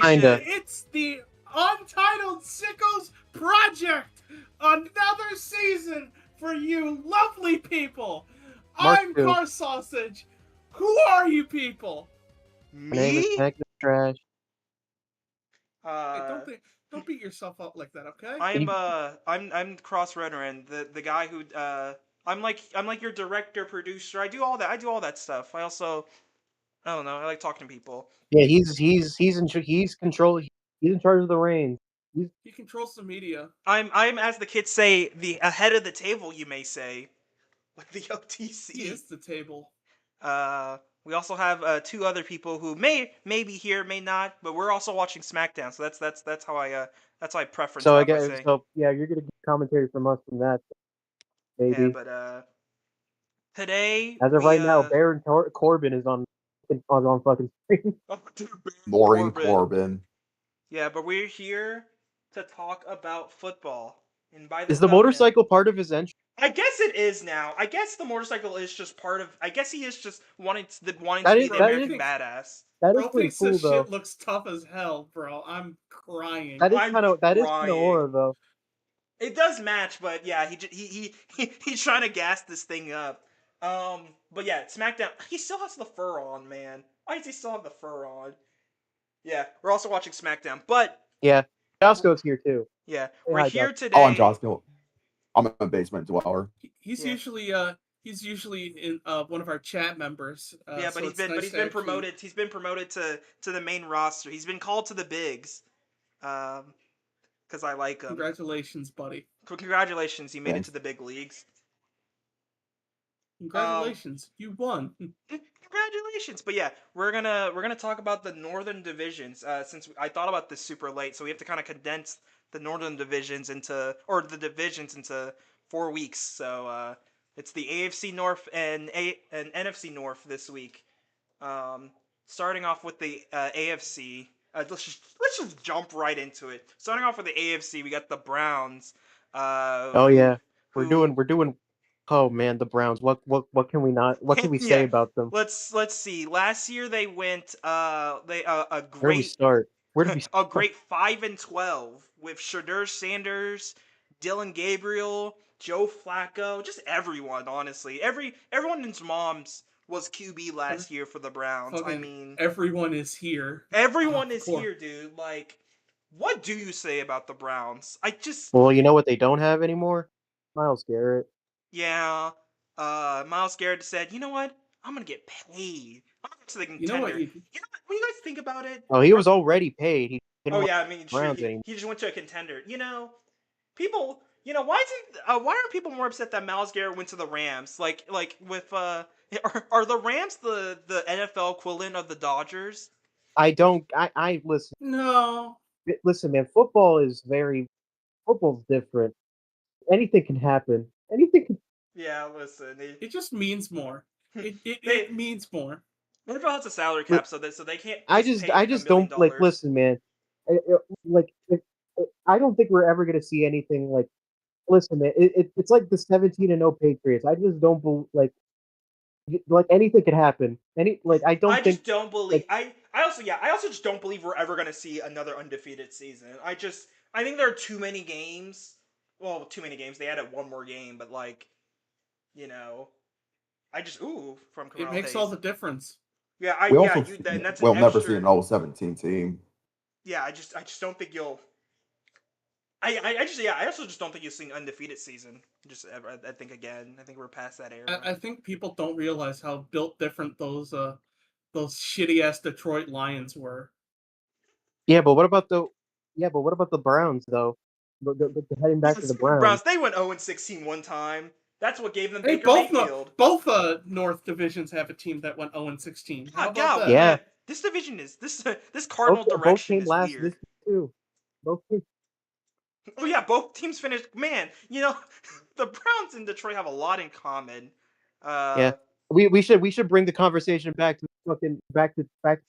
Kinda. It's the Untitled Sickos Project. Another season for you lovely people. Mark I'm 2. Carsausage. Who are you people? My name is Me? Magnum Trash. Hey, don't beat yourself up like that, okay? I'm CrossRenRen, the guy who I'm like your director, producer. I do all that stuff. I don't know. I like talking to people. Yeah, he's in charge of the reins. He controls the media. I'm as the kids say, the ahead of the table, you may say, with the OTC. He is the table. We also have two other people who may be here, may not, but we're also watching SmackDown. So that's how I preference. So I that by guess saying. yeah, you're gonna get commentary from us from that, maybe. Yeah, but today as of right now, Baron Corbin is on fucking screen. Boring Corbin. Yeah, but we're here to talk about football. And by Is the motorcycle part of his entry? I guess it is now. I guess the motorcycle is just part of. I guess he is just wanting to be the American badass. That is Bro pretty thinks cool, this though. shit looks tough as hell, bro. I'm crying. That is kind of aura, though. It does match, but yeah, he's trying to gas this thing up. But yeah, SmackDown. He still has the fur on, man. Why does he still have the fur on? Yeah, we're also watching SmackDown, but yeah, Josko's here too. Yeah, we're here today. Oh, I'm Josko. I'm a basement dweller. He's usually in one of our chat members. Yeah, but he's been promoted. He's been promoted to the main roster. He's been called to the bigs. Because I like him. Congratulations, buddy. Congratulations, you made it to the big leagues. Congratulations, you won. Congratulations, but yeah, we're gonna talk about the Northern divisions. Since I thought about this super late, so we have to kind of condense the Northern divisions into 4 weeks. So it's the AFC North and NFC North this week. Starting off with the AFC. Let's just jump right into it. Starting off with the AFC, we got the Browns. We're doing. Oh man, the Browns. What can we say about them? Let's see. Last year they went a great. Where do we start? A great 5-12 with Shedeur Sanders, Dylan Gabriel, Joe Flacco, just everyone. Honestly, everyone's moms was QB last year for the Browns. I mean, everyone is here. Everyone is here, dude. Like, what do you say about the Browns? Well, you know what they don't have anymore? Myles Garrett. Yeah. Myles Garrett said, "You know what? I'm gonna get paid. I'm gonna go to the contender." You know what? When you guys think about it. Oh, he was already paid. He just went to a contender. You know, people. You know, why aren't people more upset that Myles Garrett went to the Rams? Like with are the Rams the NFL equivalent of the Dodgers? I listen. No. Listen, man. Football's different. Anything can happen. Anything can. Yeah, listen. It just means more. It means more. NFL has a salary cap, so they can't. I just don't like. Listen, man. I don't think we're ever gonna see anything like. Listen, man. It's like the 17-0 Patriots. I just don't believe anything could happen. I don't believe. I also just don't believe we're ever gonna see another undefeated season. I think there are too many games. Well, too many games. They added one more game, but from it makes all the difference. Yeah, we'll never see an 0-17 team. Yeah, I just don't think you'll. I also just don't think you'll see an undefeated season. Just ever. I think we're past that era. I think people don't realize how built different those shitty ass Detroit Lions were. Yeah, but what about the Browns though? Heading back to the Browns. They went 0-16 one time. That's what gave them Baker Mayfield. Both North divisions have a team that went 0-16. How about that? Yeah. This division is this cardinal direction is weird. This too. Both teams. Oh yeah, both teams finished. Man, the Browns and Detroit have a lot in common. Yeah, we should bring the conversation back to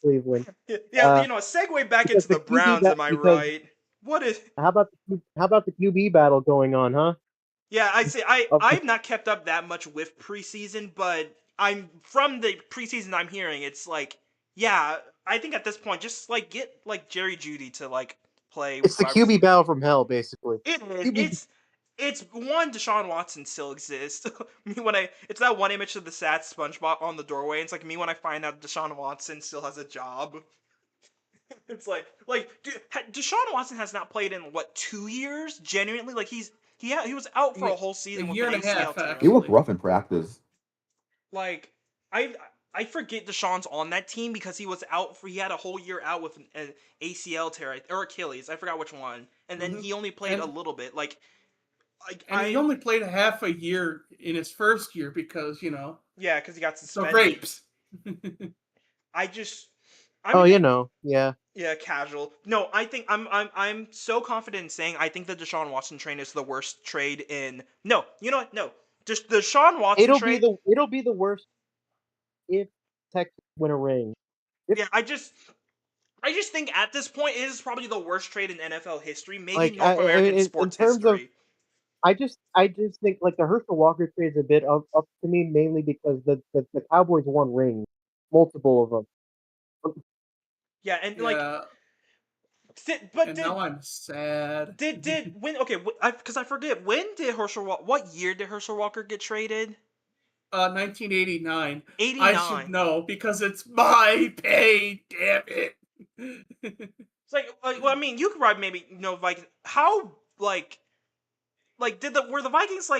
Cleveland. Yeah, a segue back into the Browns. Am I right? What is? How about the QB battle going on, huh? Yeah, I've not kept up that much with preseason, but I'm from the preseason I'm hearing it's like, yeah, I think at this point, just like get like Jerry Jeudy to like play. It's the QB battle from hell, basically. It is. QB... It's one. Deshaun Watson still exists. It's that one image of the sad SpongeBob on the doorway. It's like me when I find out Deshaun Watson still has a job. It's like dude, Deshaun Watson has not played in what 2 years? Genuinely, like he was out for a whole season with year an and a half, ACL tear. actually. He looked rough in practice. Like I forget Deshaun's on that team because he was out he had a whole year out with an ACL tear or Achilles. I forgot which one. And then he only played a little bit. He only played a half a year in his first year because, yeah, because he got suspended. The rapes. Yeah, casual. No, I think I'm so confident in saying I think the Deshaun Watson trade is the worst trade in. No, you know what? No, just the Deshaun Watson trade. It'll be the worst if Texas win a ring. Yeah, I just think at this point it is probably the worst trade in NFL history, maybe North American sports history. I just think like the Herschel Walker trade is a bit up to me mainly because the Cowboys won rings, multiple of them. Yeah, and now I'm sad. Because I forget what year did Herschel Walker get traded? 1989. 89. I should know because it's my pay. Damn it. It's well, I mean, you could probably maybe know Vikings. How were the Vikings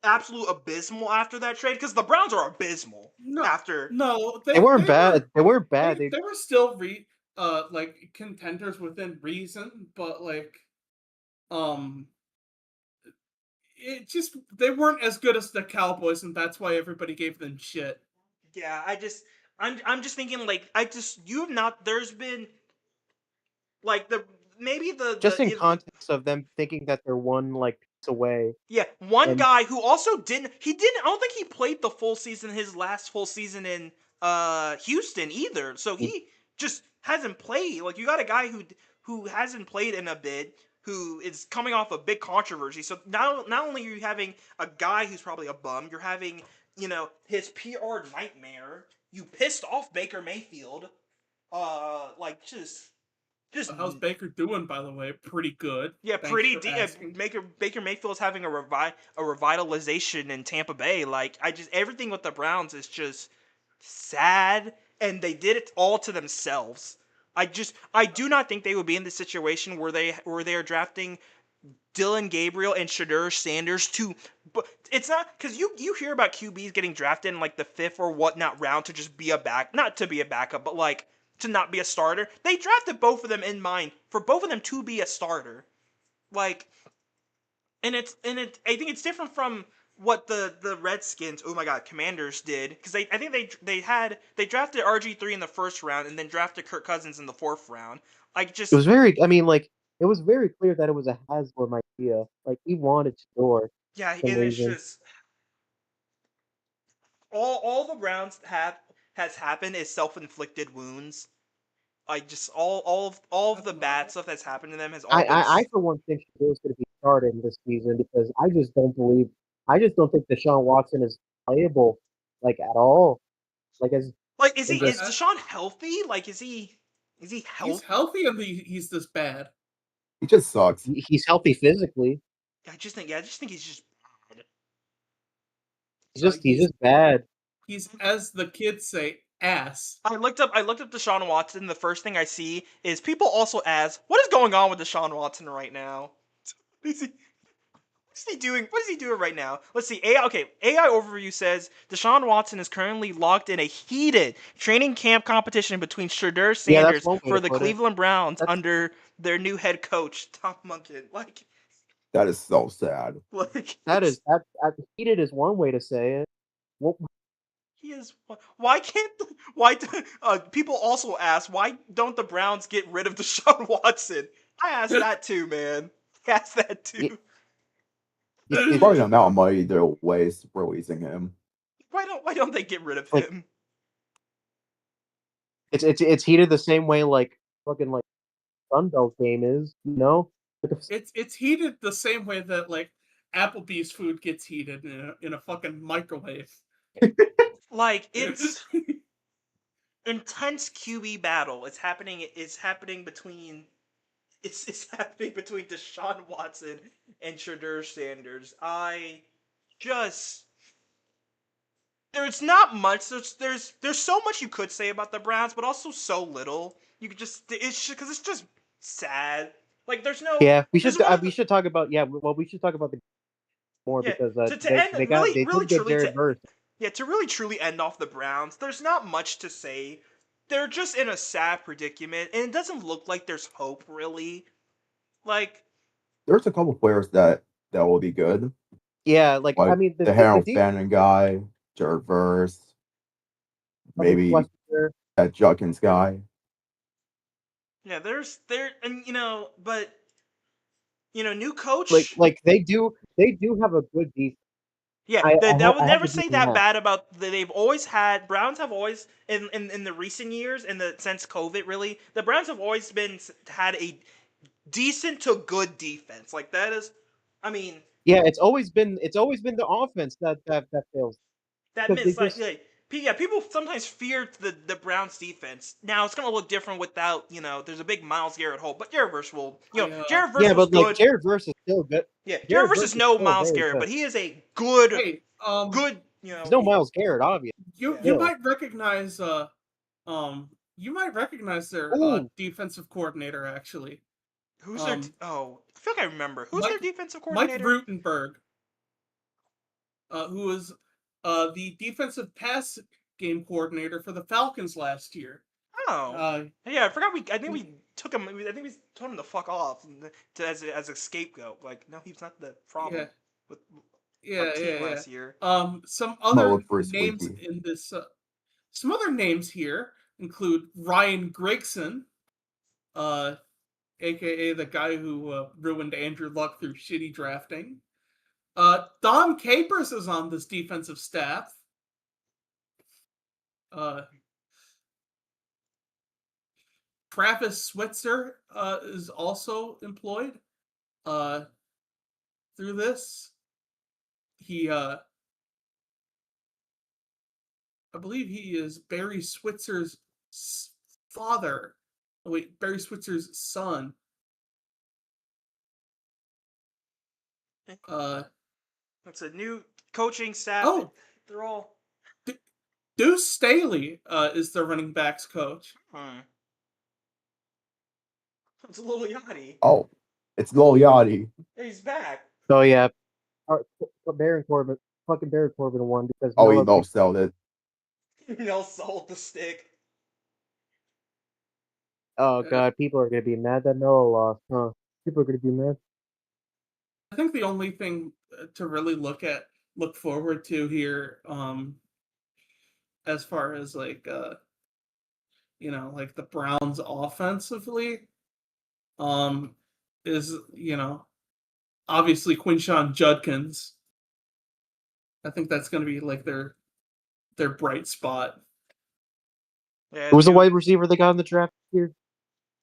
absolute abysmal after that trade? Because the Browns are abysmal after. No, they weren't bad. They weren't bad. They were still contenders within reason, but it just they weren't as good as the Cowboys, and that's why everybody gave them shit. Yeah, I'm just thinking you have not. There's been in context of them thinking that they're one piece away. Yeah, guy who also didn't. I don't think he played the full season. His last full season in Houston either. So he just hasn't played. You got a guy who hasn't played in a bit, who is coming off a big controversy. So not only are you having a guy who's probably a bum, you're having his PR nightmare. You pissed off Baker Mayfield. How's Baker doing, by the way? Pretty good. Yeah, pretty deep. Baker Mayfield's having a revitalization in Tampa Bay. Everything with the Browns is just sad, and they did it all to themselves. I do not think they would be in the situation where they are drafting Dylan Gabriel and Shadur Sanders but it's not because you hear about QBs getting drafted in the 5th or whatnot round to just be not to be a backup, but to not be a starter. They drafted both of them in mind for both of them to be a starter. I think it's different from what the Redskins, oh my god, Commanders did, because I think they drafted RG3 in the 1st round and then drafted Kirk Cousins in the 4th round. It was very it was very clear that it was a Haslam idea. He wanted Shador. Yeah, and it's just all the Browns has happened is self-inflicted wounds. All of the bad stuff that's happened to them has all. I for one think Shador's going to be starting this season because I just don't think Deshaun Watson is playable at all. Is Deshaun healthy? Is he healthy? He's healthy and he's this bad. He just sucks. He's healthy physically. I just think he's just bad. He's just bad. He's, as the kids say, ass. I looked up Deshaun Watson. The first thing I see is people also ask, what is going on with Deshaun Watson right now? What is he doing? What is he doing right now? Let's see. AI Overview says Deshaun Watson is currently locked in a heated training camp competition between Shadur Sanders for the Cleveland Browns under their new head coach, Tom Munkin. That is so sad. Heated is one way to say it. He is. Why people also ask, why don't the Browns get rid of Deshaun Watson? I asked that too, man. I asked that too. He's probably an amount of money they're waste releasing him. Why don't they get rid of him? It's heated the same way fucking Sunbelt game is, It's heated the same way that Applebee's food gets heated in a fucking microwave. It's intense QB battle is happening. It's happening between. It's happening between Deshaun Watson and Shadur Sanders. There's not much. There's so much you could say about the Browns, but also so little. You could just because it's just sad. Like there's no. Yeah, we this should is one of we the- should talk about we should talk about the more yeah because to end they really did get truly Jared Verse. yeah to really truly end off the Browns. There's not much to say. They're just in a sad predicament, and it doesn't look like there's hope really. Like There's a couple players that will be good, Yeah, like I like mean the the Harold defense Fannin guy, Jared Verse, maybe Wester, that Judkins guy. yeah, and but new coach. like they do have a good defense. Yeah, I would I have never to give say them that bad about. They've always had Browns have always in the recent years since COVID really the Browns have always had a decent to good defense. Like that is, I mean Yeah, it's always been the offense that fails that because they miss just people sometimes fear the Browns defense. Now it's gonna look different without there's a big Myles Garrett hole, but Jared Verse will Jared Verse yeah, was but like good. Jared Verse is still good. Yeah, Jared Jared Verse Verse is is no still Myles very Garrett, good. but he is a good Hey, good There's no Myles Garrett, obviously. you Yeah. might recognize their Ooh. defensive coordinator actually. Who's their? I feel like I remember. Who's their defensive Mike coordinator? Rutenberg, who was the defensive pass game coordinator for the Falcons last year. Oh, yeah, I forgot. I think we took him. I think we told him to fuck off as a scapegoat. Like, no, he's not the problem with our team last year. Some other look for names Squeaky. in this. Some other names here include Ryan Gregson, aka the guy who ruined Andrew Luck through shitty drafting. Dom Capers is on this defensive staff. Travis Switzer is also employed through this. He, I believe he is Barry Switzer's father. Oh, wait, Barry Switzer's son. That's a new coaching staff. Oh, they're all. Deuce Staley is the running backs coach. It's Lil Yachty. Oh, it's Lil Yachty. He's back. So yeah, Baron Corbin won because Oh, he no-sold it. No sold the stick. Oh god, people are gonna be mad that Noah lost, huh? People are gonna be mad. I think the only thing to really look forward to here, as far as like the Browns offensively, is obviously Quinshon Judkins. I think that's going to be like their bright spot. Yeah, Who was the wide receiver they got in the draft here?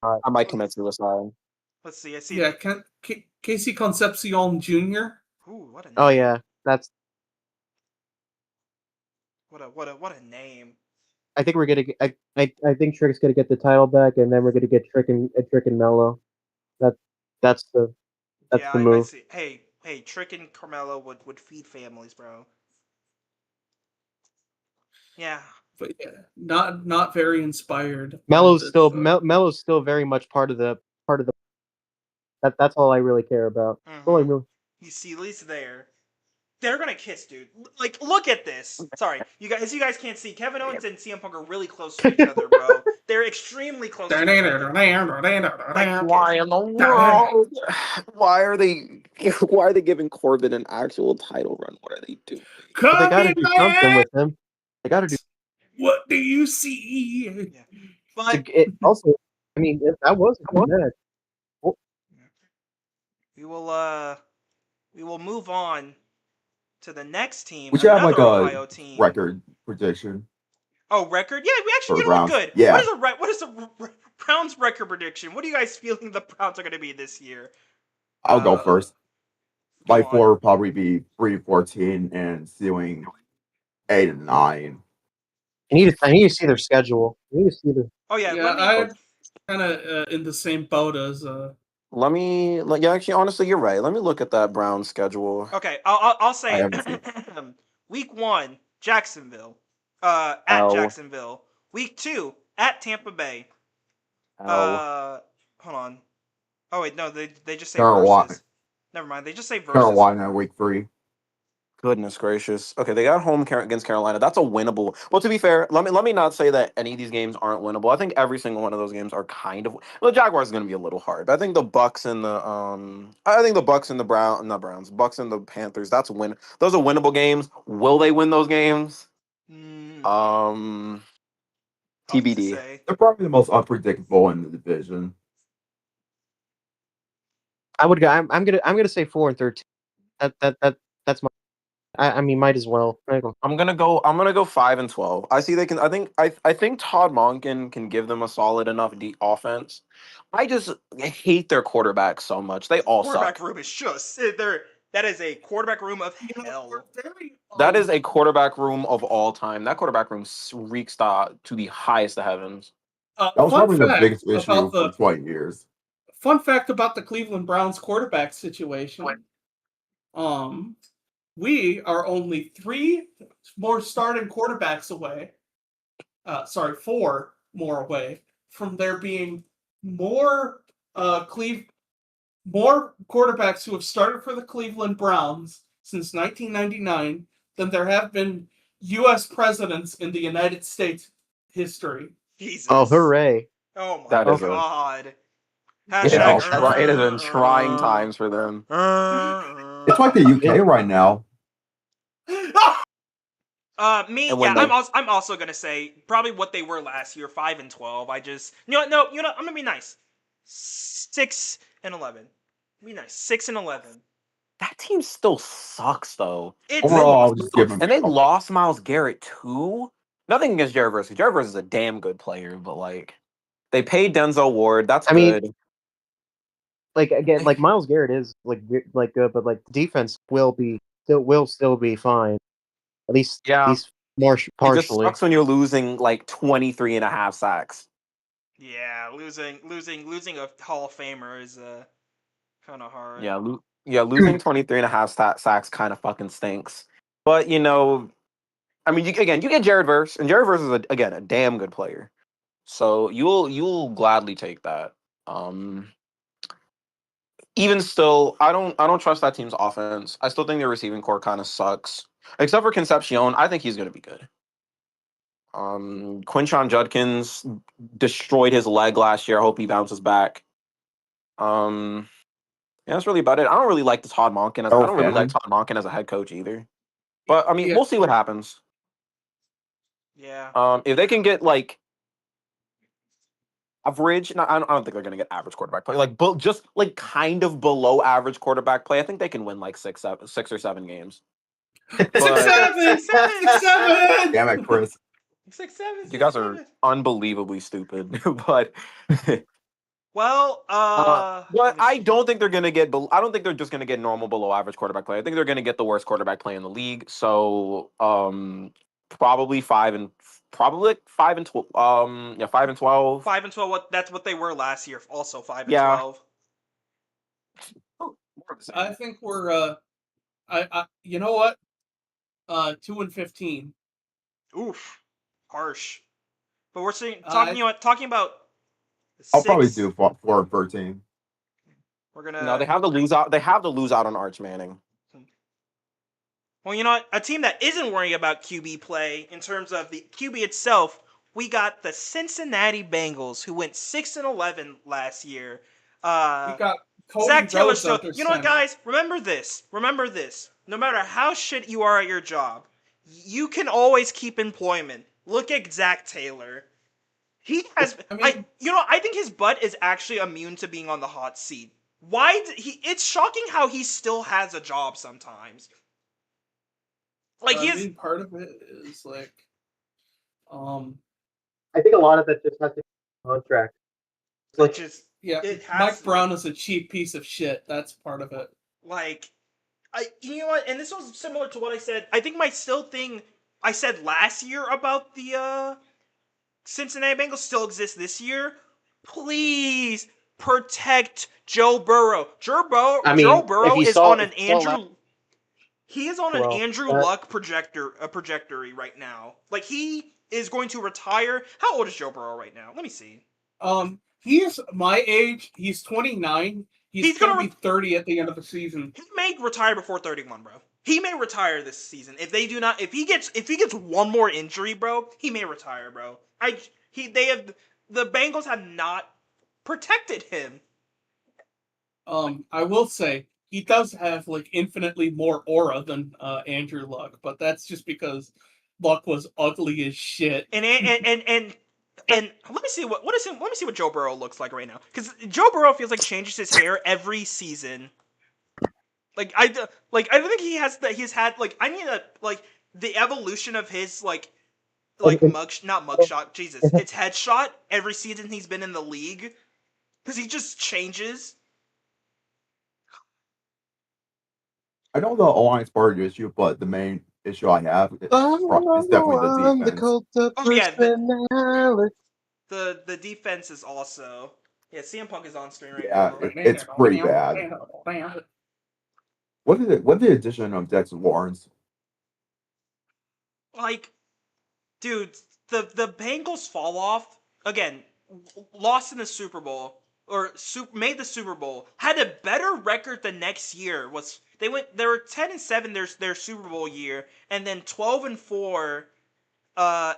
I might commit suicide. Let's see. I see. Yeah, Casey Concepcion Jr. Ooh, what a name. Oh yeah, that's. What a name. I think we're gonna get. I think Trick's gonna get the title back, and then we're gonna get Trick and Mello. That's the move. I see. Hey, Trick and Carmelo would feed families, bro. Yeah. But yeah, not very inspired. Melo's still very much part of the. That's all I really care about. That's all I really. You see, at least there. They're gonna kiss, dude. Like, look at this. Sorry, you guys can't see. Kevin Owens and CM Punk are really close to each other, bro. They're extremely close to each other. Why in the world? Why are they giving Corbin an actual title run? What are they doing? But they gotta do something with him. They gotta do. What do you see? Yeah. But also, I mean, that was a good match. We will move on to the next team. We should have like Ohio a team. record prediction. Oh, record? Yeah, we actually For look Browns. good. Yeah. What is the Browns record prediction? What are you guys feeling the Browns are going to be this year? I'll go first. My Go on. 4 will probably be 3-14 and ceiling 8-9. I need to see their schedule. I need to see the. Oh yeah, Yeah, let me. I'm kind of in the same boat as. Yeah, actually, honestly, you're right. Let me look at that Browns schedule. Okay, I'll I say haven't seen. week 1, Jacksonville, at L. Jacksonville. Week 2, at Tampa Bay. L. Hold on. Oh wait, no, they just say Carolina. versus. Never mind, they just say versus. Carolina week 3. Goodness gracious. Okay, they got home against Carolina. That's a winnable. Well, to be fair, let me not say that any of these games aren't winnable. I think every single one of those games are kind of. Well, the Jaguars is going to be a little hard. But I think the Bucks and the I think the Bucks and the Bucks and the Panthers. That's a win. Those are winnable games. Will they win those games? Tough to TBD. say. They're probably the most unpredictable in the division. I would go. I'm gonna say 4-13. That's my. I mean, might as well. I'm gonna go 5-12. I see they can. I think Todd Monken can give them a solid enough offense. I just hate their quarterback so much. They all Quarterback suck. room is just that is a quarterback room of hell. That is a quarterback room of all time. That quarterback room reeks to the highest of heavens. That was Fun probably the fact biggest issue about for 20 years. Fun fact about the Cleveland Browns quarterback situation. We are only 3 more starting quarterbacks away. 4 more away from there being more more quarterbacks who have started for the Cleveland Browns since 1999 than there have been U.S. presidents in the United States history. Jesus. Oh, hooray! Oh my That is a- god. It Hashtag. has been trying times for them. It's like the UK right now. Me, And when I'm also gonna say probably what they were last year, 5-12. I just no, I'm gonna be nice. 6-11. Be nice. 6-11. That team still sucks though. Overall, just give them. And they lost Myles Garrett too. Nothing against Jared Verse. Jared Verse is a damn good player, but like they paid Denzel Ward. That's good. Like again, like Myles Garrett is like good, but like the defense will still be fine. At least more It just partially. sucks when you're losing like 23 and a half sacks. Yeah, losing a Hall of Famer is kind of hard. Yeah, losing 23 and a half sacks kind of fucking stinks. But you know, I mean, you get Jared Verse, and Jared Verse is a damn good player. So you'll gladly take that. Even still, I don't trust that team's offense. I still think their receiving core kind of sucks. Except for Concepcion, I think he's gonna be good. Quinshon Judkins destroyed his leg last year. I hope he bounces back. Yeah, that's really about it. I don't really like Todd Monken. I don't really like Todd Monken as a head coach either. But I mean, we'll see what happens. Yeah. If they can get like average, no, I don't think they're gonna get average quarterback play. Like, just like kind of below average quarterback play. I think they can win like 6 or 7 games. 6-7. Damn it, Chris. 6-7. You guys are unbelievably stupid, but. Well, but I don't think they're gonna get. I don't think they're just gonna get normal below average quarterback play. I think they're gonna get the worst quarterback play in the league. So, probably 5-12. 5-12. 5-12. That's what they were last year. Also 5-12. I think we're you know what? 2-15. Oof, harsh. But we're talking about. I'll probably do 4-13. We're gonna. No, they have to lose out. They have to lose out on Arch Manning. Well, you know what? A team that isn't worrying about QB play in terms of the QB itself, we got the Cincinnati Bengals, who went 6-11 last year. We got Cody Zach Taylor. Rhodes So under you know what, center. guys? Remember this. No matter how shit you are at your job, you can always keep employment. Look at Zach Taylor. He has. I think his butt is actually immune to being on the hot seat. It's shocking how he still has a job sometimes. Like part of it is like, I think a lot of it just has to do with contract. Like, Mike Brown is a cheap piece of shit. That's part of it. Like, you know what? And this was similar to what I said. I think my thing I said last year about the Cincinnati Bengals still exist this year. Please protect Joe Burrow. Joe I mean, if Burrow you is saw, on an Andrew. He is on an well, Andrew that, Luck trajectory right now. Like he is going to retire. How old is Joe Burrow right now? Let me see. He is my age. He's 29. He's He's gonna gonna be 30 at the end of the season. He may retire before 31, bro. He may retire this season if they do not. If he gets one more injury, bro, he may retire, bro. The Bengals have not protected him. I will say he does have like infinitely more aura than Andrew Luck, but that's just because Luck was ugly as shit. And let me see what Joe Burrow looks like right now, because Joe Burrow feels like changes his hair every season. Like I don't think he has that. He's had like I need a like the evolution of his like not mugshot. Jesus, his headshot every season he's been in the league, because he just changes. I know the O-line is part of the issue, but the main issue I have is definitely the defense. Oh yeah, the defense is also CM Punk is on screen right Yeah, now. it's pretty bad. What the addition of Dexter Lawrence? Like, dude, the Bengals fall off again. Lost in the Super Bowl or made the Super Bowl. Had a better record the next year. They were 10-7 their Super Bowl year, and then 12-4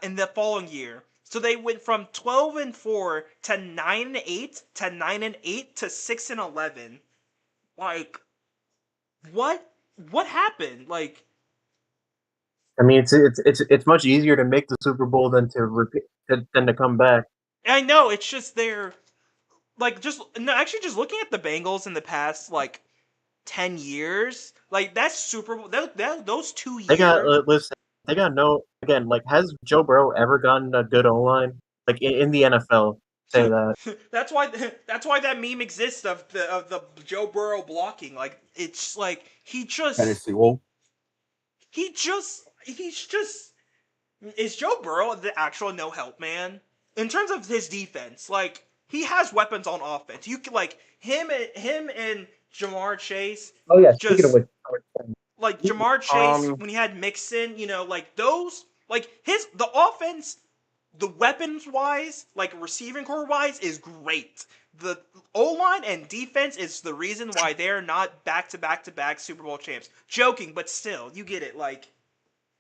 in the following year. So they went from 12-4 to 9-8 to 9-8 to 6-11. Like, what happened? Like, I mean, it's much easier to make the Super Bowl than to repeat than to come back. I know it's just they're like just looking at the Bengals in the past like 10 years, like that's Super Bowl. Those 2 years. Listen, they got no again. Like, has Joe Burrow ever gotten a good O line? Like in the NFL, say that. That's why that meme exists of the Joe Burrow blocking. Like it's like he's just is Joe Burrow the actual no help man in terms of his defense? Like he has weapons on offense. You can like him and Jamar Chase. Oh yeah, speaking Just of which, like Jamar Chase when he had Mixon, like those, like the offense, the weapons wise, like receiving core wise, is great. The O line and defense is the reason why they're not back to back Super Bowl champs. Joking, but still, you get it. Like,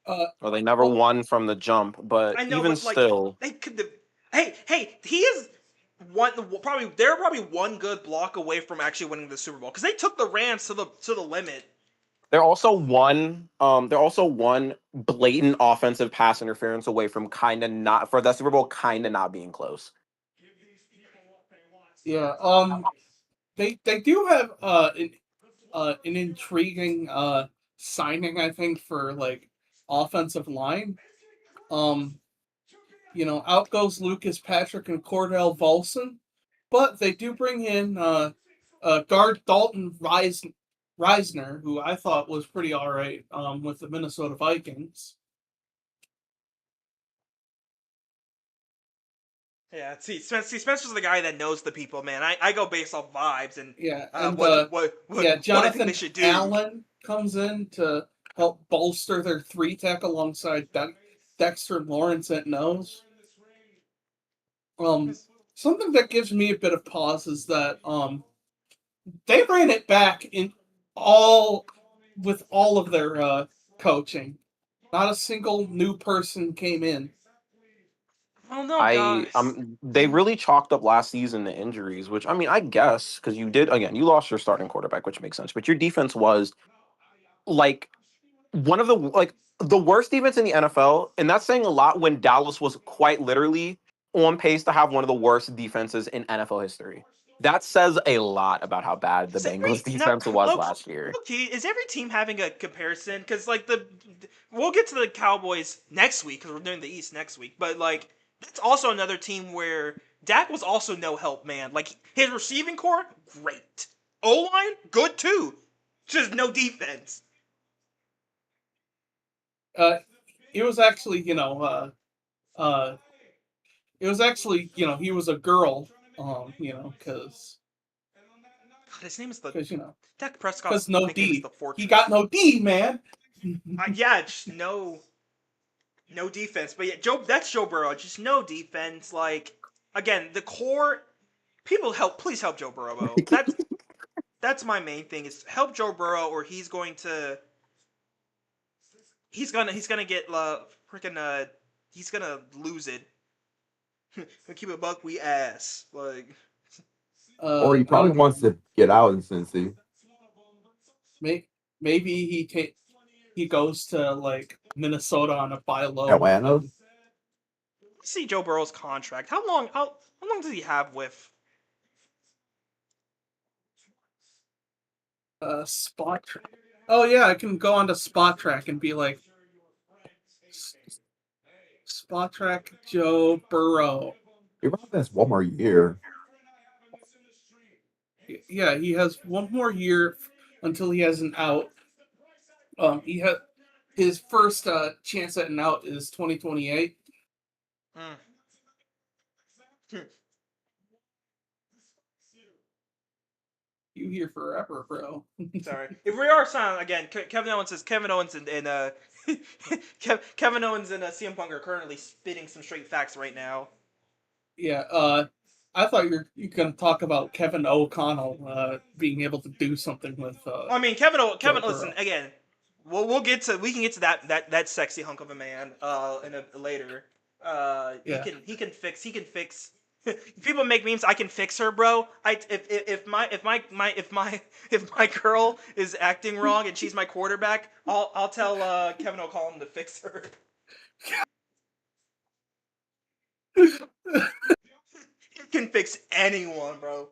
well, they never won from the jump, but I know, even but still, like, they could have. Hey, he is they're probably one good block away from actually winning the Super Bowl, because they took the Rams to the limit. they're also one blatant offensive pass interference away from kind of not for that Super Bowl kind of not being close. Yeah. They do have an intriguing signing, I think, for like offensive line. Out goes Lucas Patrick and Cordell Volson, but they do bring in guard Dalton Reisner, who I thought was pretty all right with the Minnesota Vikings. Yeah, Spencer's the guy that knows the people, man. I go based off vibes and what I think Jonathan they should do. Allen comes in to help bolster their 3-tech alongside Dexter Lawrence at nose. Something that gives me a bit of pause is that they ran it back with all of their coaching. Not a single new person came in. Oh no, guys. They really chalked up last season to injuries, which I mean, I guess because you lost your starting quarterback, which makes sense, but your defense was like one of the worst defense in the NFL, and that's saying a lot when Dallas was quite literally on pace to have one of the worst defenses in NFL history. That says a lot about how bad the Bengals defense was last year. Okay, is every team having a comparison? Because like we'll get to the Cowboys next week because we're doing the East next week, but like that's also another team where Dak was also no help, man. Like his receiving core, great. O-line, good too. Just no defense. it was actually, it was actually, he was a girl, because God, his name is the because Dak Prescott's because no nickname is D. the Fortress. He got no D, man. Yeah, just no defense. But yeah, that's Joe Burrow. Just no defense. Like again, the core people please help Joe Burrow. That's my main thing is help Joe Burrow or he's gonna get freaking he's gonna lose it. Keep it buck, we ass. Like Or he I probably don't know. wants to get out in Cincy. Maybe he goes to like Minnesota on a buy low. Atlanta? see Joe Burrow's contract. How long does he have with Spot Track. Oh yeah, I can go on to Spot Track and be like, Spot Track Joe Burrow. He probably has one more year. Yeah, he has one more year until he has an out. He had his first chance at an out is 2028. You here forever, bro. Sorry. If we are silent again, Kevin Owens and Kevin Owens and CM Punk are currently spitting some straight facts right now. Yeah, I thought you were gonna talk about Kevin O'Connell being able to do something with. I mean, Kevin. Listen Burrow. again. We can get to that sexy hunk of a man later. Yeah. He can fix. People make memes. I can fix her, bro. If my girl is acting wrong and she's my quarterback, I'll tell Kevin O'Connell to fix her. He can fix anyone, bro.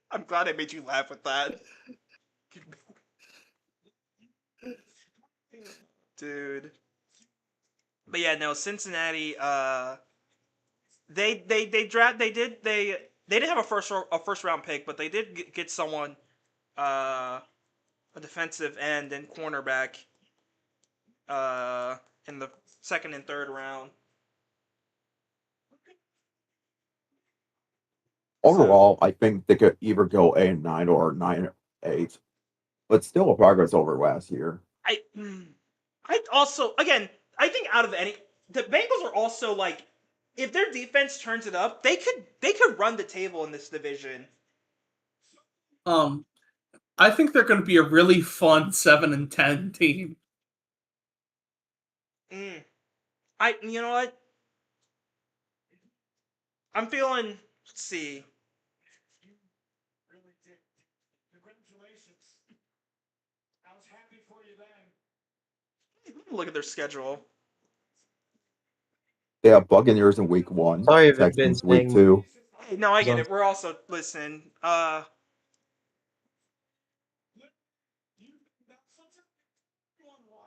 I'm glad I made you laugh with that. Dude. But yeah, no, Cincinnati, they did have a first round pick, but they did get someone a defensive end and cornerback in the second and third round. Overall, I think they could either go 8-9 or 9-8, but still a progress over last year. I also again I think out of the Bengals are also like if their defense turns it up, they could run the table in this division. I think they're going to be a really fun 7-10 team. You know what? I'm feeling. Let's see. Look at their schedule. They have Buccaneers in week 1. Sorry if it's Texans been week saying- 2. No, I get it. We're also listening.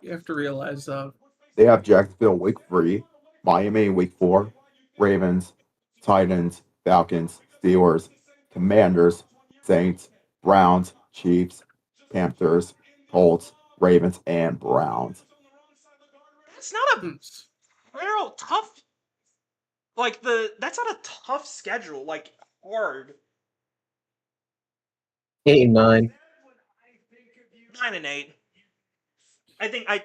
You have to realize They have Jacksonville week 3, Miami in week 4, Ravens, Titans, Falcons, Steelers, Commanders, Saints, Browns, Chiefs, Panthers, Colts, Ravens, and Browns. It's not a real tough. Like that's not a tough schedule. Like hard. 8-9. 9-8. I think I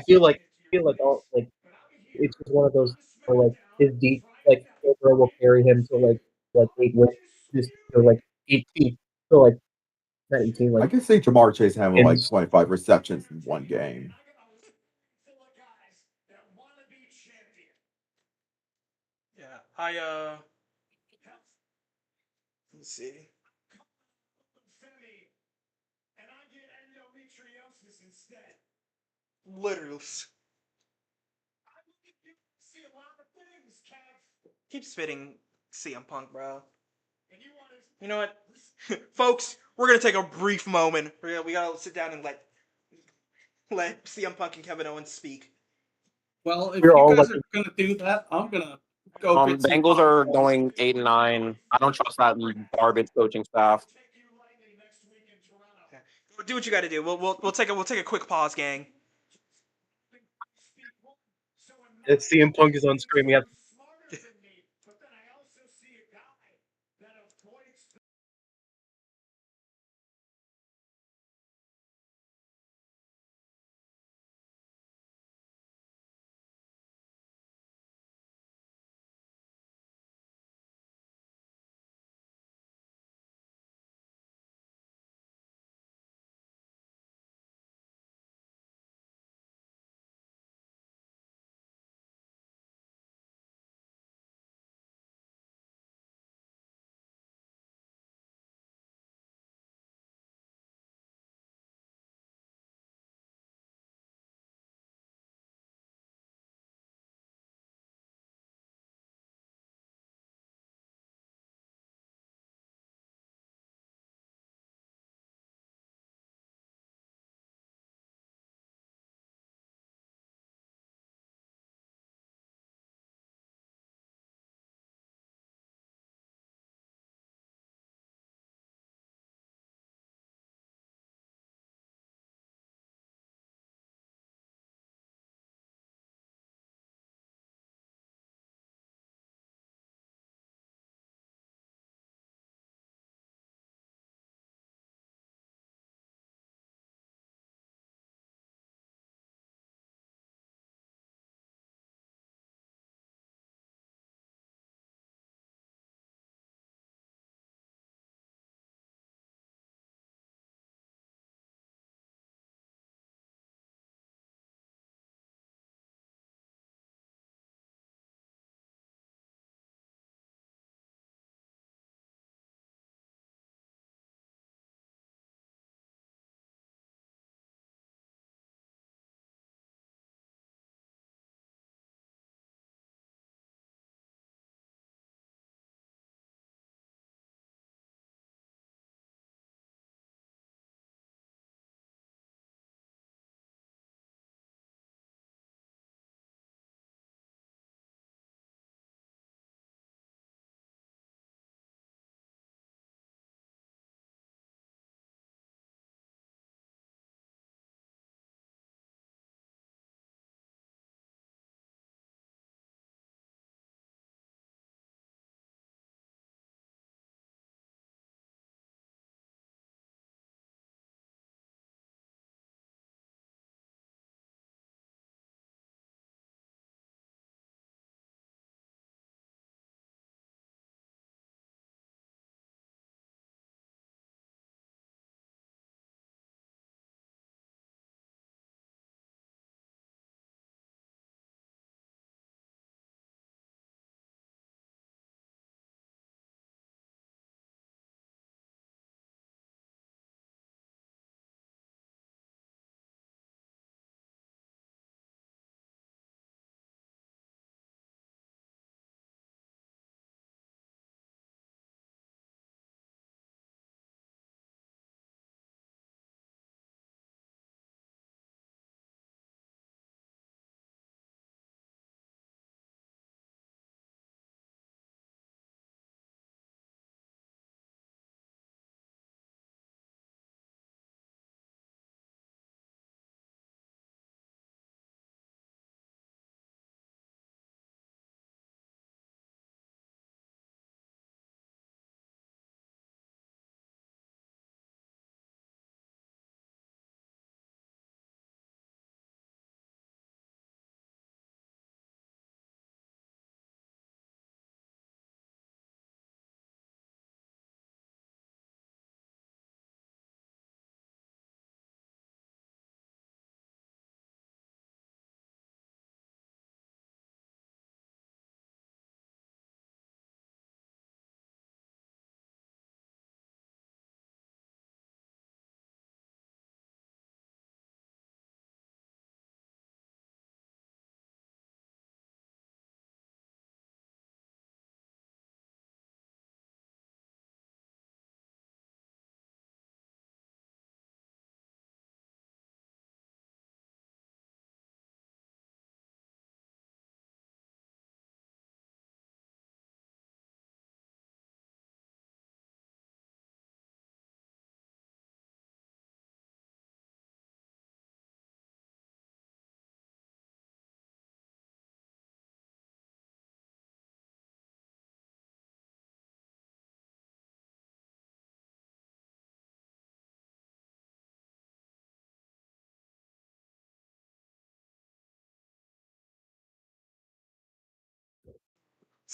feel like all like it's just one of those where like his deep like Burrow will carry him to like 8 wins, just to like 18, so like not 18 I like can see Jamar Chase having like Ins- 25 receptions in one game. Yeah, let's see. Literally. Keep spitting CM Punk, bro. You know what? Folks, we're going to take a brief moment. We got to sit down and let CM Punk and Kevin Owens speak. well, if We're you all guys like- are going to do that, I'm going to go get some Bengals are popcorn. going 8-9. I don't trust that garbage coaching staff. Do what you got to do. We'll take a quick pause, gang. It's CM Punk is on screen. We have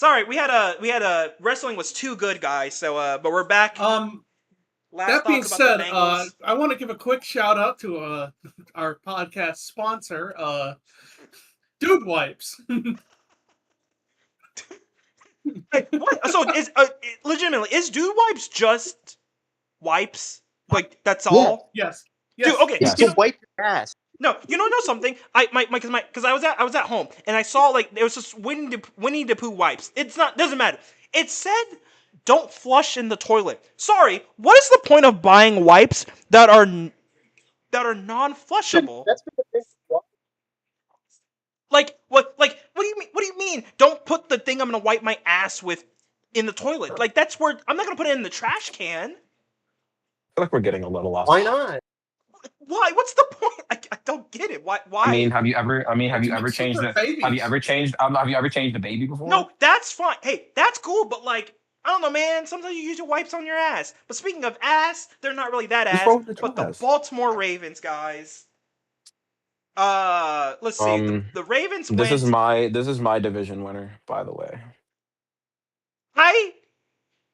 Sorry, we had a wrestling was too good, guys. So, but we're back. Last That being thoughts about said, the Bengals. I want to give a quick shout out to our podcast sponsor, Dude Wipes. Hey, what? So legitimately is Dude Wipes just wipes? Like that's all? Yes. Dude, okay. Yes. You To wipe your ass. know something? Because I was at home and I saw like there was just Winnie the Pooh wipes. It's not doesn't matter. It said don't flush in the toilet. Sorry, what is the point of buying wipes that are non-flushable? That's been the thing. Like what do you mean? What do you mean? Don't put the thing I'm gonna wipe my ass with in the toilet. Like that's where I'm not gonna put it in the trash can. feel like we're getting a little off. Why not? Why? What's the point? I don't get it. Why? I mean, have you ever It's changed for the babies. have you ever changed the baby before? No, that's fine. Hey, that's cool, but like, I don't know, man. Sometimes you use your wipes on your ass. But speaking of ass, they're not really that What's ass. wrong with But your the ass? Baltimore Ravens, guys. Let's see. The Ravens went. This is my division winner, by the way.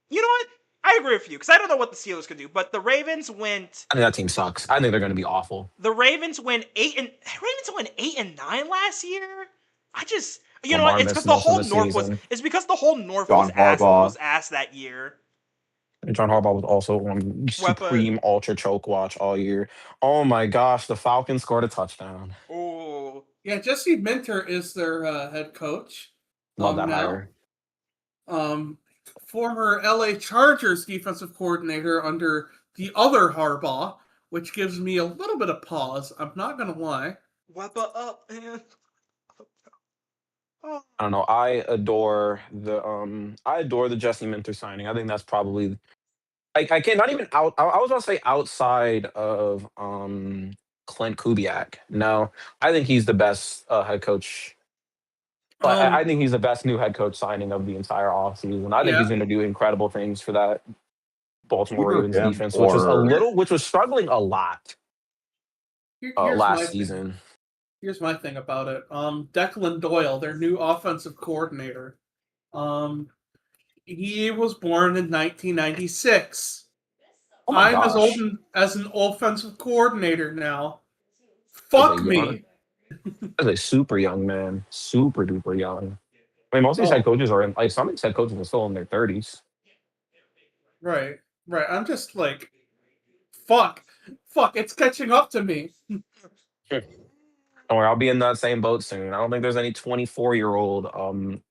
You know what? I agree with you because I don't know what the Steelers could do, but the Ravens went. I think that team sucks. I think they're going to be awful. The Ravens went 8-9 last year. I just, you know Lamar what? It's missed because the most of whole the North was. season. It's because the whole North John Harbaugh. was ass that year. And John Harbaugh was also on supreme ultra choke watch all year. Oh my gosh, the Falcons scored a touchdown. Oh, Yeah, Jesse Minter is their head coach. Love that now. hire. Former LA Chargers defensive coordinator under the other Harbaugh, which gives me a little bit of pause. I'm not gonna lie. Wepa up, man. Oh. I don't know. I adore the Jesse Minter signing. I think that's probably I can't not even out. I was about to say outside of Clint Kubiak. No, I think he's the best head coach. But I think he's the best new head coach signing of the entire offseason. I think Yeah. he's going to do incredible things for that Baltimore Either Ravens him defense, or- which was struggling a lot Here's my last thing. season. Here's my thing about it. Declan Doyle, their new offensive coordinator. He was born in 1996. Oh my I'm as gosh. old as an offensive coordinator now. Fuck me. As a super young man, super duper young. I mean, most of these head coaches are in like some of these head coaches are still in their 30s. Right. I'm just like, fuck. It's catching up to me. Don't worry, I'll be in that same boat soon. I don't think there's any 24-year-old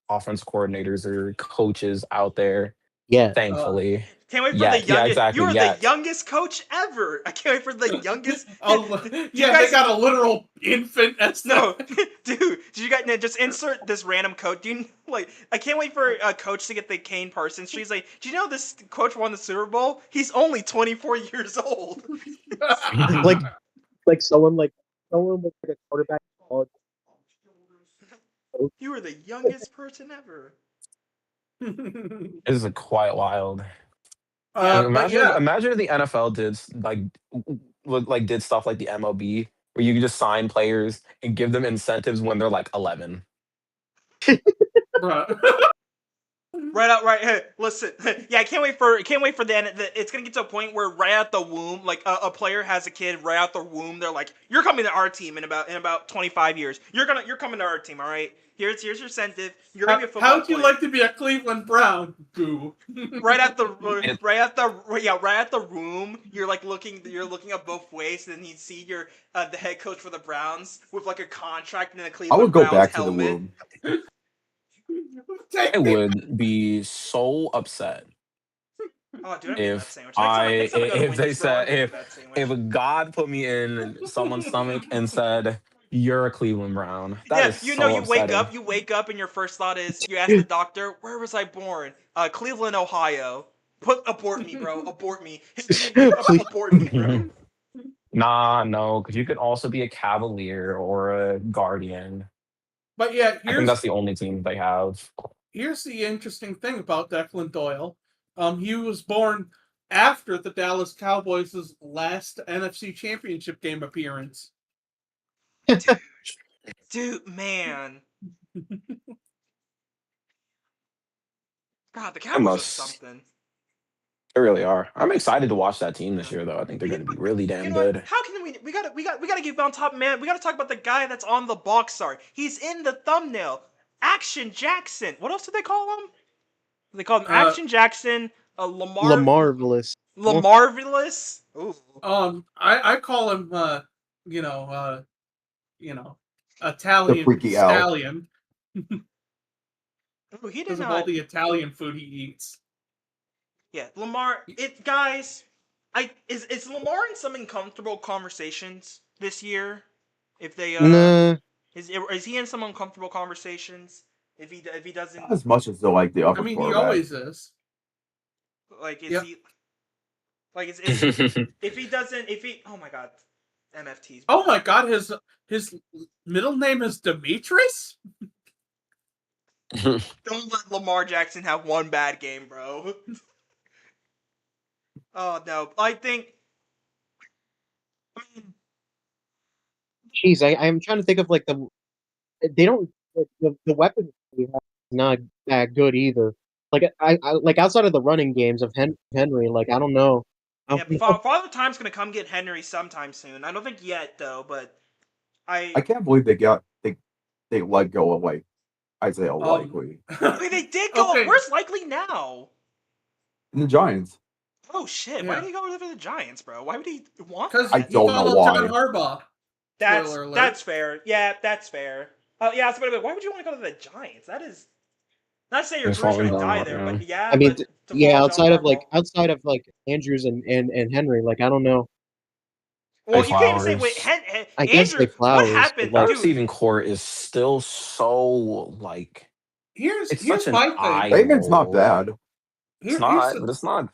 offense coordinators or coaches out there. Yeah. Thankfully. Can't wait for Yeah, the youngest. yeah, exactly, You were yes. the youngest coach ever. I can't wait for the youngest. They got a literal infant as No, dude, did you guys just insert this random coach? Do you like? I can't wait for a coach to get the Kane Parsons. She's like, do you know this coach won the Super Bowl? He's only 24 years old. Like someone with like a quarterback. You were the youngest person ever. This is quite wild. but Imagine yeah. if the NFL did did stuff like the MLB, where you could just sign players and give them incentives when they're like 11. Bruh. Right. Hey, listen. Yeah, I can't wait for the. It's gonna get to a point where right out the womb, like a player has a kid right out the womb. They're like, "You're coming to our team in about 25 years. You're coming to our team. All right. Here's your incentive. You're gonna be a football How would you player." like to be a Cleveland Brown? Goo. right at the room, you're looking up both ways, and then you see your the head coach for the Browns with like a contract and a I Cleveland would go Browns back to the helmet. womb. I would be so upset Oh, dude, I'm getting that sandwich. Next time I go to Wendy's, bro, I'm getting that sandwich. if God put me in someone's stomach and said, "You're a Cleveland Brown," that is you so know, you upsetting. wake up, and your first thought is you ask the doctor, "Where was I born?" Cleveland, Ohio. Abort me, bro. Abort me. Abort me, bro. Nah, no, because you could also be a Cavalier or a Guardian. But yeah, I think that's the only team they have. here's the interesting thing about Declan Doyle. He was born after the Dallas Cowboys' last NFC Championship game appearance. Dude, man. God, the Cowboys are must. something. They really are. I'm excited to watch that team this year, though. I think they're going to be really damn You know what? good. How can we gotta get on top, man. We gotta talk about the guy that's on the box art. He's in the thumbnail. Action Jackson. What else did they call him? They called him Action Jackson. Lamarvelous. Lamarvelous. Ooh. I call him you know, The Italian freaky owl. stallion Ooh, he did because of all not. the Italian food he eats. Yeah, Lamar. Guys. Is Lamar in some uncomfortable conversations this year? If they Nah. is he in some uncomfortable conversations? If he doesn't Not as much as like the upper I mean, he quarterback. always is. like is Yep. he like is if he doesn't if he oh my god MFTs. Oh my god, his middle name is Demetrius? Don't let Lamar Jackson have one bad game, bro. Oh no, I think. I mean, Jeez, I'm trying to think of like they don't the weapons they have is not that good either. Like I like outside of the running games of Henry, like I don't know. yeah, Father Time's gonna come get Henry sometime soon. I don't think yet though, but I can't believe they let go of like Isaiah Likely I mean, they did go. Okay. Where's Likely now? and the Giants. Oh shit! Why did he go over to the Giants, bro? Why would he want? Because I he don't know followed John why. Harbaugh. Spoiler alert. That's fair. Yeah, that's fair. Yeah, so why would you want to go to the Giants? That is not to say your Just career's following gonna John die Har- there, yeah. but yeah. I mean, but to yeah, follow John Harbaugh. outside of like Andrews and Henry, like I don't know. Well, Hey, you can't even say Flowers. wait. I guess Andrew, they Flowers, what happened, but That like dude? receiving core is still so like it's Here's such an my eye thing. Bateman's not roll. bad. It's Here's not, but it's not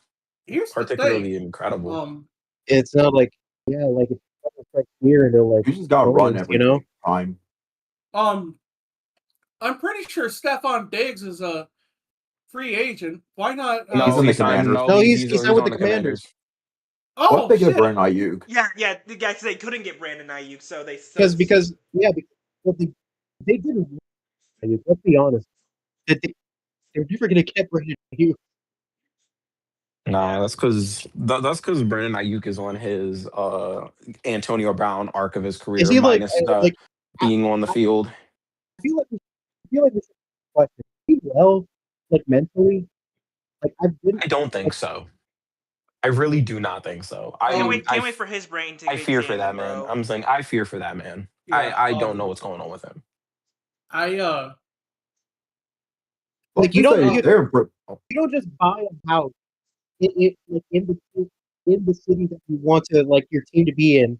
here's the particularly thing. incredible. it's not like like it's like here and they're like You just gotta run every you know. time. I'm pretty sure Stephon Diggs is a free agent. Why not? He's in the he signed. Commanders. No, He's he's not with on the Commanders. What Oh if they get shit! Brandon Ayuk? Yeah. The guys they couldn't get Brandon Ayuk, so they Because well, they didn't. Let's be honest, that they're never gonna get Brandon Ayuk. Nah, that's because Brandon Ayuk is on his Antonio Brown arc of his Is career, he like minus being on the field. I feel like we should question. Is he well, like mentally? Like I've been. I don't think so. I really do not think so. can't wait for his brain to I get fear for that examined, man. bro. I'm saying I fear for that man. Yeah, I don't know what's going on with him. Like You don't just buy a house like in the city that you want to like your team to be in.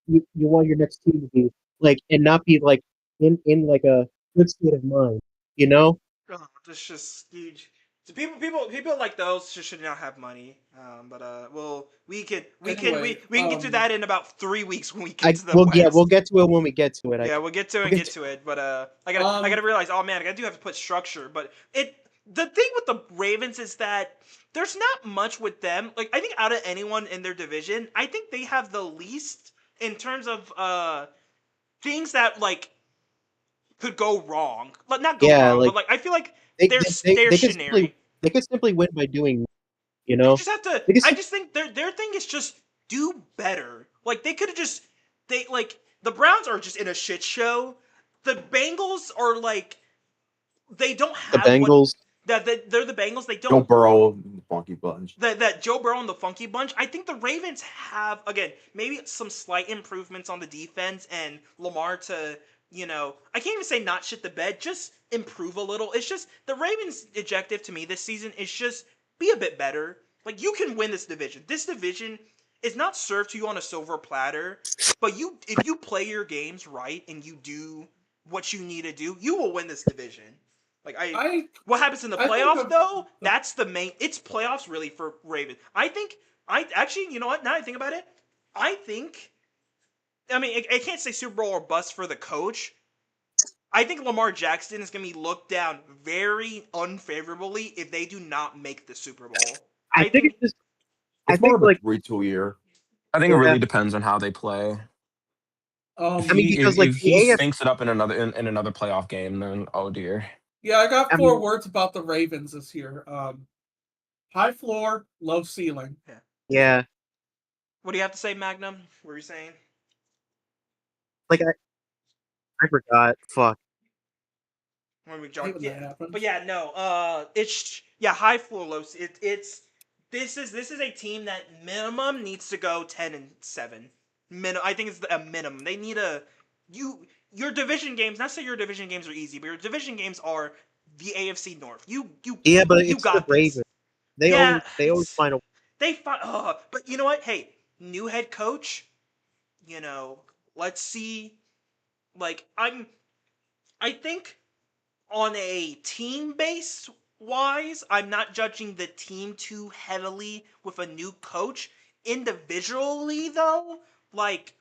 You want your next team to be like and not be like in like a good state of mind. You know. Oh, that's just huge. So people like those should not have money. We can get to that in about 3 weeks when we get to the West. We'll get to it when we get to it. Yeah, we'll get to it. But I gotta realize. Oh man, I do have to put structure. But the thing with the Ravens is that there's not much with them. Like I think out of anyone in their division, I think they have the least in terms of things that like could go wrong. Like not go wrong, like, but like I feel like they they're could stationary. they could simply win by doing, you know. You just have to. I just think their thing is just do better. Like they could have just the Browns are just in a shit show. The Bengals are like they don't have the Bengals. They're the Bengals. They don't. Joe Burrow and the Funky Bunch. That Joe Burrow and the Funky Bunch. I think the Ravens have again maybe some slight improvements on the defense and Lamar to. I can't even say not shit the bed, just improve a little. It's just the Ravens' objective to me this season is just be a bit better. Like you can win this division. This division is not served to you on a silver platter, but if you play your games right and you do what you need to do, you will win this division. Like what happens in the playoffs though? That's the main. It's playoffs really for Ravens. I actually, you know what? Now that I think about it, I mean, I can't say Super Bowl or bust for the coach. I think Lamar Jackson is going to be looked down very unfavorably if they do not make the Super Bowl. I think it's just. It's more of a 3-2 year. I think it really depends on how they play. I mean, because if he stinks it up in another playoff game, then oh dear. Yeah, I got I four mean- words about the Ravens this year. High floor, low ceiling. Yeah, What do you have to say, Magnum? What were you saying? like I forgot. Fuck. When we I hate jump, when yeah, that happens. but yeah, no. It's high floor, low. It's this is a team that minimum needs to go 10-7. I think it's a minimum. They need your division games. Not say your division games are easy, but your division games are the AFC North. Yeah, but You it's the got this. Ravens. They Yeah, always find a. they find. But you know what? Hey, new head coach. You know, let's see. Like I think on a team base wise, I'm not judging the team too heavily with a new coach. Individually, though, like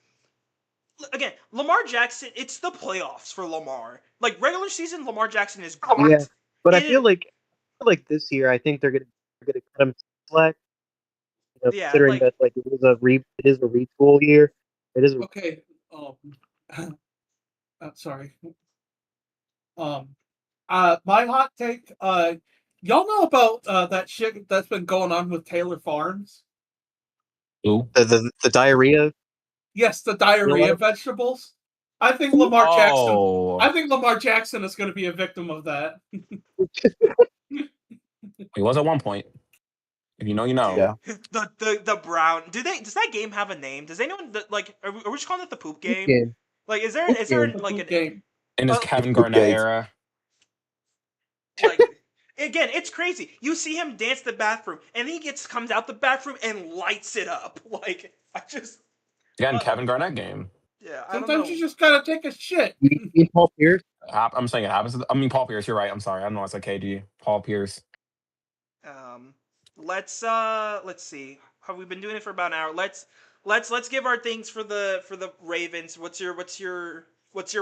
again, Lamar Jackson, it's the playoffs for Lamar. Like regular season, Lamar Jackson is great. Yeah, but I It feel is- like this year, I think they're gonna cut him slack. yeah, Considering like that like it is a retool year. It is. Okay. Sorry. My hot take. Y'all know about that shit that's been going on with Taylor Farms? Ooh. The diarrhea. Yes, the diarrhea What? vegetables. I think Lamar Jackson. Oh, I think Lamar Jackson is going to be a victim of that. he was at one point. If you know, you know. Yeah. the Brown. Does that game have a name? Does anyone like? Are we just calling it the poop game? Game. Like, is Poop there game. The like poop an game. In his uh, Kevin Poop Garnett gate. era. like again, it's crazy. You see him dance the bathroom, and he comes out the bathroom and lights it up. Like I just Again, uh, Kevin Garnett game. yeah, I don't Sometimes know. you just gotta take a shit. You mean Paul Pierce? I'm saying it happens. I mean, Paul Pierce. You're right. I'm sorry. I don't know. It's like KG. Paul Pierce. Um, let's see. Have we been doing it for about an hour? Let's give our things for the Ravens. What's your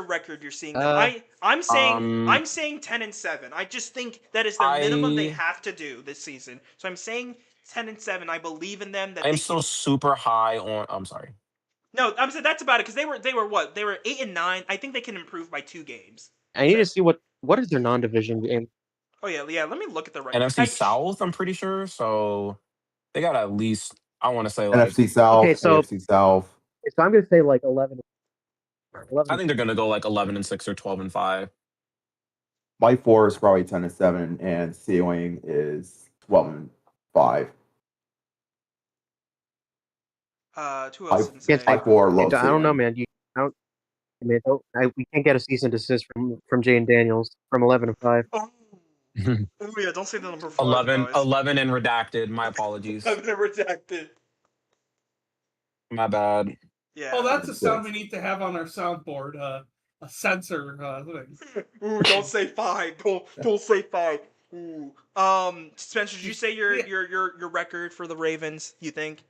record you're seeing them? Uh, I'm saying Um, I'm saying 10-7. I just think that is their minimum they I have to do this season. So I'm saying 10-7. I believe in them that I am they still can. super high on. I'm sorry. No, I'm saying that's about it because they were what? They were 8-9. I think they can improve by 2 games. I need to see what is their non-division game. Oh yeah. Let me look at the record. NFC South. I'm pretty sure. So they got at least. I want to say like. NFC South, Okay, so AFC South. I'm gonna say like 11. I think they're gonna go like 11-6 or 12-5. My floor is probably 10-7, and ceiling is 12-5. Who else didn't Against say? My floor, low I don't know, ceiling. man. We can't get a cease and desist from Jane Daniels from 11-5. Oh, oh yeah, don't say the number 5, 11, guys. 11 and redacted. My apologies. I've never redacted. My bad. Yeah. Oh, that's a sound 6. we need to have on our soundboard. A sensor thing. Ooh, don't say 5. Don't say 5. Ooh. Spencer, did you say your record for the Ravens? You think?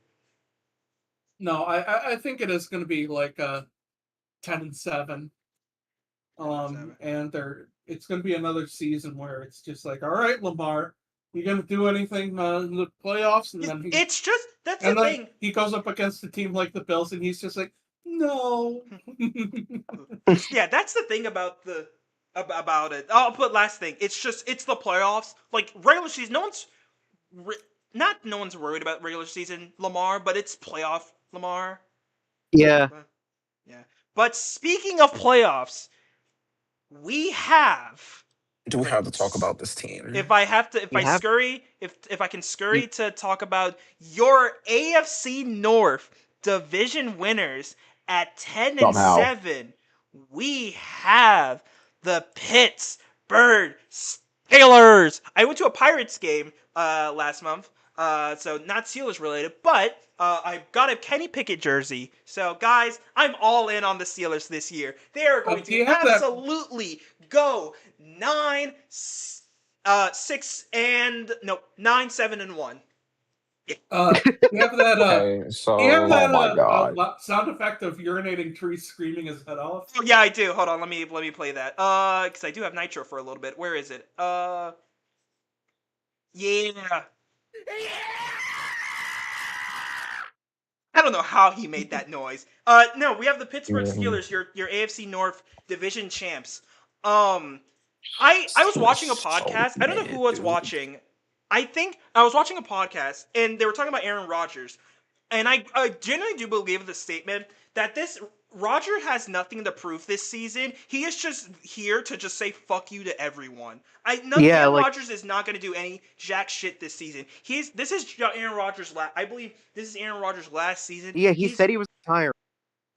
No, I think it is going to be like 10-7. 10-7. And it's going to be another season where it's just like, all right, Lamar, you going to do anything in the playoffs? And then It's just that's the thing. he goes up against a team like the Bills, and he's just like, no. Yeah, that's the thing about about it. Oh, but last thing, it's the playoffs. Like regular season, no one's worried about regular season Lamar, but it's playoff Lamar. Yeah, Yeah. But speaking of playoffs, we have. Do we have to talk about this team? If I have to, if I can scurry to talk about your AFC North division winners at 10 and Somehow. 7, we have the Pittsburgh Steelers. I went to a Pirates game last month, so not Steelers related, but I got a Kenny Pickett jersey. So guys, I'm all in on the Steelers this year. They are going do you to have that- absolutely go 9, 6 and no 9, 7 and 1. You have that. Okay, so You have that my God. sound effect of urinating trees screaming his head off. Oh yeah, I do. Hold on, let me play that. Because I do have Nitro for a little bit. Where is it? Yeah. I don't know how he made that noise. No, we have the Pittsburgh Mhm. Steelers, your AFC North division champs. I was Still watching a so podcast. I don't know who mid, was dude. watching. I think I was watching a podcast, and they were talking about Aaron Rodgers. And I genuinely do believe the statement that this Roger has nothing to prove this season. He is just here to just say fuck you to everyone. Yeah, Aaron like Rodgers is not going to do any jack shit this season. This is Aaron Rodgers' last. I believe this is Aaron Rodgers' last season. yeah, he said he was retiring,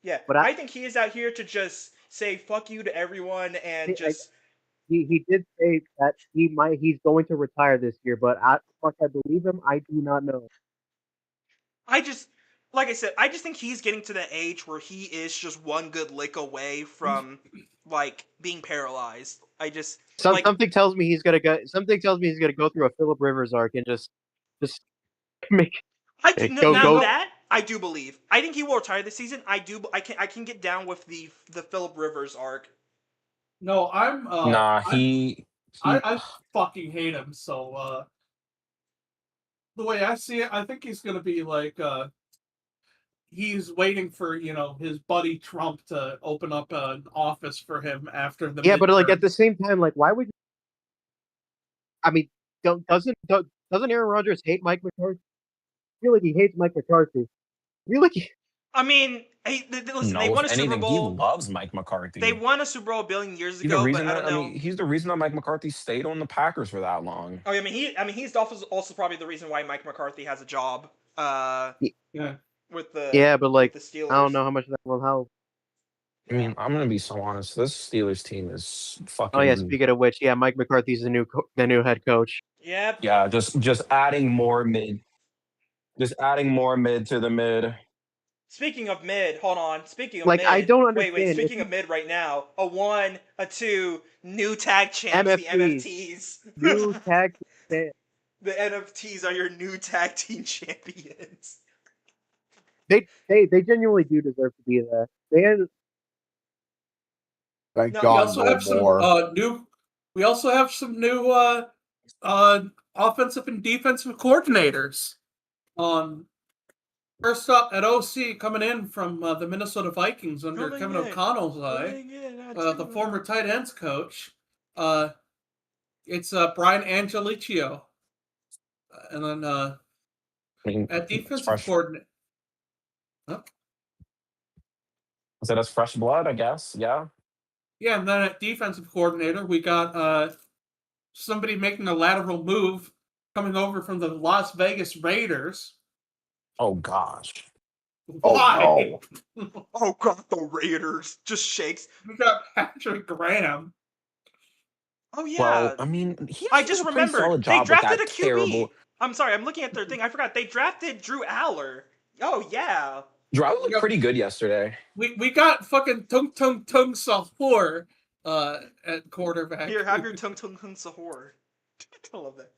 Yeah, but I think he is out here to just say fuck you to everyone and just. he did say that he's going to retire this year, but how much I believe him, I do not know. I just, like I said, I just think he's getting to the age where he is just one good lick away from like being paralyzed. I just like Something tells me he's gonna go. Something tells me he's gonna go through a Philip Rivers arc and just make go now go. that I do believe. I think he will retire this season. I can get down with the Philip Rivers arc. No, Nah, I fucking hate him. So the way I see it, I think he's gonna be like he's waiting for his buddy Trump to open up an office for him after the Yeah, but like at midterm. the same time, like why would? I mean, doesn't Aaron Rodgers hate Mike McCarthy? I feel like he hates Mike McCarthy. I feel like I mean, listen, they no, if won a Super anything, he Bowl. loves Mike McCarthy. They won a Super Bowl a billion years He's the ago, but reason I don't that know. he's the reason that Mike McCarthy stayed on the Packers for that long. Oh, I mean, he's also probably the reason why Mike McCarthy has a job. Yeah. With the yeah, but like with the Steelers. I don't know how much that will help. I mean, I'm gonna be so honest. This Steelers team is fucking. Oh yeah, speaking of which, yeah, Mike McCarthy's the new head coach. Yep. Yeah, just adding more mid. Just adding more mid to the mid. Speaking of mid, hold on. Speaking of Like mid, I don't understand. wait. Speaking of mid, right now, a 1, a 2, new tag champs, the MFTs. New tag team. The NFTs are your new tag team champions. They genuinely do deserve to be there. Thank No, We God, also no have some more. new. We also have some new offensive and defensive coordinators. First up at OC coming in from the Minnesota Vikings under Kevin O'Connell's eye, the former tight ends coach. It's Brian Angelicio, and then I mean, at defensive coordinator. Huh? So that's fresh blood, I guess. Yeah. Yeah, and then at defensive coordinator, we got somebody making a lateral move coming over from the Las Vegas Raiders. Oh gosh. Why? Oh, no. Oh god, the Raiders just shakes. We got Patrick Graham. Oh yeah. Well, I mean, he I did just a pretty remembered solid they job with drafted that a QB. terrible. I'm sorry, I'm looking at their thing. I forgot they drafted Drew Aller. Oh yeah. Drew looked pretty good yesterday. We got fucking Tung Sahur at quarterback. Here, have your tung sahur. I love that.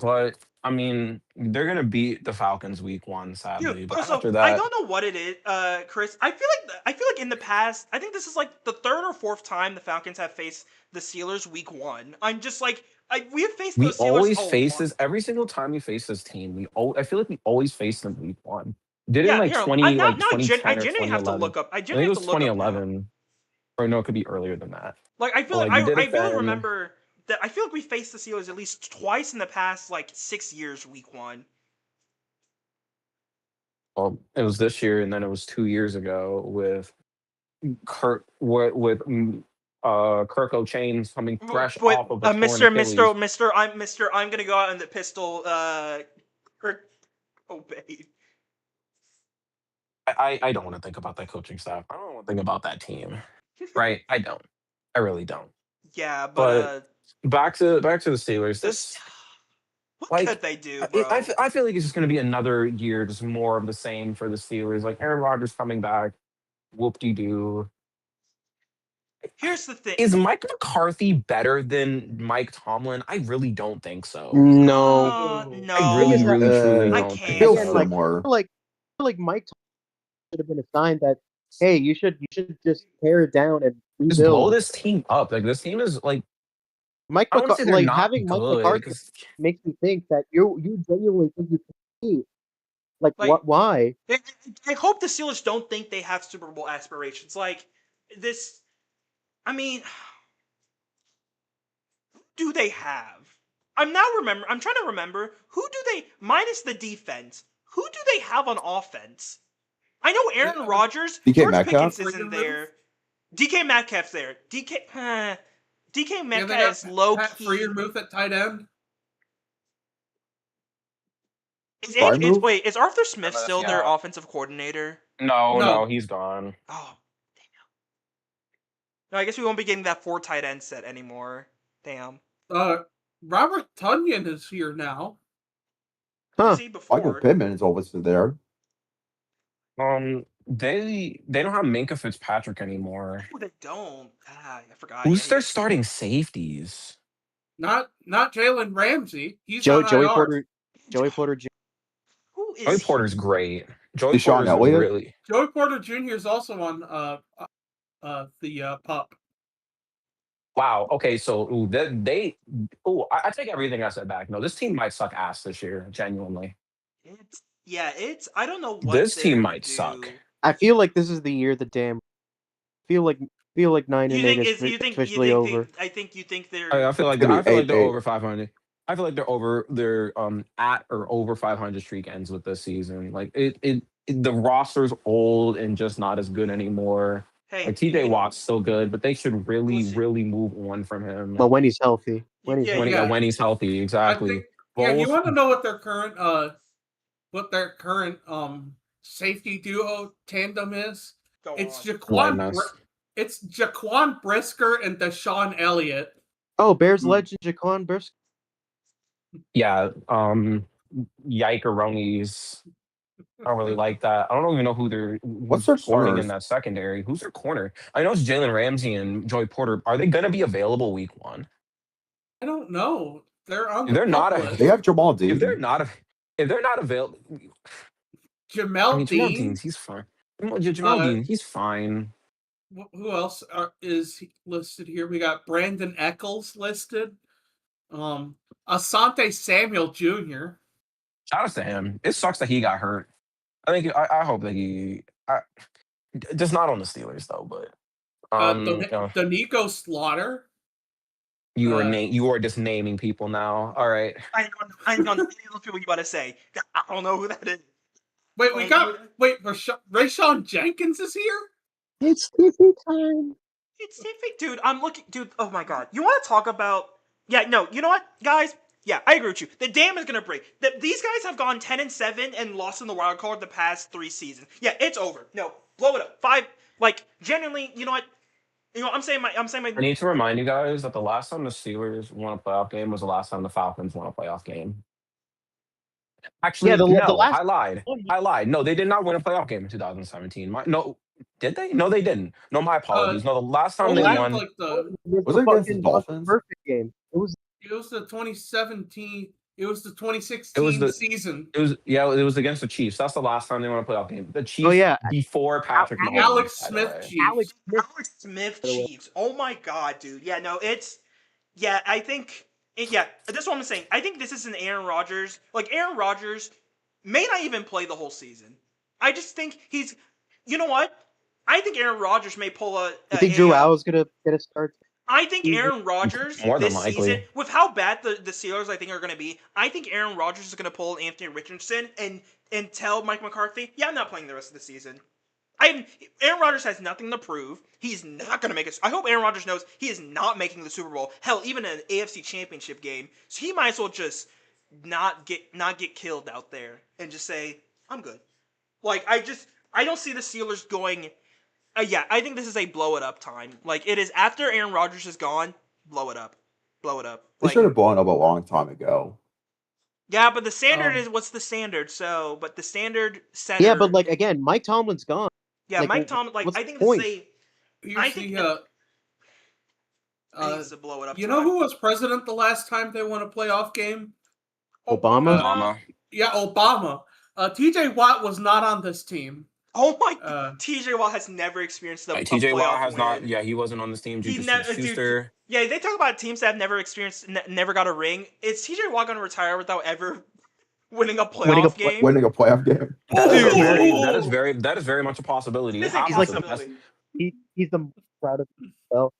But I mean, they're gonna beat the Falcons week 1, sadly. Dude, But also, after that, I don't know what it is, Chris. I feel like in the past, I think this is like the 3rd or 4th time the Falcons have faced the Steelers week 1. I'm just like, we have faced we the Steelers always a face lot. this every single time we face this team. I feel like we always face them week 1. Did Yeah, in like here, 20 now, like now I 2010 or genuinely have to 2011. look up. I I think genuinely it have was to look up now. 2011, or no, it could be earlier than that. Like, I feel But, like like, we did I it really then. remember that. I feel like we faced the Steelers at least twice in the past like 6 years week 1. Well, it was this year, and then it was 2 years ago with Kirk O'Chains coming fresh With off of a torn Achilles. I'm gonna go out in the pistol. Kirk obeyed. I don't want to think about that coaching staff. I don't want to think about that team. Right? I don't. I really don't. Yeah, But back to the Steelers. This what like could they do, bro? I feel like it's just going to be another year, just more of the same for the Steelers. Like Aaron Rodgers coming back, whoop de doo. Here's the thing: Is Mike McCarthy better than Mike Tomlin? I really don't think so. No, no, I really, really, truly I don't think can't. Feel so. similar. like Mike should have been assigned that. Hey, you should just tear it down and Just blow rebuild. this team up. Like this team is like Mike I don't say McCarthy, they're like not having Mike good. McCarthy makes me think that you genuinely think you can compete. Like what? Why? I hope the Steelers don't think they have Super Bowl aspirations. Like this, I mean, do they have? I'm trying to remember. Who do they, minus the defense, who do they have on offense? I know Aaron Rodgers. DK George Metcalf? Pickens isn't there. DK Metcalf's there. DK Yeah, they Metcalf got is low Pat key. Freiermuth at tight end. Wait, is Arthur Smith still their offensive coordinator? No, he's gone. Oh, damn. No, I guess we won't be getting that 4 tight end set anymore. Damn. Robert Tonyan is here now. Who was he before? Michael Pittman is always there. They don't have Minka Fitzpatrick anymore. Oh, they don't. I forgot. Who's their starting safeties? Not Jalen Ramsey. He's Joey on IR. Porter. Joey Porter Jr. Who is Joey Porter's great. Joey Deshaun Porter's Elliott? really. Joey Porter Jr. is also on the pup. Wow. Okay, so I take everything I said back. No, this team might suck ass this year. Genuinely, I don't know what this they're team gonna might do. suck. I feel like this is the year the damn. Feel like 9 and 8 is officially over. I think you think they're. I feel like It's gonna be they're 8-8. over 500. I feel like they're at or over 500 streak ends with this season. Like the roster's old and just not as good anymore. Hey, Like TJ Watt's still good, but they should really move on from him. But when he's healthy, when he's healthy, exactly. You want to know what their current safety duo tandem is? It's Jaquan Brisker and Deshaun Elliott. Oh, Bears legend Jaquan Brisker. Yeah, Yikeronis. I don't really like that. I don't even know what's their starting corners? in that secondary. Who's their corner? I know it's Jalen Ramsey and Joey Porter. Are they going to be available week 1? I don't know. They're on. If they're not. They have Jamal Dean. If they're not available, Jamel Dean. Dean, he's fine. Jamal Dean, he's fine. Who else is listed here? We got Brandon Eccles listed. Asante Samuel Jr. Shout out to him. It sucks that he got hurt. I hope that just not on the Steelers though, but Danico Slaughter. You are just naming people now. All right. I know any of those people you about to say. I don't know who that is. Rayshawn Jenkins is here? It's Tiffy time. It's Tiffy. Dude, I'm looking. Dude, oh my God. You want to talk about. Yeah, no, you know what, guys? Yeah, I agree with you. The dam is going to break. These guys have gone 10-7 and lost in the wild card the past 3 seasons. Yeah, it's over. No, blow it up. 5, genuinely, you know what? I'm saying my. I need to remind you guys that the last time the Steelers won a playoff game was the last time the Falcons won a playoff game. Actually, I lied. No, they did not win a playoff game in 2017. No, did they? No, they didn't. No, my apologies. No, the last time they won was it against the Dolphins? Perfect game. It was the 2017. It was the 2016 season. It was against the Chiefs. That's the last time they won a playoff game. The Chiefs. Oh yeah, before Patrick Mahomes. Alex Smith Chiefs. Alex Smith Chiefs. Oh my God, dude. Yeah, no, it's. Yeah, I think. Yeah, that's what I'm saying. I think this is an Aaron Rodgers. Aaron Rodgers may not even play the whole season. I just think he's. You know what? I think Aaron Rodgers may pull a. You think Drew Al's gonna get a start? I think Aaron Rodgers this season, with how bad the Steelers I think are going to be, I think Aaron Rodgers is going to pull Anthony Richardson and tell Mike McCarthy, yeah, I'm not playing the rest of the season. Aaron Rodgers has nothing to prove. He's not going to make it. I hope Aaron Rodgers knows he is not making the Super Bowl. Hell, even an AFC Championship game. So he might as well just not get killed out there and just say, I'm good. I don't see the Steelers going. Yeah, I think this is a blow it up time. It is after Aaron Rodgers is gone, blow it up. Blow it up. They should have blown up a long time ago. Yeah, but the standard is what's the standard? So, but the standard center. Yeah, but again, Mike Tomlin's gone. Yeah, Mike Tomlin. I think this is a. I think it's a blow it up. You know who was president the last time they won a playoff game? Obama. Yeah, Obama. T.J. Watt was not on this team. Oh my! T.J. Watt has never experienced a T.J. Watt has win. not. Yeah, he wasn't on this team. Schuster. Yeah, they talk about teams that have never experienced, never got a ring. Is T.J. Watt going to retire without ever winning a playoff game? Winning a playoff game. That is very much a possibility. He's the proud of himself.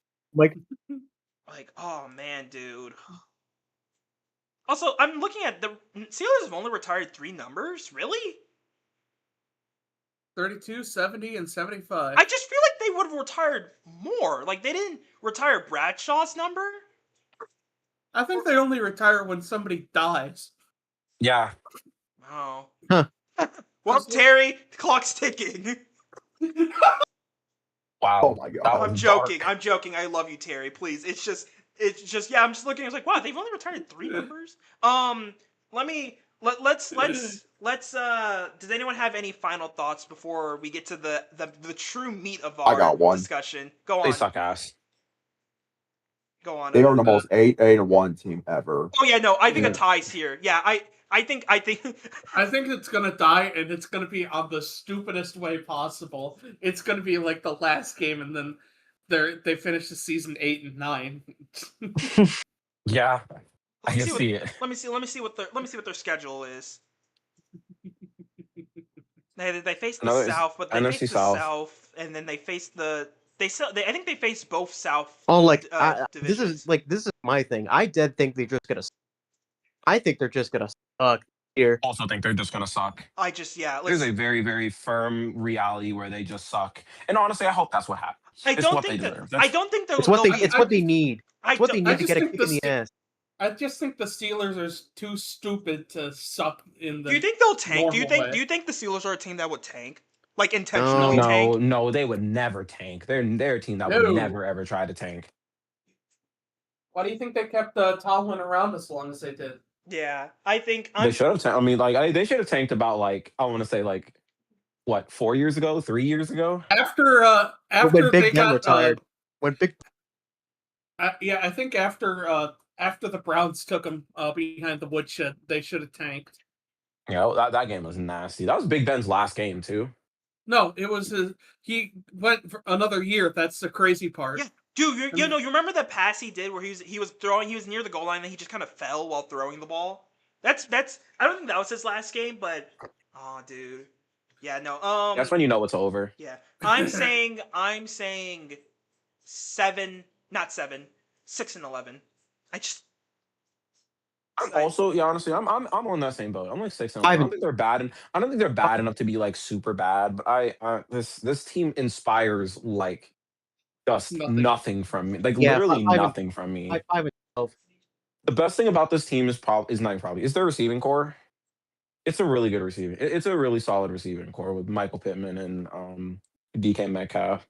Like, oh man, dude. Also, I'm looking at the Steelers have only retired 3 numbers. Really? 32, 70, and 75. I just feel like they would have retired more. Like they didn't retire Bradshaw's number. I think they only retire when somebody dies. Yeah. Oh. Huh. Well, Terry, the clock's ticking. Wow. Oh my God. That was I'm joking. dark. I'm joking. I love you, Terry. Please. It's just. Yeah. I'm just looking. I was like, wow, they've only retired 3 numbers. Let's. Does anyone have any final thoughts before we get to the true meat of I our got one. discussion? Go They on. suck ass. Go on. They are the most 8-1 team ever. Oh yeah, no. I think Yeah. a tie's here. Yeah. I think. I think it's gonna die, and it's gonna be on the stupidest way possible. It's gonna be like the last game, and then they finish the season 8 and 9. Yeah. I Let me can see see it. Let me see what their schedule is. They face the Another South, but they NFC face the South. South, and then they face the. I think they face both South. Oh, like divisions. this is my thing. I think they're just gonna. I think they're just gonna suck here. Also think they're just gonna suck. I just There's a very, very firm reality where they just suck. And honestly, I hope that's what happens. I don't think they'll. It's what they'll they. be- It's what they need. It's what they I need to just get a think kick in the ass. I just think the Steelers are too stupid to suck in the. Do you think they'll tank? Do you normal think? way. Do you think the Steelers are a team that would tank? Like intentionally No. tank? No, they would never tank. They're a team that No. would never ever try to tank. Why do you think they kept Tomlin around as long as they did? Yeah, I think They should have tanked. I mean, like they should have tanked about I want to say 4 years ago, 3 years ago. After When they Big Ben got retired. When Big. yeah, I think after the Browns took him behind the woodshed, they should have tanked. Yeah, that game was nasty. That was Big Ben's last game too. No, it was he went for another year. That's the crazy part. Yeah, dude, you remember that pass he did where he was near the goal line and he just kind of fell while throwing the ball. That's I don't think that was his last game, but oh, dude, yeah, no, That's when you know it's over. yeah, I'm saying 7, not 7, 6-11. Honestly, I'm on that same boat. I'm like 6-11. I don't think they're bad, and I don't think they're bad enough to be super bad. But this team inspires just nothing from me, literally nothing from me. 5-12. The best thing about this team is their receiving core. It's a really good receiving. It's a really solid receiving core with Michael Pittman and DK Metcalf.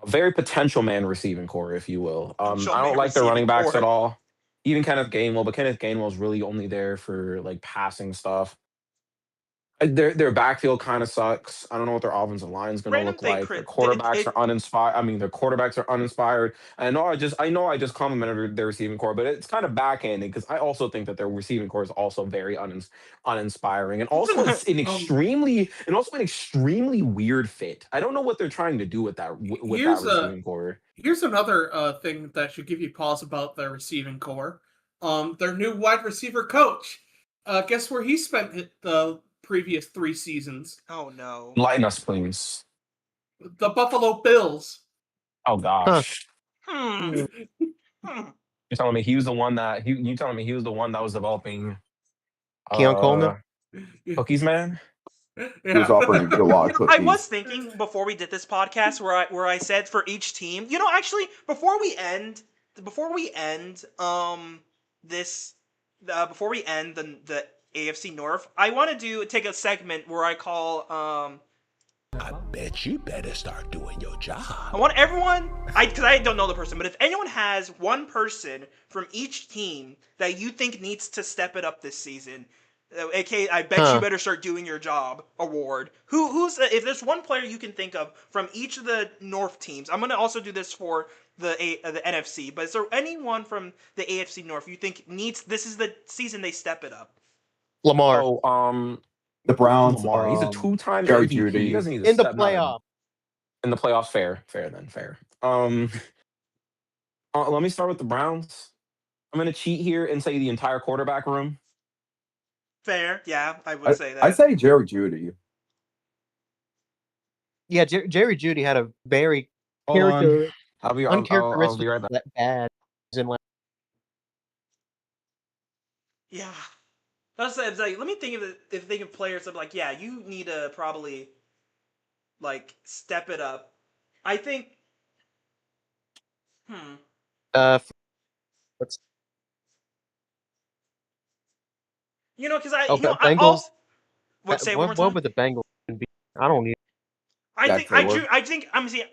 A very potential man receiving core, if you will. I don't like their running backs at all. Even Kenneth Gainwell, but Kenneth Gainwell is really only there for passing stuff. Their backfield kind of sucks. I don't know what their offensive line is going to look like. Their quarterbacks are uninspired. I mean, their quarterbacks are uninspired. I know I just complimented their receiving core, but it's kind of backhanded because I also think that their receiving core is also very uninspiring, and also it's an extremely weird fit. I don't know what they're trying to do with that receiving core. Here's another thing that should give you pause about their receiving core. Their new wide receiver coach. Guess where he spent the previous 3 seasons? Oh no! Lighten us, please. The Buffalo Bills. Oh gosh. Hmm. You're telling me he was the one that was developing Keon Coleman? Cookies Man? He was offering a lot of cookies. I was thinking before we did this podcast where I said for each team, actually before we end the AFC North, I want to take a segment where I call I bet you better start doing your job. I want everyone, because I don't know the person, but if anyone has one person from each team that you think needs to step it up this season, aka I bet you better start doing your job award. Who's if there's one player you can think of from each of the North teams, I'm gonna also do this for the NFC. But is there anyone from the AFC North you think this is the season they step it up? Lamar. The Browns. Lamar. He's a 2-time Jerry MVP. Jeudy. He doesn't need to In the step playoff. In the playoffs, fair. Let me start with the Browns. I'm gonna cheat here and say the entire quarterback room. Fair, yeah, I would say that. I say Jerry Jeudy. Yeah, Jerry Jeudy had a very Hold on. character I'll be uncharacteristic right back. bad Yeah. That's it's like, let me think of players. I'm like, yeah, you need to probably like step it up. I think. Hmm. What's Because I Bengals? also what say it one more What time. would the Bengals be? I don't need. Jack Taylor. I think I'm see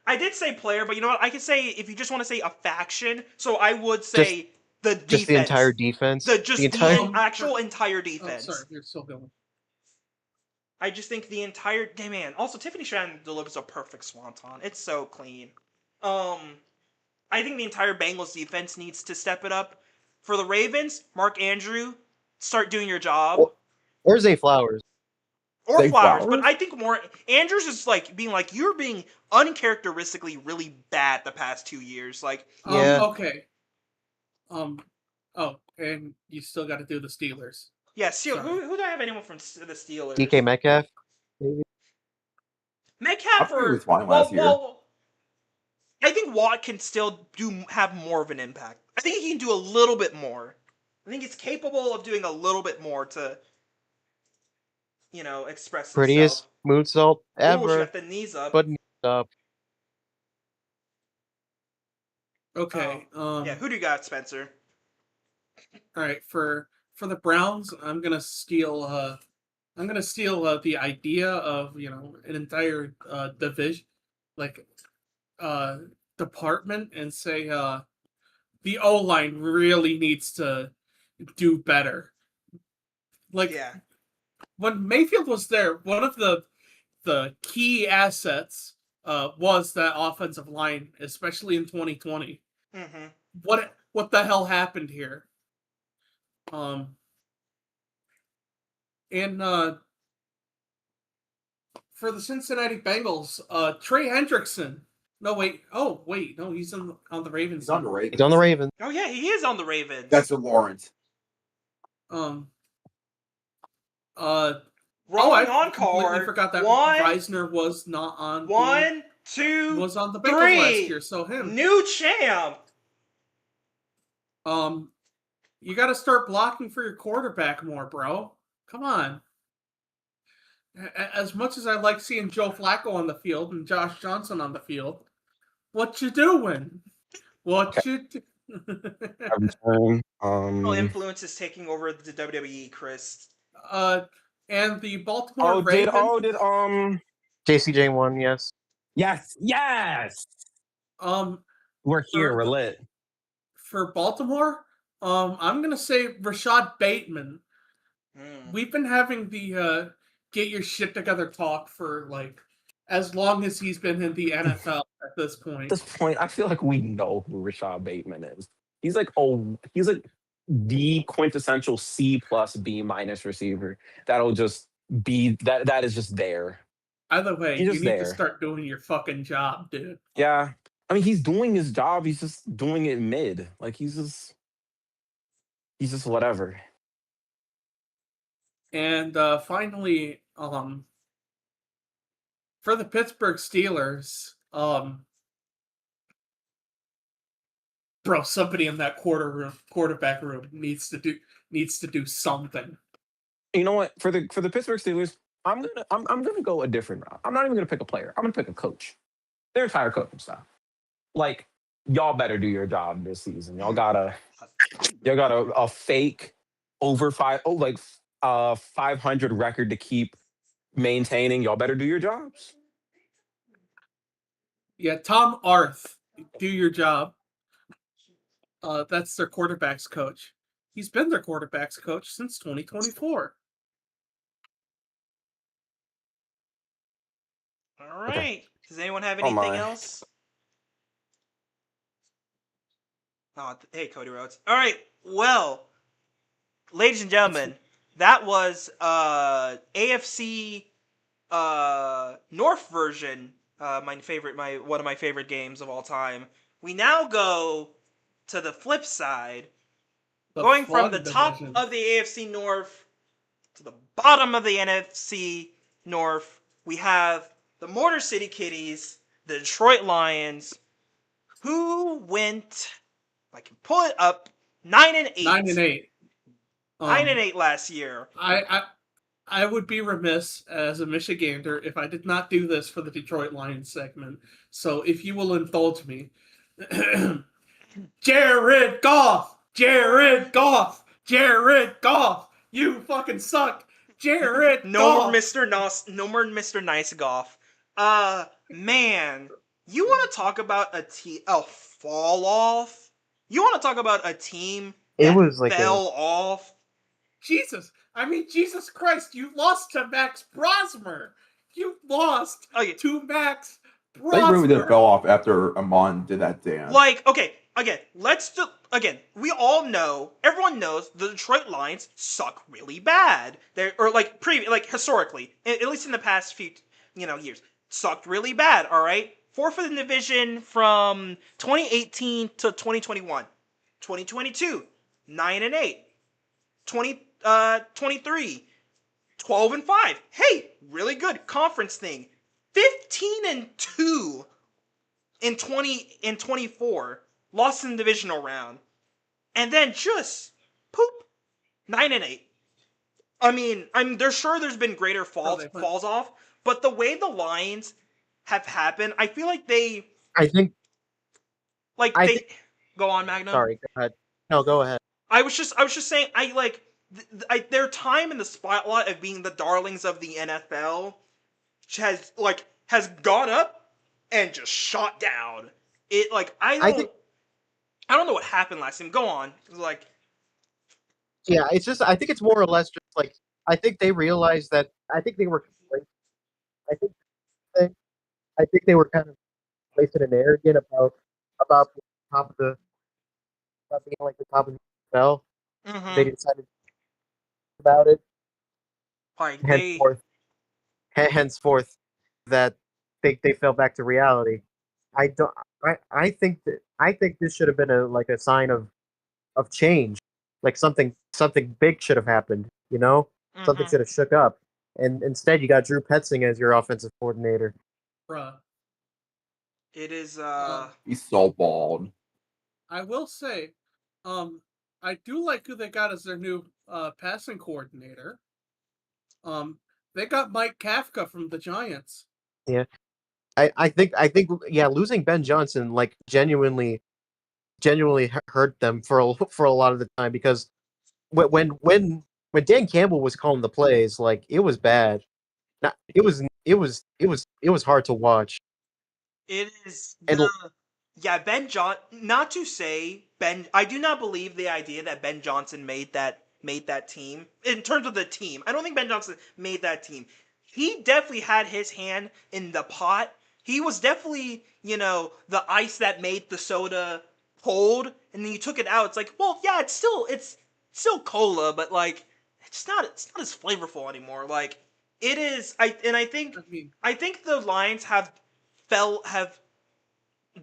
I did say player, but you know what? I could say if you just want to say a faction, so I would say the Just the entire defense. defense. Actual entire Oh, defense. sorry, you're still going. I just think the entire day, man. Also, Tiffany Stratton delivers a perfect swanton. It's so clean. I think the entire Bengals defense needs to step it up. For the Ravens, Mark Andrew, start doing your job. Or Zay Flowers. Or Zay Flowers, but Flowers? I think more Andrews is like being like you're being uncharacteristically really bad the past 2 years. Like Yeah. Okay. Oh, and you still got to do the Steelers. yeah, Sorry. who do I have anyone from the Steelers? DK Metcalf. Maybe. Metcalf I thought he or was fine last year. well, I think Watt can still have more of an impact. I think he can do a little bit more. I think he's capable of doing a little bit more to express Prettiest himself. moonsault Ooh, she ever. got the knees up. But up. Okay. Yeah, who do you got, Spencer? All right, for the Browns, I'm gonna steal the idea of an entire division, like department, and say the O line really needs to do better. Like Yeah. when Mayfield was there, one of the key assets was that offensive line, especially in 2020. Mm-hmm. What the hell happened here? And for the Cincinnati Bengals, Trey Hendrickson. No, wait. Oh, wait. No, he's on the Ravens. He's on the Ravens. He's on the Ravens. Oh yeah, he is on the Ravens. That's Lawrence. Rolling I on completely card. forgot that One, Reisner was not on. One, two, was on the Bengals three. last year, so him. New champ. You got to start blocking for your quarterback more, bro. Come on. As much as I like seeing Joe Flacco on the field and Josh Johnson on the field, what you doing? What you do? Return. Influence is taking over the WWE, Chris. And the Baltimore Ravens. Did JCJ won, yes. Yes. We're here. We're lit. For Baltimore, I'm gonna say Rashad Bateman. We've been having the get your shit together talk for like as long as he's been in the NFL at this point. At this point, I feel like we know who Rashad Bateman is. He's like the quintessential C plus B minus receiver that'll just be that is just there. Either way, He's you just need there. to start doing your fucking job, dude. Yeah. I mean, he's doing his job. He's just doing it mid. Like he's just whatever. And finally, for the Pittsburgh Steelers, bro, somebody in that quarterback room needs to do something. You know what? For the Pittsburgh Steelers, I'm gonna go a different route. I'm not even gonna pick a player. I'm gonna pick a coach. Their entire coaching staff. Like, y'all better do your job this season. Y'all got a fake over 500 record to keep maintaining. Y'all better do your jobs. Yeah, Tom Arth, do your job. That's their quarterbacks coach. He's been their quarterbacks coach since 2024. All right. Okay. Does anyone have Oh, anything my. else? Oh, hey, Cody Rhodes. All right. Well, ladies and gentlemen, that was AFC North version. One of my favorite games of all time. We now go to the flip side, going from the top of the AFC North to the bottom of the NFC North. We have the Motor City Kitties, the Detroit Lions, who went, if I can pull it up, 9-8. 9-8. Um, 9-8 last year. I would be remiss as a Michigander if I did not do this for the Detroit Lions segment. So if you will indulge me, Jared Goff, Jared Goff, Jared Goff, you fucking suck, Jared No more Goff. Mr. No more Mr. Nice Golf. Man, you want to talk about a fall off? You want to talk about a team It that was like fell off? Jesus Christ, you lost to Max Brosmer. You lost Okay, to Max They really did Brosmer. fell off after Amon did that dance. like, okay, again, we all know, everyone knows the Detroit Lions suck really bad. Historically, at least in the past few, years, sucked really bad, all right? Fourth in the division from 2018 to 2021. 2022, 9-8. 23, 12-5. Hey, really good conference thing. 15-2 in 24, lost in the divisional round, and then just poop 9-8. They're sure there's been greater falls off, but the way the Lions have happened, I feel like I think. go on, Magnum. Sorry, go ahead. No, go ahead. I was just saying, their time in the spotlight of being the darlings of the NFL has gone up and just shot down. I don't know what happened last time. Go on. Yeah, it's just I think it's more or less just like I think they realized that I think they were complacent. I think they, I think they were kind of complacent and arrogant about being top of the about being like the top of the NFL. They Mm-hmm. decided about it. Like they Henceforth, that they fell back to reality. I don't. I think this should have been a sign of change. Like something big should have happened. You know, something Mm-hmm. should have shook up. And instead, you got Drew Petzing as your offensive coordinator. Bruh. It is He's so bald. I will say, I do like who they got as their new passing coordinator. They got Mike Kafka from the Giants. Yeah, I think yeah, losing Ben Johnson like genuinely hurt them for a lot of the time because when Dan Campbell was calling the plays, like it was bad. Not, it was hard to watch. it is And Ben John. Not to say Ben. I do not believe the idea that Ben Johnson made that team. In terms of the team, I don't think Ben Johnson made that team. He definitely had his hand in the pot. He was definitely, the ice that made the soda cold, and then you took it out. It's like, well, yeah, it's still cola, but like, it's not as flavorful anymore. Like, it is. I think the Lions have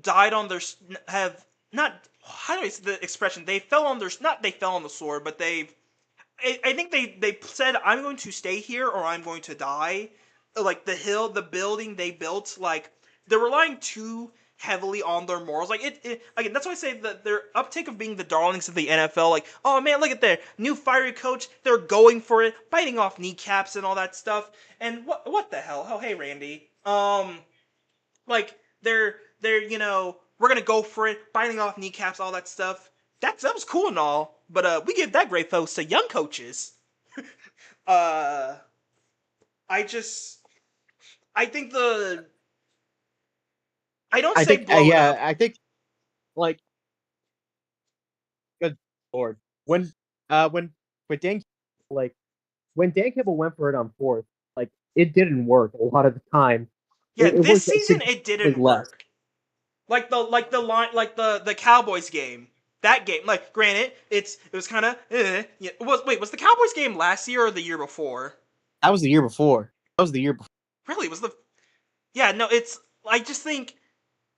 died on their have not, how do I say the expression, they fell on their, not they fell on the sword, but I think they said, I'm going to stay here or I'm going to die. Like the building they built, like they're relying too heavily on their morals. Like again, that's why I say that their uptake of being the darlings of the NFL. Like, oh man, look at their new fiery coach. They're going for it, biting off kneecaps and all that stuff. And what the hell? Oh hey Randy. Like they're we're gonna go for it, biting off kneecaps, all that stuff. That was cool and all, but we give that great folks to young coaches. uh, I just I think I don't I say think blow it yeah, up. I think like good lord when when Dan like when Dan Campbell went for it on fourth, like it didn't work a lot of the time. Yeah, It this worked season it significantly didn't less. work. Like the Cowboys game. That game, like, granted, it was kind of yeah. Was the Cowboys game last year or the year before? That was the year before. That was the year before. Really, was the yeah? No, it's. I just think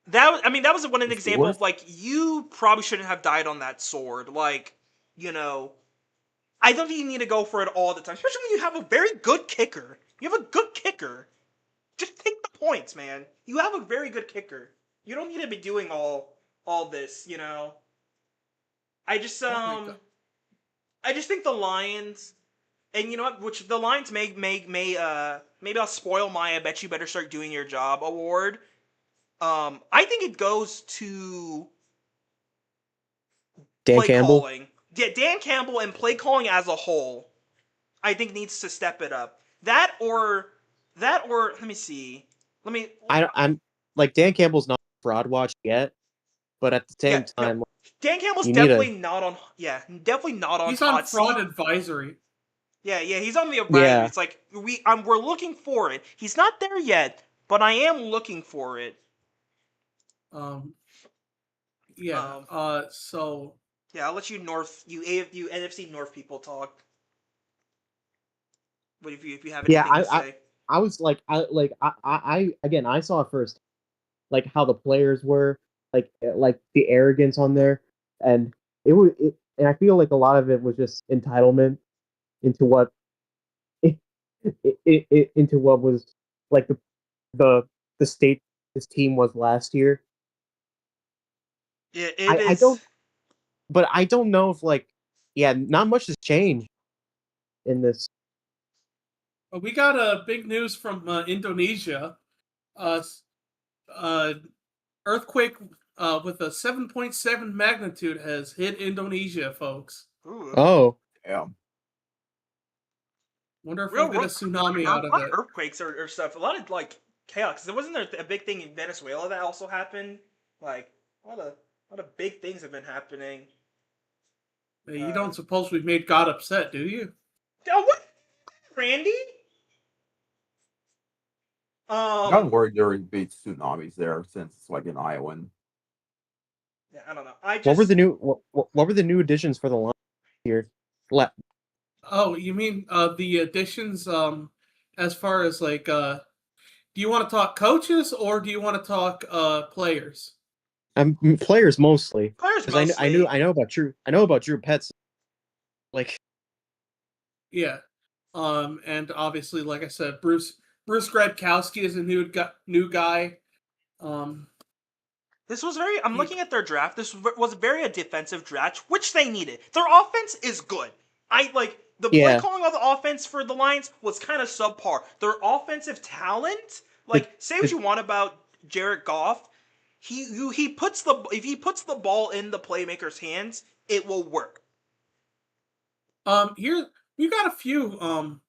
that was one an The example Steelers? of like you probably shouldn't have died on that sword. Like, you know, I don't think you need to go for it all the time, especially when you have a very good kicker. You have a good kicker. Just take the points, man. You have a very good kicker. You don't need to be doing all this. I just Oh my god. I just think the Lions, and you know what? Which the Lions may maybe I'll spoil my "I bet you better start doing your job" award. I think it goes to Dan play Campbell. calling. Yeah, Dan Campbell and play calling as a whole, I think needs to step it up. That or let me see. I'm like Dan Campbell's not fraud watch yet, but at the Yeah, same no. time, Dan Campbell's you need definitely not on. Yeah, definitely not on He's on hot fraud seat. advisory. Yeah, he's on the advisory. Yeah. It's like we're looking for it. He's not there yet, but I am looking for it. Yeah. So Yeah, I'll let you NFC North people talk. But if you have Yeah, anything to say, I was like, I again, I saw first, like how the players were, like the arrogance on there, and and I feel like a lot of it was just entitlement into what, into what was like the the state this team was last year. it I is. don't, but I don't know if like, yeah, not much has changed in this. we got big news from Indonesia. Uh, Earthquake with a 7.7 magnitude has hit Indonesia, folks. Ooh. Oh, Yeah. Wonder if Real we'll get a tsunami out of lot it. of earthquakes or stuff. A lot of like chaos. There wasn't there a big thing in Venezuela that also happened. Like a lot of big things have been happening. You don't suppose we've made God upset, do you? Oh, what, Randy? I'm worried there would be tsunamis there since it's like an island. Yeah, I don't know. I just what were the new additions for the line here? Oh, you mean the additions? As far as like, do you want to talk coaches or do you want to talk players? Players mostly. players Because mostly. I know about Drew Pets. Like, Yeah. And obviously, like I said, Bruce Gradkowski is a new guy. This was very. I'm He- looking at their draft. This was very a defensive draft, which they needed. Their offense is good. I like the play yeah, calling of the offense for the Lions was kind of subpar. Their offensive talent, like say what you want about Jared Goff, he puts the if he puts the ball in the playmaker's hands, it will work. Here we got a few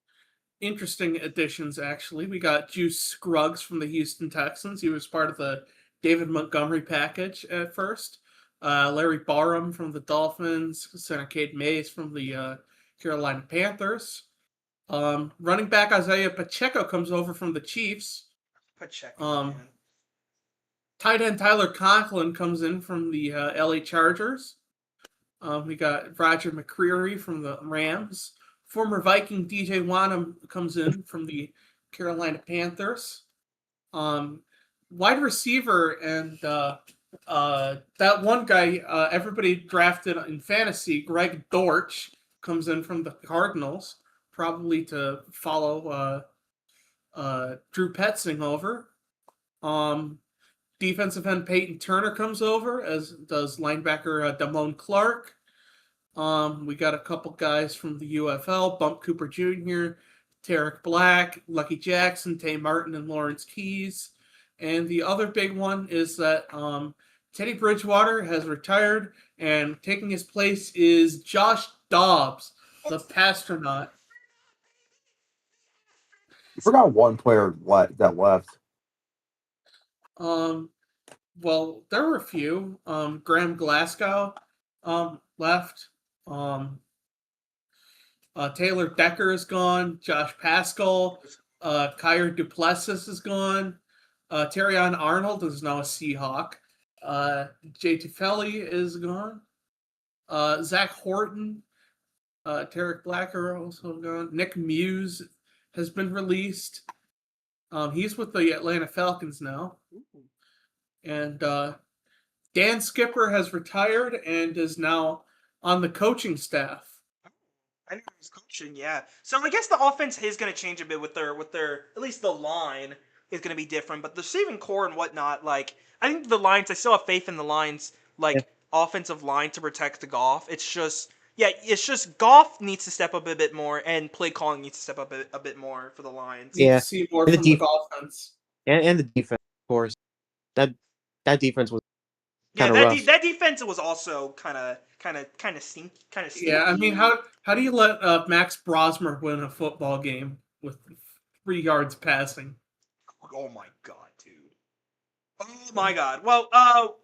interesting additions. Actually, we got Juice Scruggs from the Houston Texans. He was part of the David Montgomery package at first. Larry Barham from the Dolphins. Center Cade Mays from the Carolina Panthers. Running back Isaiah Pacheco comes over from the Chiefs. Pacheco, man. Tight end Tyler Conklin comes in from the LA Chargers. We got Roger McCreary from the Rams. Former Viking DJ Wanham comes in from the Carolina Panthers. Wide receiver and that one guy everybody drafted in fantasy, Greg Dortch, comes in from the Cardinals, probably to follow Drew Petzing over. Defensive end Peyton Turner comes over, as does linebacker Damone Clark. We got a couple guys from the UFL, Bump Cooper Jr., Tarek Black, Lucky Jackson, Tay Martin, and Lawrence Keys. And the other big one is that Teddy Bridgewater has retired, and taking his place is Josh Dobbs, the Pastronaut. You forgot one player that left. Well, there were a few. Graham Glasgow left. Taylor Decker is gone. Josh Pascal. Kyer Duplessis is gone. Terrion Arnold is now a Seahawk. Jay Tufeli is gone. Zach Horton. Tarek Blacker also gone. Nick Muse has been released. He's with the Atlanta Falcons now. And Dan Skipper has retired and is now on the coaching staff. I know he's coaching, yeah. So I guess the offense is going to change a bit with their at least the line is going to be different, but the receiving core and whatnot, like I think the Lions, I still have faith in the Lions, like offensive line to protect the Goff. It's just Yeah, it's just Goff needs to step up a bit more, and play calling needs to step up a bit more for the Lions. Need Yeah. to see more And the from the def- offense. and the defense, of course. That defense was Yeah, kind of rough. that defense was also kind of stinky. Yeah, I mean, how do you let Max Brosmer win a football game with 3 yards passing? Oh my god, dude. Oh my god. Well,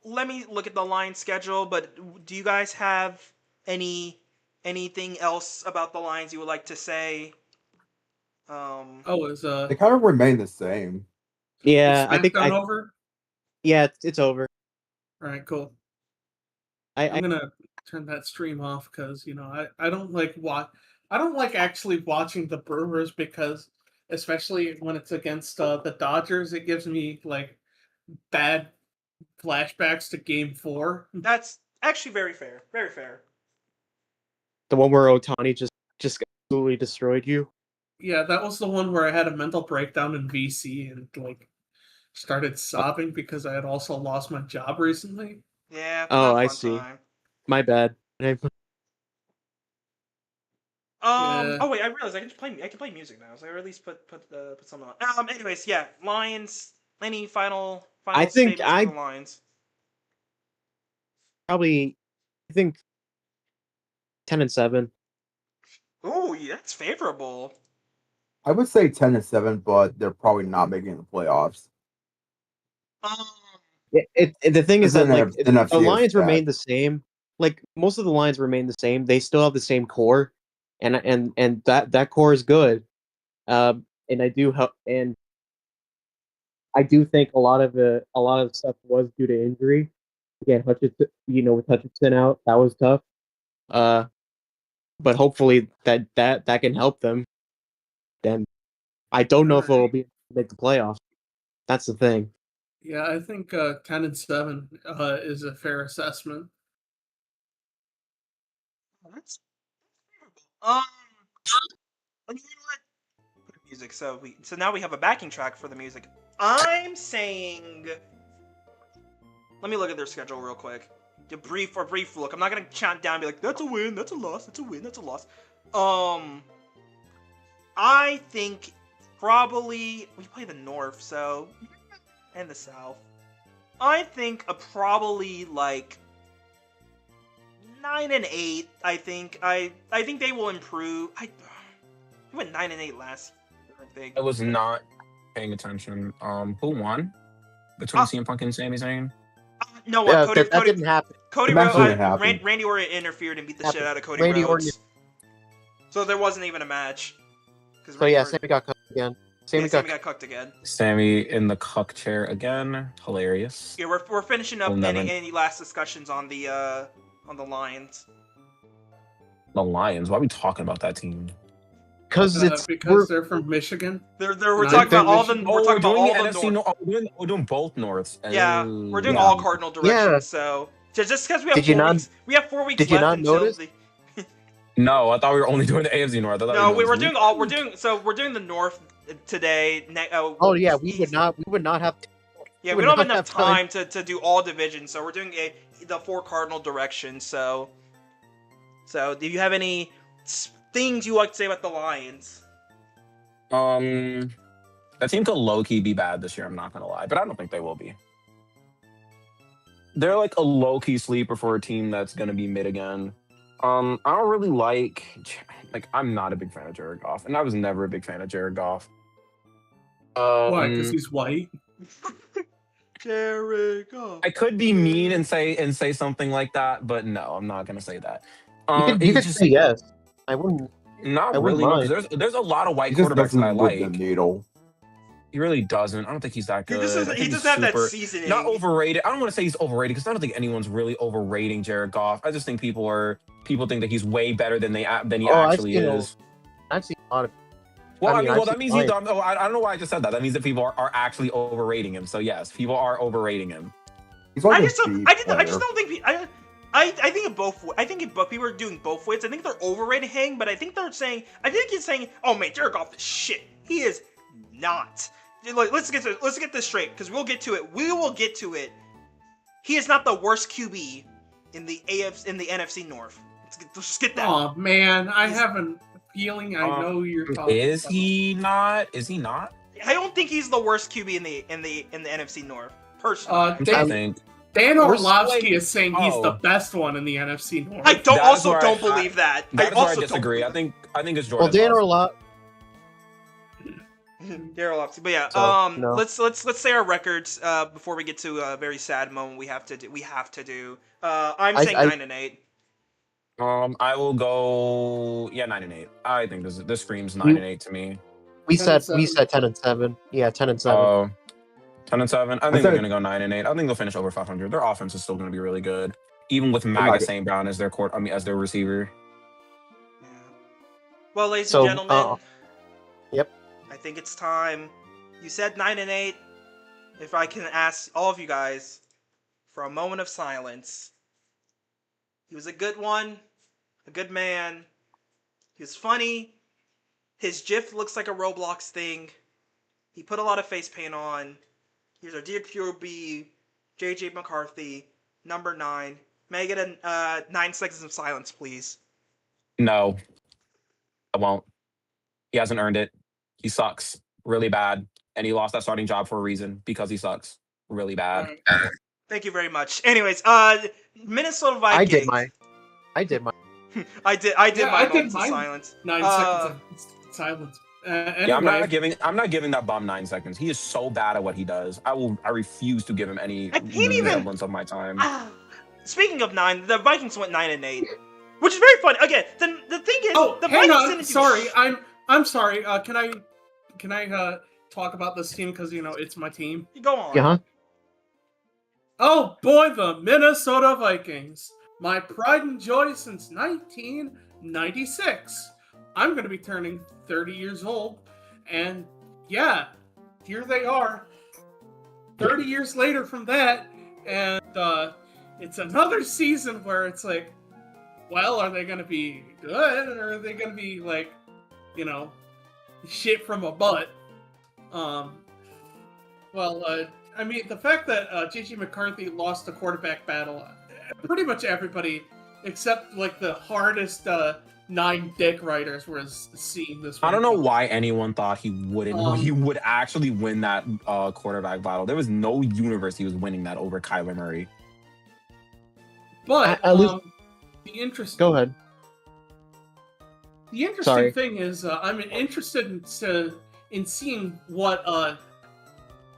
let me look at the Lions schedule. But do you guys have anything else about the Lions you would like to say? Oh, is They kind of remain the same. Yeah, I think SmackDown over? yeah, it's over. All right, cool. I I'm gonna turn that stream off because I don't like I don't like actually watching the Brewers because, especially when it's against the Dodgers, it gives me like bad flashbacks to Game 4. That's actually very fair. Very fair. the one where Otani just absolutely destroyed you. Yeah, that was the one where I had a mental breakdown in VC and like started sobbing because I had also lost my job recently. Yeah. Oh, not a I fun see. Time. My bad. Yeah. Oh wait, I realized I can play music now, so I at least put something on. Anyways, yeah, Lions. Any final I think statements for the Lions? I think 10-7. Oh, yeah, that's favorable. I would say 10-7, but they're probably not making the playoffs. The thing is that like NFC the lines is remain bad. the same. Like most of the lines remain the same. They still have the same core, and that core is good. And I do think a lot of the stuff was due to injury. Again, Hutchinson, with Hutchinson out, that was tough. But hopefully that can help them. Then I don't know if it'll make the playoffs. That's the thing. Yeah, I think 10-7 is a fair assessment. That's favorable. You know what? Put music. So now we have a backing track for the music. I'm saying. Let me look at their schedule real quick. A brief look. I'm not gonna chant down and be like, that's a win, that's a loss, that's a win, that's a loss. I think probably we play the North, so and the South. I think probably like 9-8. I think they will improve. They went 9-8 last year, I think. I was not paying attention. Who won between CM Punk and Sami Zayn? No one. That didn't happen. Randy Orton interfered and beat the shit out of Cody Rhodes. So there wasn't even a match. So yeah, Sammy got cut again. Sammy got cucked again. Sammy in the cuck chair again. Hilarious. Yeah, we're finishing up any last discussions on the Lions. The Lions. Why are we talking about that team? Because they're from Michigan. We're talking about all the We're doing both Norths. Yeah, we're doing all cardinal directions. Yeah. So just because we have 4 weeks. Did you not notice? No, I thought we were only doing the AFC North. No, we're doing all. We're doing the North today. Oh yeah, we would not have. Yeah, we don't have enough time to do all divisions, so we're doing the 4 cardinal directions. So do you have any things you like to say about the Lions? That team could low-key be bad this year, I'm not gonna lie, but I don't think they will be. They're like a low-key sleeper for a team that's gonna be mid again. I don't really like I'm not a big fan of Jared Goff, and I was never a big fan of Jared Goff. Why? Because he's white? Jared Goff. I could be mean and say something like that, but no, I'm not gonna say that. You could say yes. I wouldn't. Not really. No, there's a lot of white quarterbacks that I like. The needle. He really doesn't. I don't think he's that good. He doesn't have that seasoning. Not overrated. I don't want to say he's overrated because I don't think anyone's really overrating Jared Goff. I just think people think that he's way better than he actually is. I've seen a lot of. Well, that means he's done. Oh, I don't know why I just said that. That means that people are actually overrating him. So yes, people are overrating him. I just don't think. I think both. I think people are doing both ways. I think they're overrating him, but I think he's saying, "Oh man, Jared Goff is shit." He is not. Let's get this straight because we'll get to it. We will get to it. He is not the worst QB in the NFC North. Let's just get that. Oh man, I have a feeling I know who you're talking Is about. he not? Is he not? I don't think he's the worst QB in the NFC North, personally. I'm trying to think. Dan We're Orlovsky is saying he's the Oh. best one in the NFC North. I don't That is where don't I- believe that. That is I where I also disagree. don't I think it's Well, Jordan. Dan Love. Orlovsky. Daryl Oxley. But yeah, So, no. let's say our records before we get to a very sad moment we have to do. I'm saying 9-8. I will go 9-8. I think this screams 9-8 to me. We 10 and said 10-7. Yeah, 10-7. 10-7. I think they're gonna go 9-8. I think they'll finish over 500. Their offense is still gonna be really good, even with Maga St. Brown as their as their receiver. Yeah. Well, ladies So, and gentlemen, yep. I think it's time. You said 9-8. If I can ask all of you guys for a moment of silence. He was a good one, a good man. He was funny. His GIF looks like a Roblox thing. He put a lot of face paint on. Here's our dear QB, JJ McCarthy, number 9. May I get a 9 seconds of silence, please? No, I won't. He hasn't earned it. He sucks really bad, and he lost that starting job for a reason because he sucks really bad. Thank you very much. Anyways, Minnesota Vikings. I did my. I did my moments of silence. 9 seconds of silence. Anyway. Yeah, I'm not giving that bum 9 seconds. He is so bad at what he does. I refuse to give him any semblance of my time. Speaking of 9, the Vikings went 9-8, which is very fun. Again, the thing is, the hang Vikings on. didn't do Sorry, I'm sorry. Can I talk about this team because it's my team? Go on. Yeah. Oh boy, the Minnesota Vikings. My pride and joy since 1996. I'm going to be turning 30 years old, and yeah, here they are. 30 years later from that, and it's another season where it's like, well, are they going to be good, or are they going to be like, shit from a butt? I mean, the fact that JJ McCarthy lost the quarterback battle, pretty much everybody, except like the hardest 9 dick writers, was seeing this. I don't know why anyone thought he wouldn't. He would actually win that quarterback battle. There was no universe he was winning that over Kyler Murray. But at least, the interesting. Go ahead. The interesting thing is, I'm interested in seeing what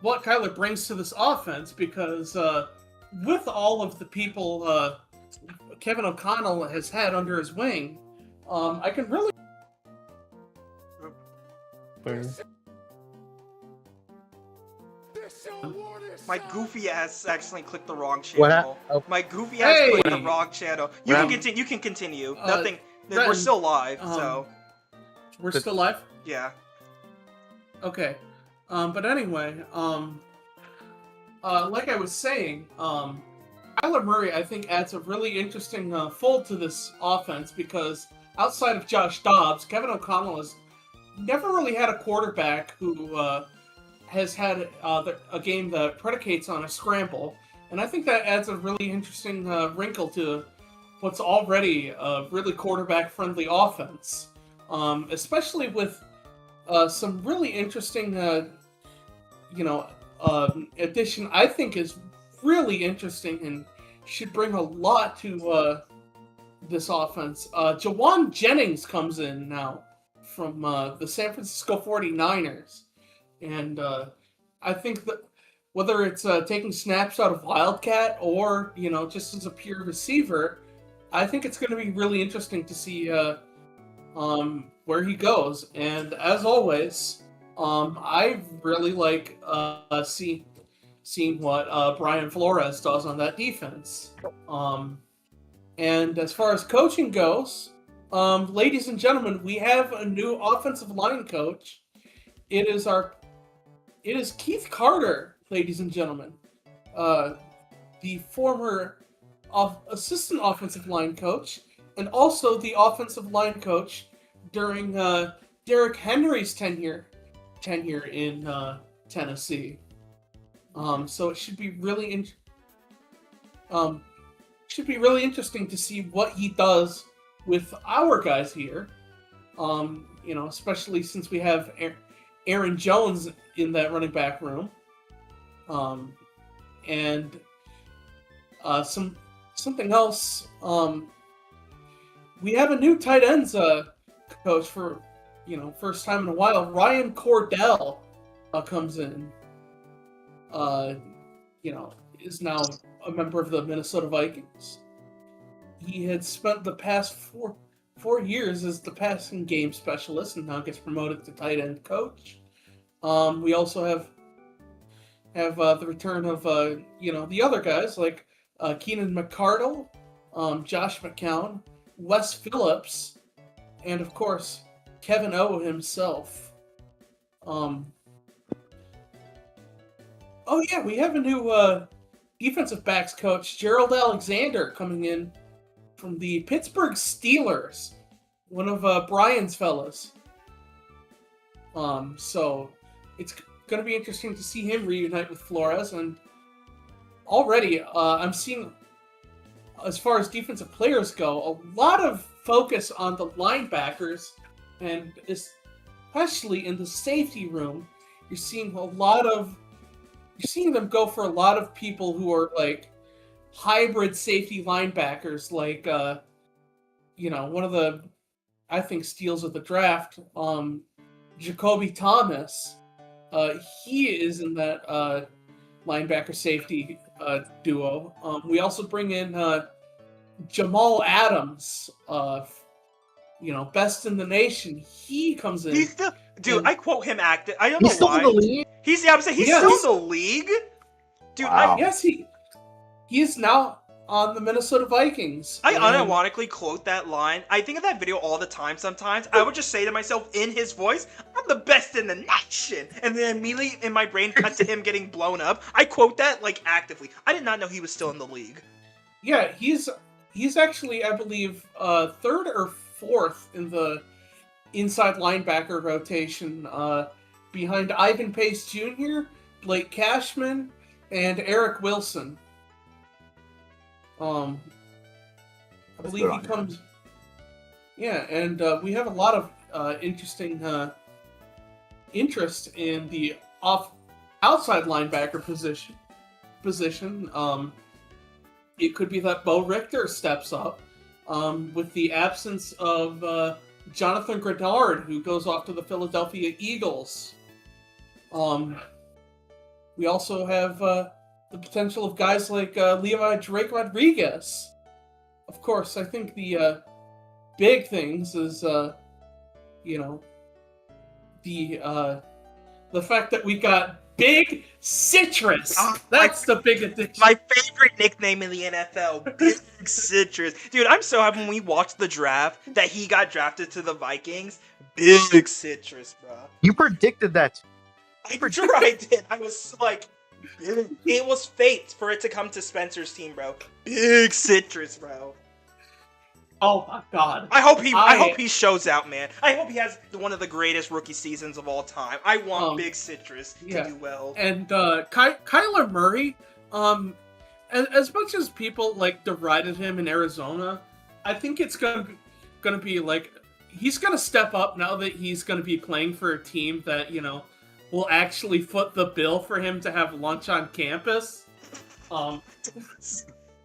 Kyler brings to this offense, because with all of the people Kevin O'Connell has had under his wing, I can really. My goofy ass accidentally clicked the wrong channel. My goofy ass clicked the wrong channel. You can continue. You can continue. Nothing. We're still live, so. We're still live? Yeah. Okay. But anyway, like I was saying, Kyler Murray, I think, adds a really interesting fold to this offense, because outside of Josh Dobbs, Kevin O'Connell has never really had a quarterback who has had a game that predicates on a scramble. And I think that adds a really interesting wrinkle to what's already a really quarterback-friendly offense. Especially with some really interesting, addition I think is really interesting and should bring a lot to this offense. Jawan Jennings comes in now from the San Francisco 49ers. And I think that whether it's taking snaps out of Wildcat or, just as a pure receiver, I think it's going to be really interesting to see where he goes. And as always, I really like seeing what Brian Flores does on that defense. And as far as coaching goes, ladies and gentlemen, we have a new offensive line coach. It is Keith Carter, ladies and gentlemen, the former assistant offensive line coach, and also the offensive line coach during Derrick Henry's tenure in Tennessee. So it should be really interesting to see what he does with our guys here. Especially since we have Aaron Jones in that running back room, and something else. We have a new tight ends coach for first time in a while. Ryan Cordell comes in. Is now a member of the Minnesota Vikings. He had spent the past four years as the passing game specialist, and now gets promoted to tight end coach. We also have the return of the other guys like Keenan McCardle, Josh McCown, Wes Phillips, and of course Kevin O himself. We have a new defensive backs coach, Gerald Alexander, coming in from the Pittsburgh Steelers, one of Brian's fellas. So it's going to be interesting to see him reunite with Flores. And already I'm seeing, as far as defensive players go, a lot of focus on the linebackers, and especially in the safety room. You're seeing them go for a lot of people who are like hybrid safety linebackers, like one of the, I think, steals of the draft, Jacoby Thomas. He is in that linebacker safety duo. We also bring in Jamal Adams, best in the nation. He comes in. He's still, dude. And I quote him active. I don't He's know still why. in the league. He's still in the league, dude. Wow. Yes, he is now on the Minnesota Vikings. I And- unironically quote that line. I think of that video all the time sometimes. I would just say to myself in his voice, I'm the best in the nation. And then immediately in my brain cut to him getting blown up. I quote that like actively. I did not know he was still in the league. Yeah, he's actually, I believe, third or fourth in the inside linebacker rotation, behind Ivan Pace Jr., Blake Cashman, and Eric Wilson. I That's believe good he on him. comes. Yeah, and we have a lot of interesting interest in the outside linebacker position. It could be that Bo Richter steps up, with the absence of Jonathan Grenard, who goes off to the Philadelphia Eagles. We also have the potential of guys like Levi Drake Rodriguez. Of course, I think the big things is, the fact that we got Big Citrus. That's the big addition. My favorite nickname in the NFL, Big Citrus. Dude, I'm so happy when we watched the draft that he got drafted to the Vikings. Big Citrus, bro. You predicted that. I'm sure I did. I was like, it was fate for it to come to Spencer's team, bro. Big Citrus, bro. Oh my God! I hope he shows out, man. I hope he has one of the greatest rookie seasons of all time. I want Big Citrus to do well. And Kyler Murray, as much as people like derided him in Arizona, I think it's gonna be like he's gonna step up now that he's gonna be playing for a team that will actually foot the bill for him to have lunch on campus.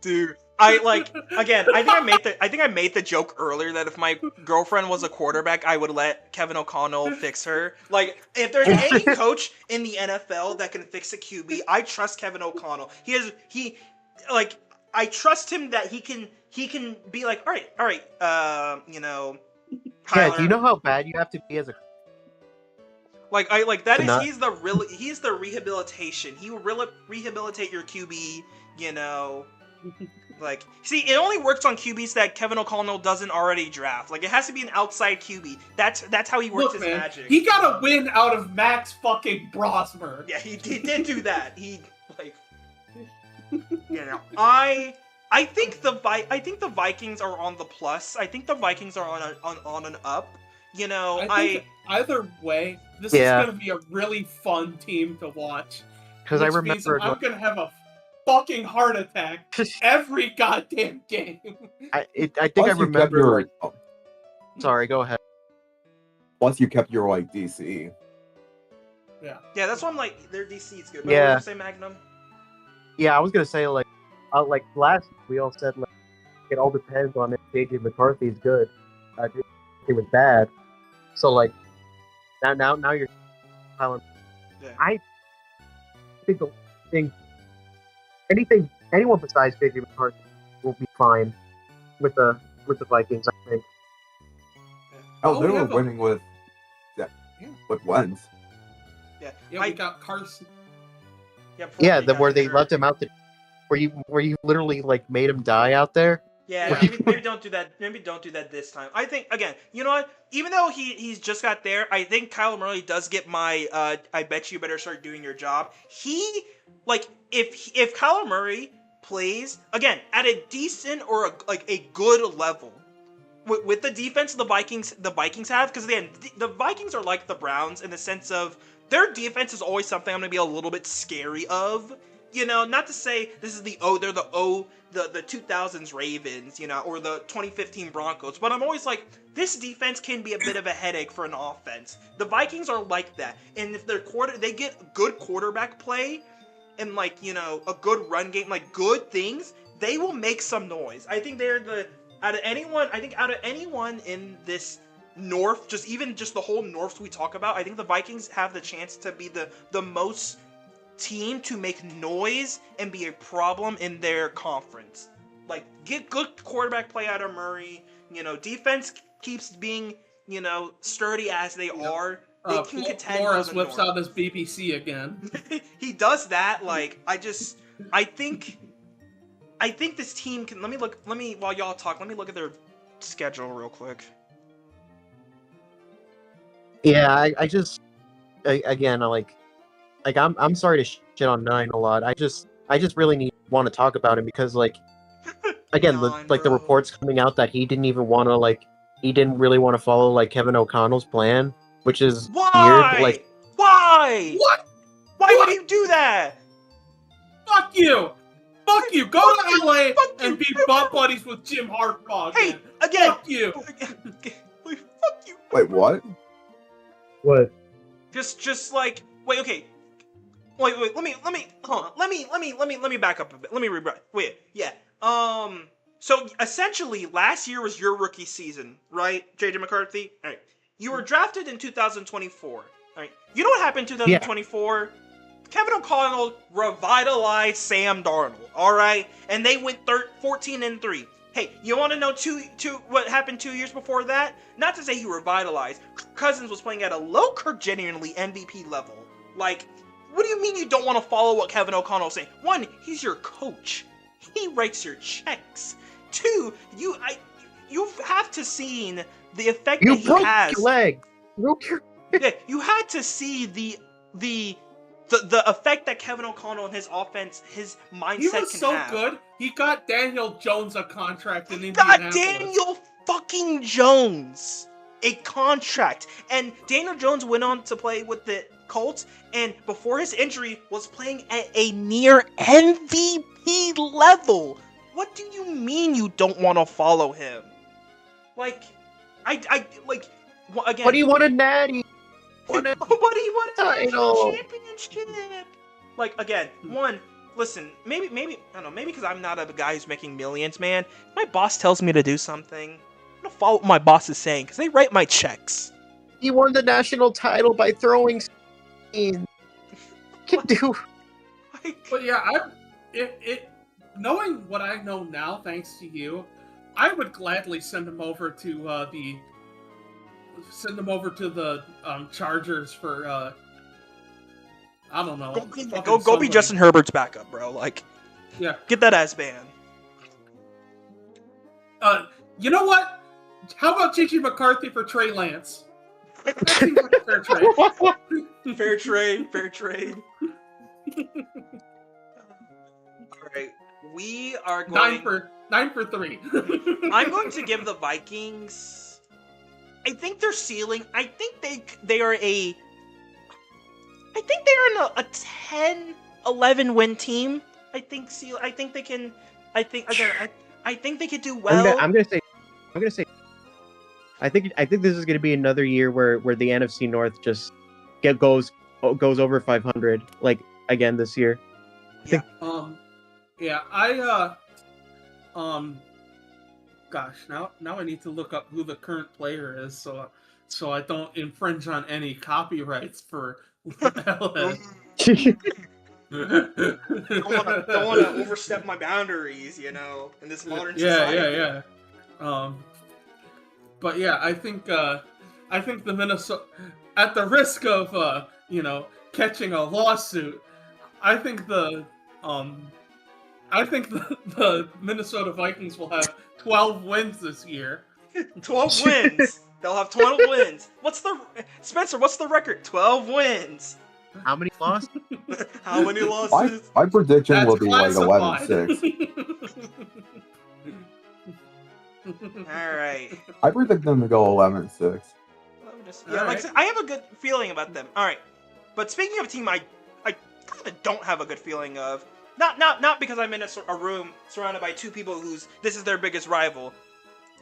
Dude, I think I made the joke earlier that if my girlfriend was a quarterback, I would let Kevin O'Connell fix her. Like, if there's any coach in the NFL that can fix a QB, I trust Kevin O'Connell. I trust him that he can be like, all right, Kyler. Yeah, do you know how bad you have to be as a He's the rehabilitation. He will rehabilitate your QB, Like, see, it only works on QBs that Kevin O'Connell doesn't already draft. Like, it has to be an outside QB. That's how he works his magic. He got a win out of Max fucking Brosmer. Yeah, he did do that. I think the Vikings are on the plus. I think the Vikings are on an up. I think either way, this is going to be a really fun team to watch. because I remember I'm going to have fucking heart attack every goddamn game. I think I Plus you kept remember your like. Sorry, go ahead. plus you kept your like DC. Yeah. Yeah, that's why I'm like, their DC is good. But Yeah. what did you say, Magnum? Yeah, I was gonna say like last week we all said like it all depends on if JJ McCarthy's good. It was bad. So like now you're telling. Yeah. I think the thing anyone besides JJ McCarthy will be fine with the Vikings. I think. Oh, Oh, they we were have a- winning with Wentz. Yeah. Yeah, we got Carson. Yeah, Yeah, Portland where got they injured. left him out where you literally like made him die out there. Yeah, Yeah. maybe don't do that. Maybe don't do that this time. I think again, you know what? Even though he's just got there, I think Kyler Murray does get my I bet you better start doing your job. He like if Kyler Murray plays again at a decent or a good level with the defense the Vikings have, because again the Vikings are like the Browns in the sense of their defense is always something I'm gonna be a little bit scary of. You know, not to say this is the 2000s Ravens, you know, or the 2015 Broncos, but I'm always like, this defense can be a bit of a headache for an offense. The Vikings are like that, and if they get good quarterback play and like, you know, a good run game, like good things, they will make some noise. I think out of anyone in this North, just the whole North we talk about, I think the Vikings have the chance to be the most team to make noise and be a problem in their conference. Like, get good quarterback play out of Murray. You know, defense keeps being, you know, sturdy as they are. They can contend. Flores whips out his BBC again. He does that. Like, I think this team can. While y'all talk, let me look at their schedule real quick. Yeah, I'm sorry to shit on Nine a lot. I just really want to talk about him because like again Nine, the bro. reports coming out that he didn't really want to follow like Kevin O'Connell's plan, which is Why? weird. Like why? What? Why would he do that? Fuck you! Fuck you! Go to LA Fuck and you. be butt buddies with Jim Harbaugh Hey, again. again. Fuck you! Fuck you. Wait, what? what? Just like wait, okay. Wait, let me hold on. Let me back up a bit. Let me wait, yeah. So essentially last year was your rookie season, right, JJ McCarthy? Alright. You were drafted in 2024. Alright. You know what happened in 2024? Kevin O'Connell revitalized Sam Darnold, alright? And they went 14-3. Hey, you want to know what happened 2 years before that? Not to say he revitalized. Cousins was playing at a low, genuinely MVP level. Like, what do you mean you don't want to follow what Kevin O'Connell's saying? One, he's your coach. He writes your checks. Two, you have to seen the effect that he has. Your leg. Broke your. Yeah, you had to see the effect that Kevin O'Connell and his offense, his mindset He was can so have. good. He got Daniel Jones a contract in Got Indianapolis. Daniel fucking Jones a contract, and Daniel Jones went on to play with the Colts, and before his injury was playing at a near MVP level. What do you mean you don't want to follow him? Like, I like again. What do you want a natty? What do you want a Title. championship? Like again, one. Listen, maybe I don't know. Maybe because I'm not a guy who's making millions, man. If my boss tells me to do something, I'm gonna follow what my boss is saying because they write my checks. He won the national title by throwing. Can do. But yeah, knowing what I know now, thanks to you, I would gladly send him over to the Chargers for I don't know. Go be Justin Herbert's backup, bro. Like, yeah, get that ass banned. You know what? How about Gigi McCarthy for Trey Lance? That seems like a fair trade. Fair trade. All right, we are going 9 for 3. I'm going to give the Vikings. I think their ceiling. I think they are in a 10-11 win team. I think they can. I think again. I think they could do well. I'm gonna say. I think this is gonna be another year where the NFC North just goes over 500 like again this year. Yeah. Gosh, now I need to look up who the current player is, so I don't infringe on any copyrights for LS. Don't want to overstep my boundaries, in this modern society. Yeah. But yeah, I think the Minnesota, at the risk of catching a lawsuit, I think the Minnesota Vikings will have 12 wins this year. 12 wins. They'll have 12 wins. Spencer? What's the record? 12 wins. How many lost? How many losses? My prediction That's will be like classified. 11-6. All right. I predict them to go 11-6. Yeah, like I said, I have a good feeling about them. All right, but speaking of a team, I kind of don't have a good feeling of. Not because I'm in a room surrounded by two people this is their biggest rival.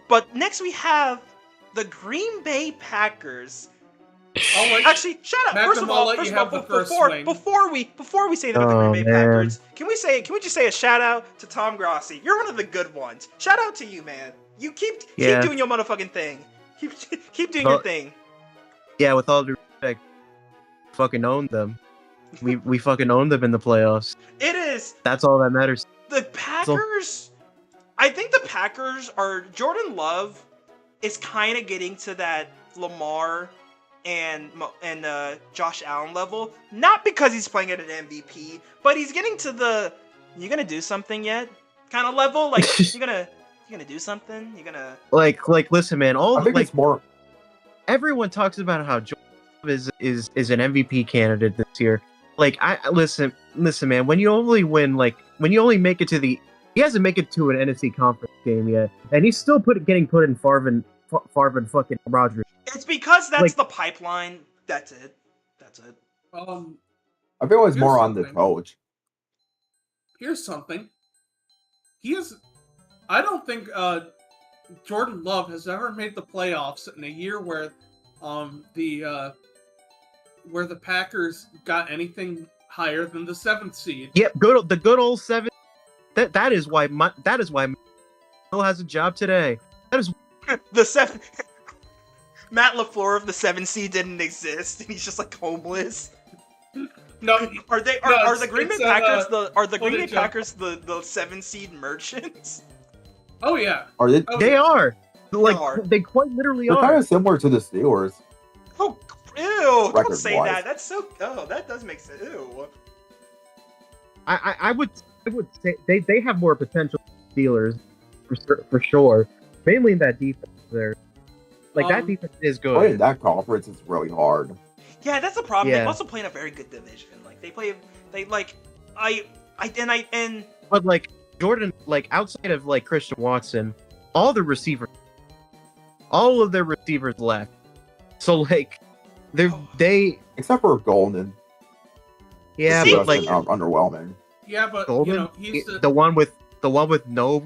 But next we have the Green Bay Packers. Actually, shout out. Magnum, Before we say that about the Green Bay Packers, can we just say a shout out to Tom Grossi? You're one of the good ones. Shout out to you, man. You keep doing your motherfucking thing. Keep doing your thing. Yeah, with all due respect, fucking owned them. We fucking owned them in the playoffs. It is. That's all that matters. The Packers. I think the Packers are. Jordan Love is kind of getting to that Lamar and Josh Allen level. Not because he's playing at an MVP, but he's getting to the "you gonna do something yet" kind of level. Like you gonna do something. You're gonna like listen, man. I think it's more. Everyone talks about how Jordan Love is an MVP candidate this year. Like, listen, man. When you only make it to he hasn't made it to an NFC conference game yet, and he's still getting put in Favre and fucking Rodgers. It's because that's the pipeline. That's it. I feel it's more on the coach. Here's something. I don't think Jordan Love has ever made the playoffs in a year where the Packers got anything higher than the 7th seed. Yep, the good old 7. That is why Bill has a job today. That is the 7. Matt LaFleur of the 7 seed didn't exist, and he's just like homeless. No, are the Green Bay Packers the 7 seed merchants? Oh yeah. Are they? They are. They quite literally They're are. kind of similar to the Steelers. Oh, ew! Don't say Record-wise. that. That's so. Oh, that does make sense. Ew. I would say they have more potential than Steelers for sure. Mainly in that defense there. That defense is good. Playing that conference is really hard. Yeah, that's the problem. Yeah. They also play in a very good division. But Jordan, outside of Christian Watson, all of their receivers left. So they Except for Golden. yeah, See, but underwhelming. Yeah, but Golden, he's the one with no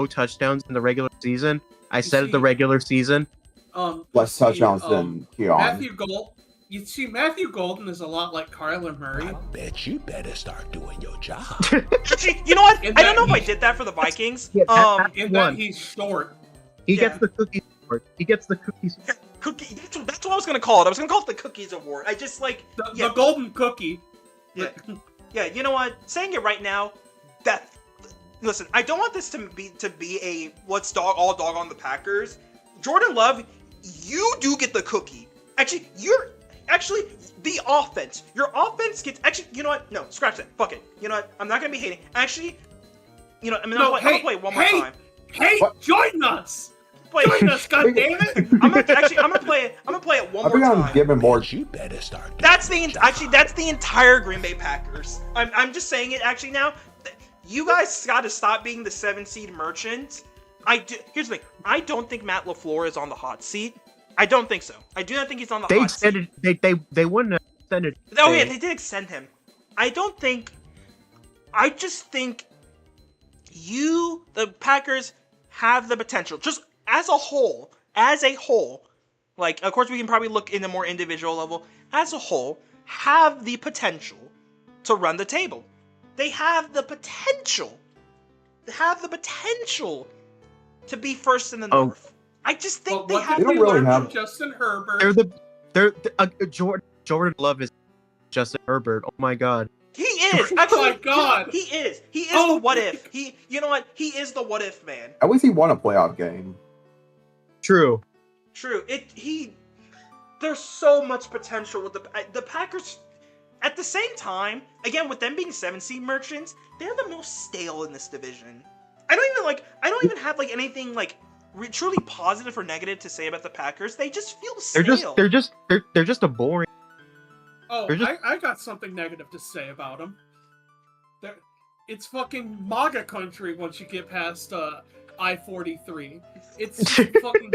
touchdowns in the regular season. I said it the regular season. Less touchdowns than Keon. You see, Matthew Golden is a lot like Kyler Murray. I bet you better start doing your job. Actually, you know what? I don't know if I did that for the Vikings. Yeah, In that he's short. He gets the cookies award. He gets the cookies. Cookie. That's what I was gonna call it. I was gonna call it the Cookies Award. I just The golden cookie. Yeah. Yeah. You know what? Saying it right now. Listen. I don't want this to be a let's all dog on the Packers. Jordan Love, you do get the cookie. Actually, the offense. Your offense gets. Actually, you know what? No, scratch that. Fuck it. You know what? I'm not gonna be hating. Actually, I'm gonna play it one more time. Hey, join us! Join us, goddammit! I'm gonna play it one more time. I'm giving more. You better start doing That's the entire Green Bay Packers. I'm just saying it actually now. You guys got to stop being the 7 seed merchants. Here's the thing. I don't think Matt LaFleur is on the hot seat. I don't think so. I do not think he's on the hot seat. They wouldn't have extended. Oh yeah, they did extend him. I don't think I just think the Packers have the potential, just as a whole, like, of course we can probably look in a more individual level, as a whole, have the potential to run the table. They have the potential. To be first in the North. I just think But they what have did They we don't really learn from have- Justin Herbert? Jordan Love is Justin Herbert. Oh my god. He is Oh actually. my God. He is Oh the what my if. You know what? He is the what if man. At least he won a playoff game. True. True. There's so much potential with the Packers. At the same time, again, with them being 7-seed merchants, they're the most stale in this division. I don't even have like anything like truly positive or negative to say about the Packers. They just feel stale. They're just a boring. Oh, They're just- I got something negative to say about them. It's fucking MAGA country once you get past I-43. It's just fucking,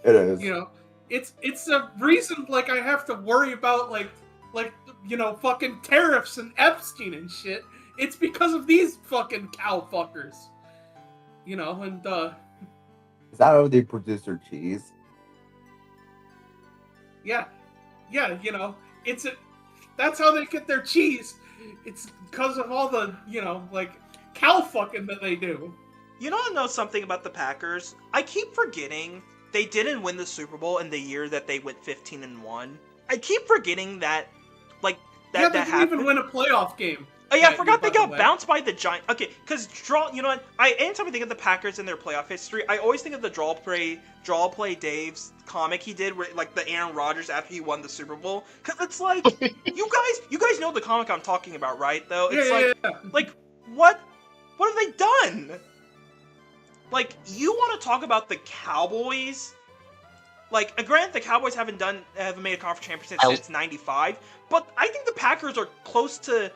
It is. you know, it's a reason like I have to worry about like fucking tariffs and Epstein and shit. It's because of these fucking cow fuckers. You know, and Is that how they produce their cheese? yeah, that's how they get their cheese. It's because of all the, like, cow fucking that they do. You know, I know something about the Packers. I keep forgetting they didn't win the Super Bowl in the year that they went 15-1. I keep forgetting that, like, They that didn't happened. even win a playoff game. Oh yeah, I that forgot year, they by the got way. bounced by the Giants. Okay, because you know what? Anytime I think of the Packers and their playoff history, I always think of the Draw Play Dave's comic he did, where like the Aaron Rodgers after he won the Super Bowl. Because it's like you guys know the comic I'm talking about, right? Though it's like what have they done? Like, you want to talk about the Cowboys? Like, granted, the Cowboys haven't made a conference championship since '95, but I think the Packers are close to,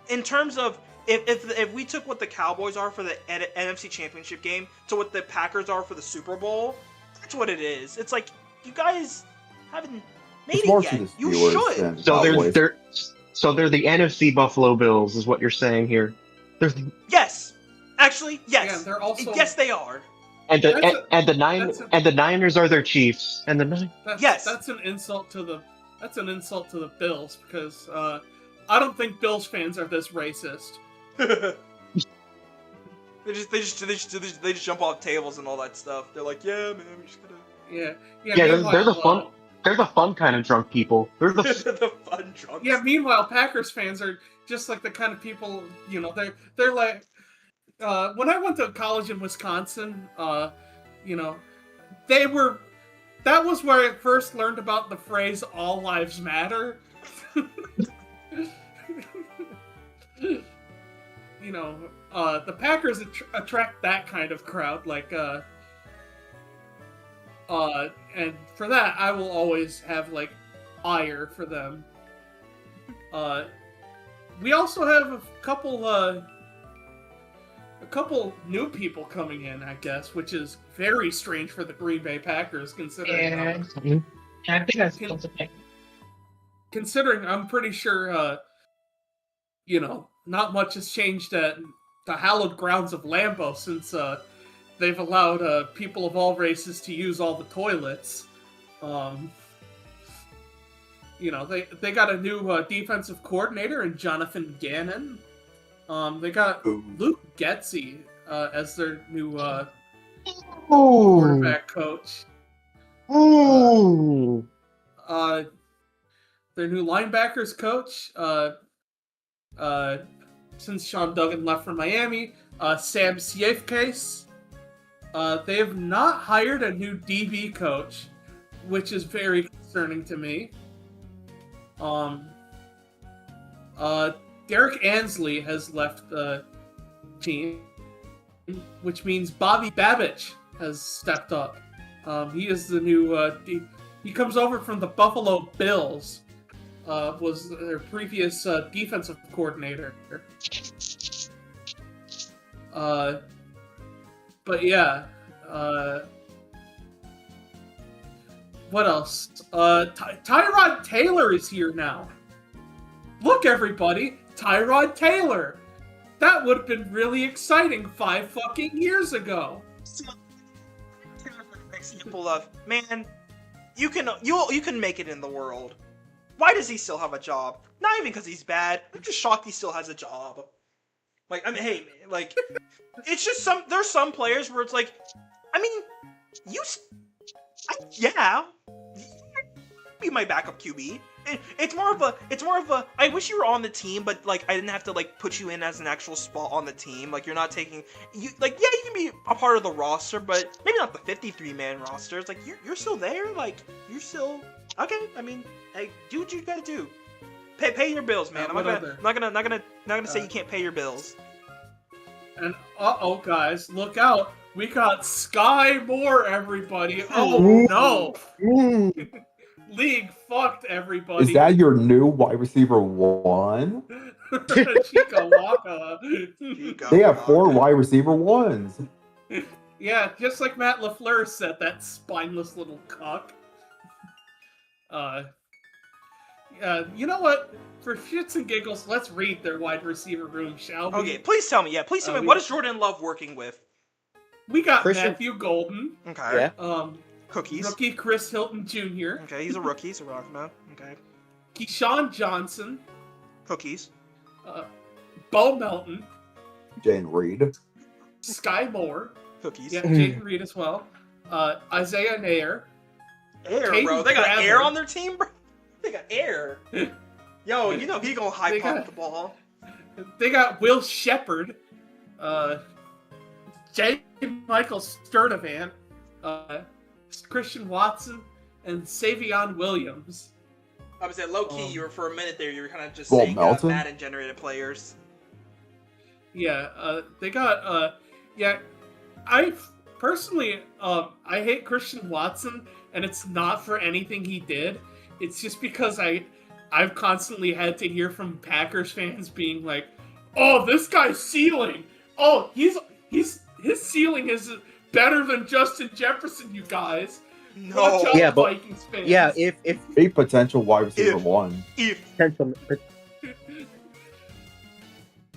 in terms of if we took what the Cowboys are for the NFC Championship game to what the Packers are for the Super Bowl, that's what it is. It's like, you guys haven't made It's more it to yet. the You Steelers should. than So Cowboys. they're the NFC Buffalo Bills, is what you're saying here. Yes, actually, yes. Yeah, they're also Yes, they are. And the that's Niners are their Chiefs. And That's an insult to the Bills, because I don't think Bills fans are this racist. They just jump off tables and all that stuff. They're like, yeah, man, we're just gonna. Yeah. they're the fun kind of drunk people. They're the the fun drunks. Yeah. Meanwhile, Packers fans are just like the kind of people, they're like. When I went to college in Wisconsin, they were. That was where I first learned about the phrase "all lives matter." The Packers attract that kind of crowd, like, and for that, I will always have, like, ire for them. We also have a couple new people coming in, I guess, which is very strange for the Green Bay Packers, considering. I think that's something. Considering, I'm pretty sure, not much has changed at the hallowed grounds of Lambeau since they've allowed people of all races to use all the toilets. They got a new defensive coordinator in Jonathan Gannon. They got Luke Getsy as their new quarterback coach. Their new linebackers coach, since Sean Duggan left for Miami, Sam Siefkes. They have not hired a new DB coach, which is very concerning to me. Derek Ansley has left the team, which means Bobby Babich has stepped up. He is the new. He comes over from the Buffalo Bills. Was their previous defensive coordinator. But yeah. What else? Tyrod Taylor is here now. Look, everybody, Tyrod Taylor. That would have been really exciting 5 fucking years ago. Example of, man, you can make it in the world. Why does he still have a job? Not even because he's bad. I'm just shocked he still has a job. Like, I mean, hey, like, it's just there's some players where it's like, I mean, yeah, be my backup QB. It's more of a, I wish you were on the team, but, like, I didn't have to, like, put you in as an actual spot on the team. Like, you're not taking, like, yeah, you can be a part of the roster, but maybe not the 53-man roster. It's like, you're still there, like, you're still, okay, I mean, hey, do what you gotta do. Pay your bills, man. I'm not gonna say you can't pay your bills. And, guys, look out. We got Sky Moore, everybody. Oh, no. League fucked everybody. Is that your new wide receiver 1? Chico Waka. They have 4 wide receiver 1s. Yeah, just like Matt LaFleur said, that spineless little cuck. You know what? For shits and giggles, let's read their wide receiver room, shall we? Okay, please tell me. Yeah, please tell me. What is Jordan Love working with? We got Matthew Golden. Okay. Yeah. Cookies. Rookie Chris Hilton Jr. Okay, he's a rookie. He's a rockman. Okay. Keyshawn Johnson. Cookies. Bo Melton. Jane Reed. Sky Moore. Cookies. Yeah, Jaden Reed as well. Isaiah Nair. Air, bro. They got air on their team, bro. They got air. Yo, you know he gonna high pump the ball. They got Will Shepard. J. Michael Sturdivant. Christian Watson. And Savion Williams. I was at low key. You were for a minute there. You were kind of just Well, saying Madden generated players. Yeah, they got I personally I hate Christian Watson, and it's not for anything he did. It's just because I've constantly had to hear from Packers fans being like, "Oh, this guy's ceiling. Oh, his ceiling is better than Justin Jefferson, you guys." No. Watch out, Yeah, but Vikings fans. yeah, if A potential wide receiver 1. potential,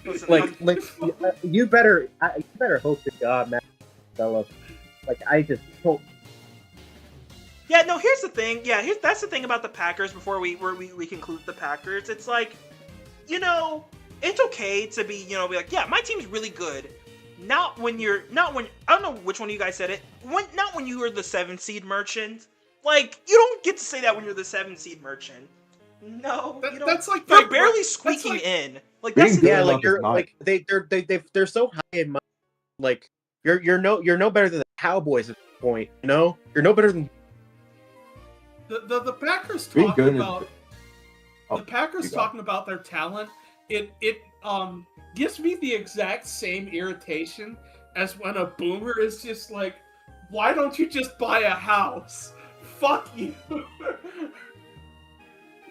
Listen, like you better hope to God, man, develop. Like I just hope. Yeah, no, here's the thing. Yeah, that's the thing about the Packers before we conclude the Packers. It's like, you know, it's okay to be, you know, be like, yeah, my team's really good. Not when I don't know which one of you guys said it. Not when you were the 7 seed merchant. Like, you don't get to say that when you're the 7 seed merchant. No, you don't. That's like you're barely squeaking in. Like that's Being Yeah, good like enough you're is not- like they're so high in my like you're no better than the Cowboys at this point. You know, you're no better than the Packers Being talking good is- about Oh, the Packers you go. talking about their talent. It gives me the exact same irritation as when a boomer is just like, "Why don't you just buy a house? Fuck you."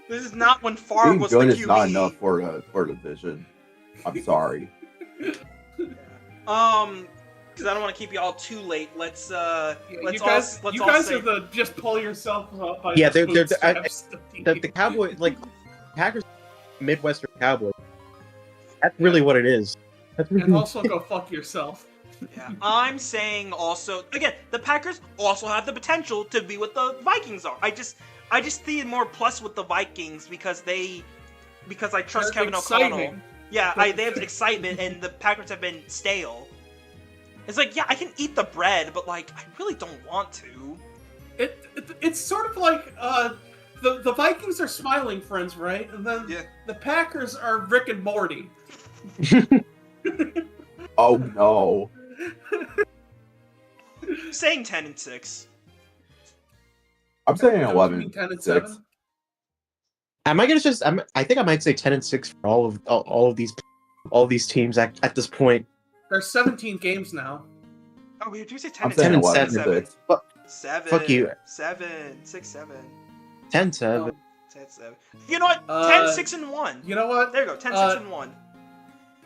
This is not when Favre Being was the good QB. is not enough for a division. I'm sorry. Because I don't want to keep you all too late. Let's you guys say are the just pull yourself up by Yeah, the they're bootstraps. the Cowboys. Like Packers, Midwestern Cowboys. That's really what it is. That's really And also go fuck yourself. Yeah, I'm saying also again, the Packers also have the potential to be what the Vikings are. I just see more plus with the Vikings because I trust They're Kevin O'Connell. exciting. Yeah, they have excitement, and the Packers have been stale. It's like, yeah, I can eat the bread, but like I really don't want to. It's sort of like the Vikings are smiling friends, right? And then Yeah. the Packers are Rick and Morty. Oh no. I'm saying 10-6. I'm saying That would 11. be 10 and 6. 7. Am I gonna just? I think I might say 10-6 for all of these teams at this point. There's 17 games now. Oh, we do say 10 I'm and saying 10 and 11 7. 6. 7. Fuck you. 7. 6, 7. 10-7. 10, 7. You know what? 10, 6, and 1. You know what? There you go. 10, 6, and 1.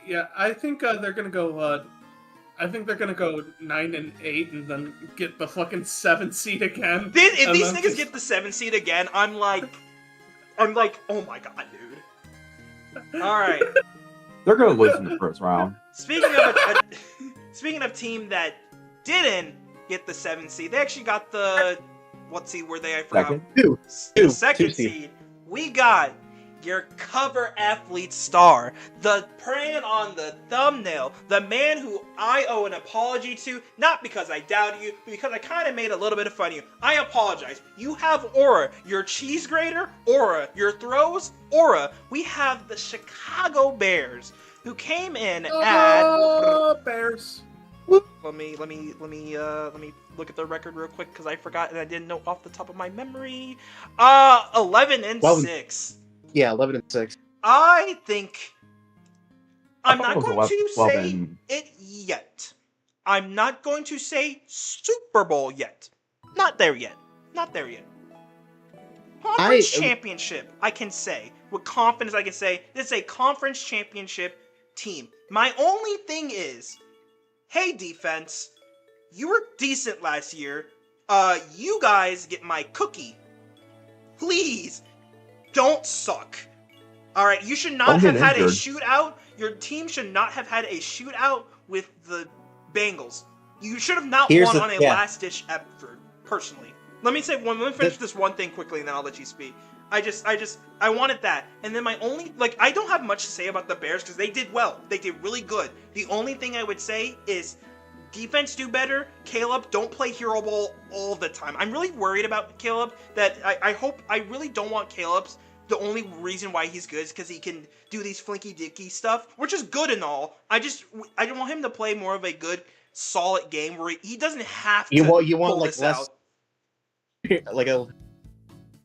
Yeah, I think they're gonna go. I think they're gonna go 9 and 8, and then get the fucking 7 seed again. If And these then niggas just- get the 7 seed again, I'm like, oh my god, dude. All right. They're gonna lose in the first round. Speaking of speaking of team that didn't get the 7th seed, they actually got the what seed were they? I forgot. Second. The Two second seed. seed. We got your cover athlete star, the praying on the thumbnail, the man who I owe an apology to, not because I doubted you, but because I kind of made a little bit of fun of you. I apologize. You have aura. Your cheese grater, aura. Your throws, aura. We have the Chicago Bears, who came in at Bears. let me look at the record real quick because I forgot and I didn't know off the top of my memory. 11-6. Yeah, 11-6. I think I'm thought not it was going to 12 say and- it yet. I'm not going to say Super Bowl yet. Not there yet. Not there yet. Conference championship, I can say. With confidence, I can say this is a conference championship team. My only thing is, hey defense, you were decent last year. You guys get my cookie. Please, don't suck. Alright, you should not Don't have get had a injured. shootout. Your team should not have had a shootout with the Bengals. You should have not Here's won the- on a yeah. last-ditch effort, personally. Let me finish this one thing quickly and then I'll let you speak. I wanted that. And then my only, I don't have much to say about the Bears because they did well. They did really good. The only thing I would say is defense do better. Caleb, don't play hero ball all the time. I'm really worried about Caleb that I really don't want Caleb's. The only reason why he's good is because he can do these flinky dicky stuff, which is good and all. I don't want him to play more of a good, solid game where he doesn't have to You want pull like this less out. like a.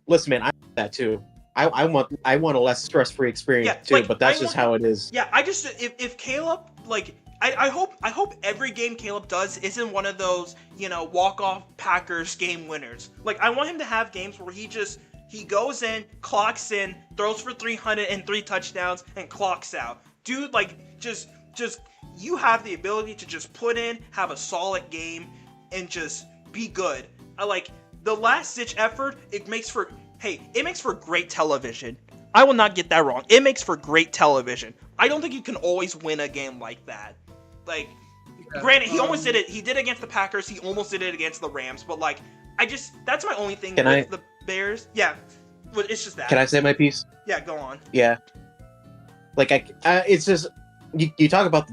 Listen, man, I want that too. I want a less stress-free experience Yeah, too, like, but that's I just want- how it is. Yeah, if Caleb, I hope every game Caleb does isn't one of those, walk-off Packers game winners. I want him to have games where he goes in, clocks in, throws for 303 touchdowns, and clocks out. Dude, just you have the ability to just put in, have a solid game, and just be good. The last-ditch effort, it makes for great television. I will not get that wrong. It makes for great television. I don't think you can always win a game like that. Granted, he almost did it. He did it against the Packers. He almost did it against the Rams. But that's my only thing with the Bears. Yeah, but it's just that. Can I say my piece? Yeah, go on. Yeah. It's just you talk about.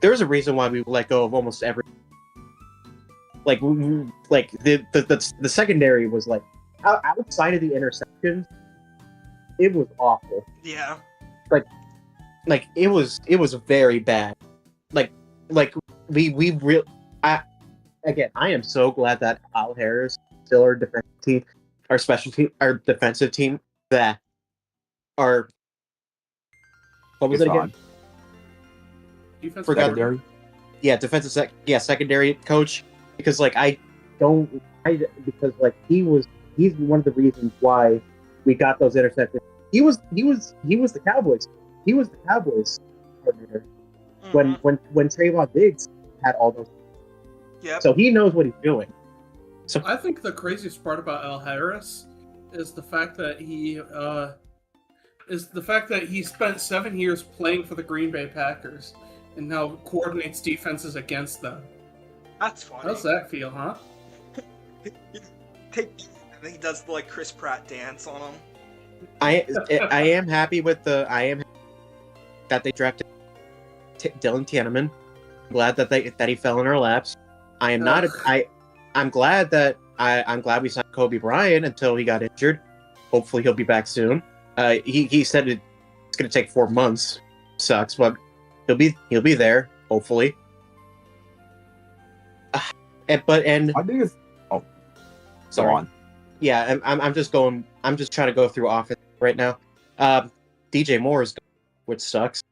There's a reason why we let go of almost every. The secondary was outside of the interceptions, it was awful. Yeah. It was very bad. I am so glad that Al Harris still our defensive team, our defensive team that are. What was it again? Defense Forgot. Secondary. Yeah, secondary coach, because he's one of the reasons why we got those interceptions. He was the Cowboys. He was the Cowboys coordinator when Trayvon Diggs had all those. Yep. So he knows what he's doing. So I think the craziest part about Al Harris is the fact that he spent 7 years playing for the Green Bay Packers and now coordinates defenses against them. That's funny. How's that feel, huh? And then he does the Chris Pratt dance on him. I am happy that they drafted Dylan Tianneman. I'm glad that he fell in our laps. I'm glad we signed Kobe Bryant until he got injured. Hopefully he'll be back soon. He said it's going to take 4 months. Sucks, but he'll be there hopefully. I think it's. Sorry. Go on. Yeah, I'm just trying to go through offense right now. DJ Moore is, which sucks,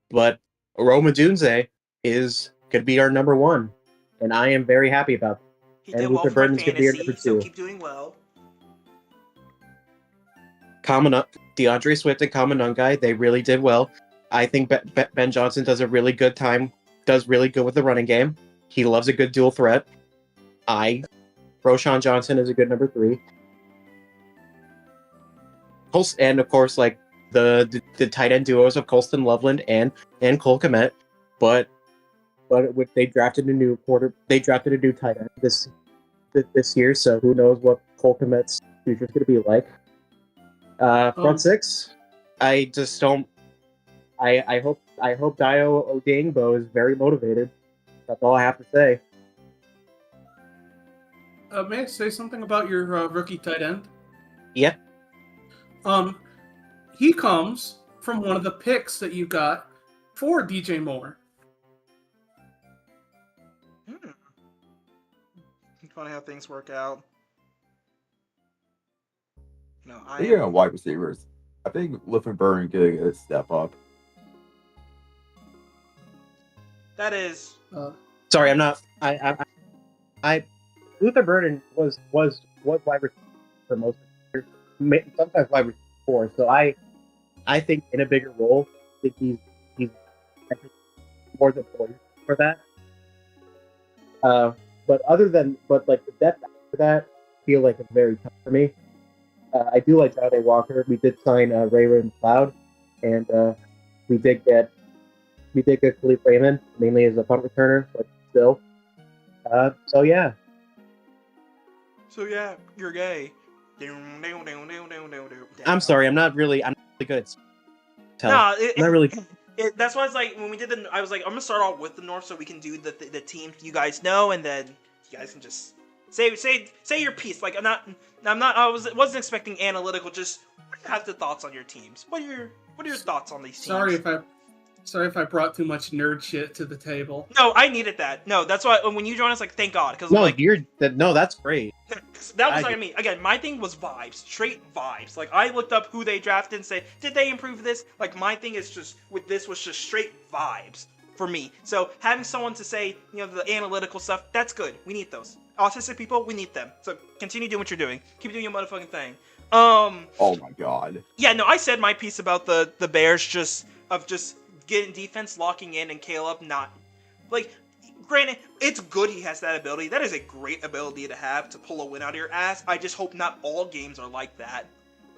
but Rome Odunze could be our number one, and I am very happy about that. He And did well Luther for my Burden's could be our fantasy, number so two. keep doing well. DeAndre Swift and Kaminungai, they really did well. I think Ben Johnson does really good with the running game. He loves a good dual threat. Roshan Johnson is a good number 3. And of course, the tight end duos of Colston Loveland and Cole Kmet, but they drafted a new tight end this year, so who knows what Cole Kmet's future is going to be like. Front six, I just don't. I hope Dio Odingbo is very motivated. That's all I have to say. May I say something about your rookie tight end? Yeah. He comes from one of the picks that you got for DJ Moore. Funny how things work out. No, Speaking of wide receivers, I think Liffenberg could get a step up. That is. Sorry, I'm not. I Luther Burden was wide receiver for most of the year, sometimes wide receiver 4. So I think in a bigger role, I think he's more than poised for that. But like the depth after that, I feel like it's very tough for me. I do like Jade Walker. We did sign Ray McLeod, and we did get Khalif Raymond, mainly as a punt returner, but still. So yeah. So yeah, you're gay. I'm sorry, I'm not really good at tell. No, I'm not really. That's why it's like when we did I was like, I'm gonna start off with the North so we can do the teams you guys know, and then you guys can just say your piece. Like I wasn't expecting analytical. Just have the thoughts on your teams. What are your thoughts on these teams? Sorry if I brought too much nerd shit to the table. No, I needed that. No, that's why when you joined us, like, thank God, because that's great. That was like me. Again, my thing was vibes, straight vibes. Like I looked up who they drafted and say, did they improve this? Like my thing is just with this was just straight vibes for me. So having someone to say, the analytical stuff, that's good. We need those. Autistic people, we need them. So continue doing what you're doing. Keep doing your motherfucking thing. Oh my God. Yeah, no, I said my piece about the Bears just getting defense locking in and Caleb not like. Granted, it's good he has that ability. That is a great ability to have to pull a win out of your ass. I just hope not all games are like that.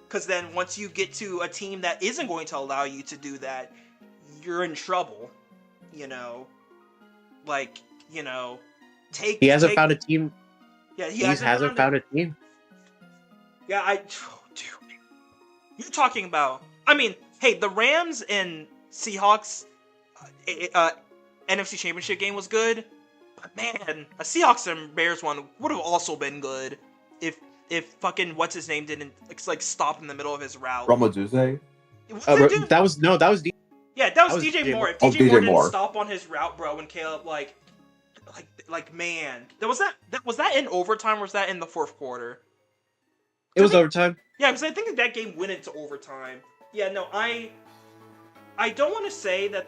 Because then once you get to a team that isn't going to allow you to do that, you're in trouble. He hasn't found a team. Yeah, he hasn't found a team. Yeah, dude. You're talking about. I mean, hey, the Rams and Seahawks NFC Championship game was good, but man, a Seahawks and Bears one would have also been good if fucking what's his name didn't stop in the middle of his route. Ramaduze? That was DJ Moore. If DJ Moore didn't stop on his route, bro, and Caleb man, was that in overtime or was that in the fourth quarter? It was overtime. Yeah, because I think that game went into overtime. Yeah, no, I don't want to say that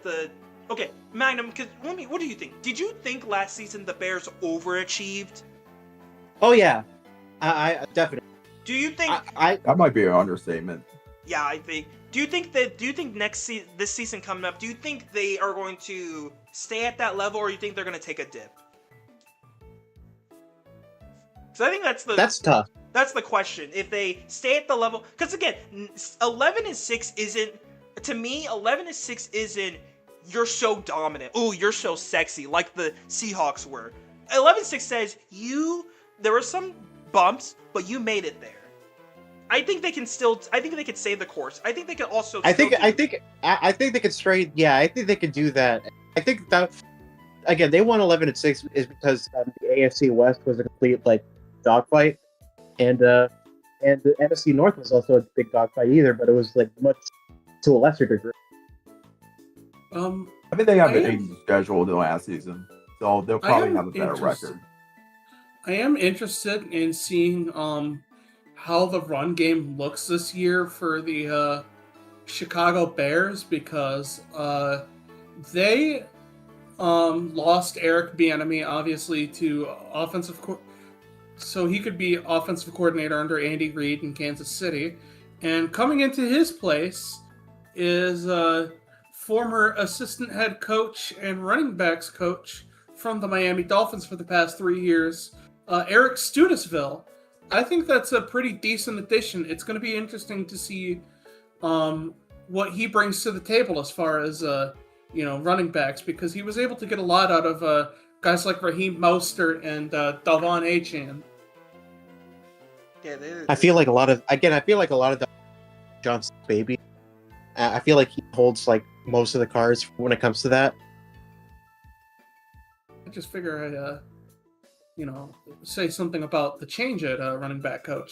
okay, Magnum, what do you think? Did you think last season the Bears overachieved? Oh yeah, I definitely. Do you think that might be an understatement? Yeah, I think. Do you think this season coming up? Do you think they are going to stay at that level, or do you think they're going to take a dip? So I think that's tough. That's the question. If they stay at the level, because again, 11-6 isn't. To me, 11-6 isn't. You're so dominant. Ooh, you're so sexy, like the Seahawks were. 11-6 says there were some bumps, but you made it there. I think they can still. I think they could stay the course. I think they can also. I think they could straight. Yeah, I think they could do that. I think that again, they won 11-6 is because the AFC West was a complete dogfight, and the NFC North was also a big dogfight either, but it was much to a lesser degree. I think they have an easy schedule than last season, so they'll probably have a better record. I am interested in seeing how the run game looks this year for the Chicago Bears because they lost Eric Bieniemy obviously to so he could be offensive coordinator under Andy Reid in Kansas City, and coming into his place is former assistant head coach and running backs coach from the Miami Dolphins for the past 3 years, Eric Studesville. I think that's a pretty decent addition. It's going to be interesting to see what he brings to the table as far as running backs, because he was able to get a lot out of guys like Raheem Mostert and Dalvon Achane. Yeah, I feel like a lot of the Johnson's baby. I feel like he holds like most of the cards when it comes to that. I just figure I'd say something about the change at running back coach.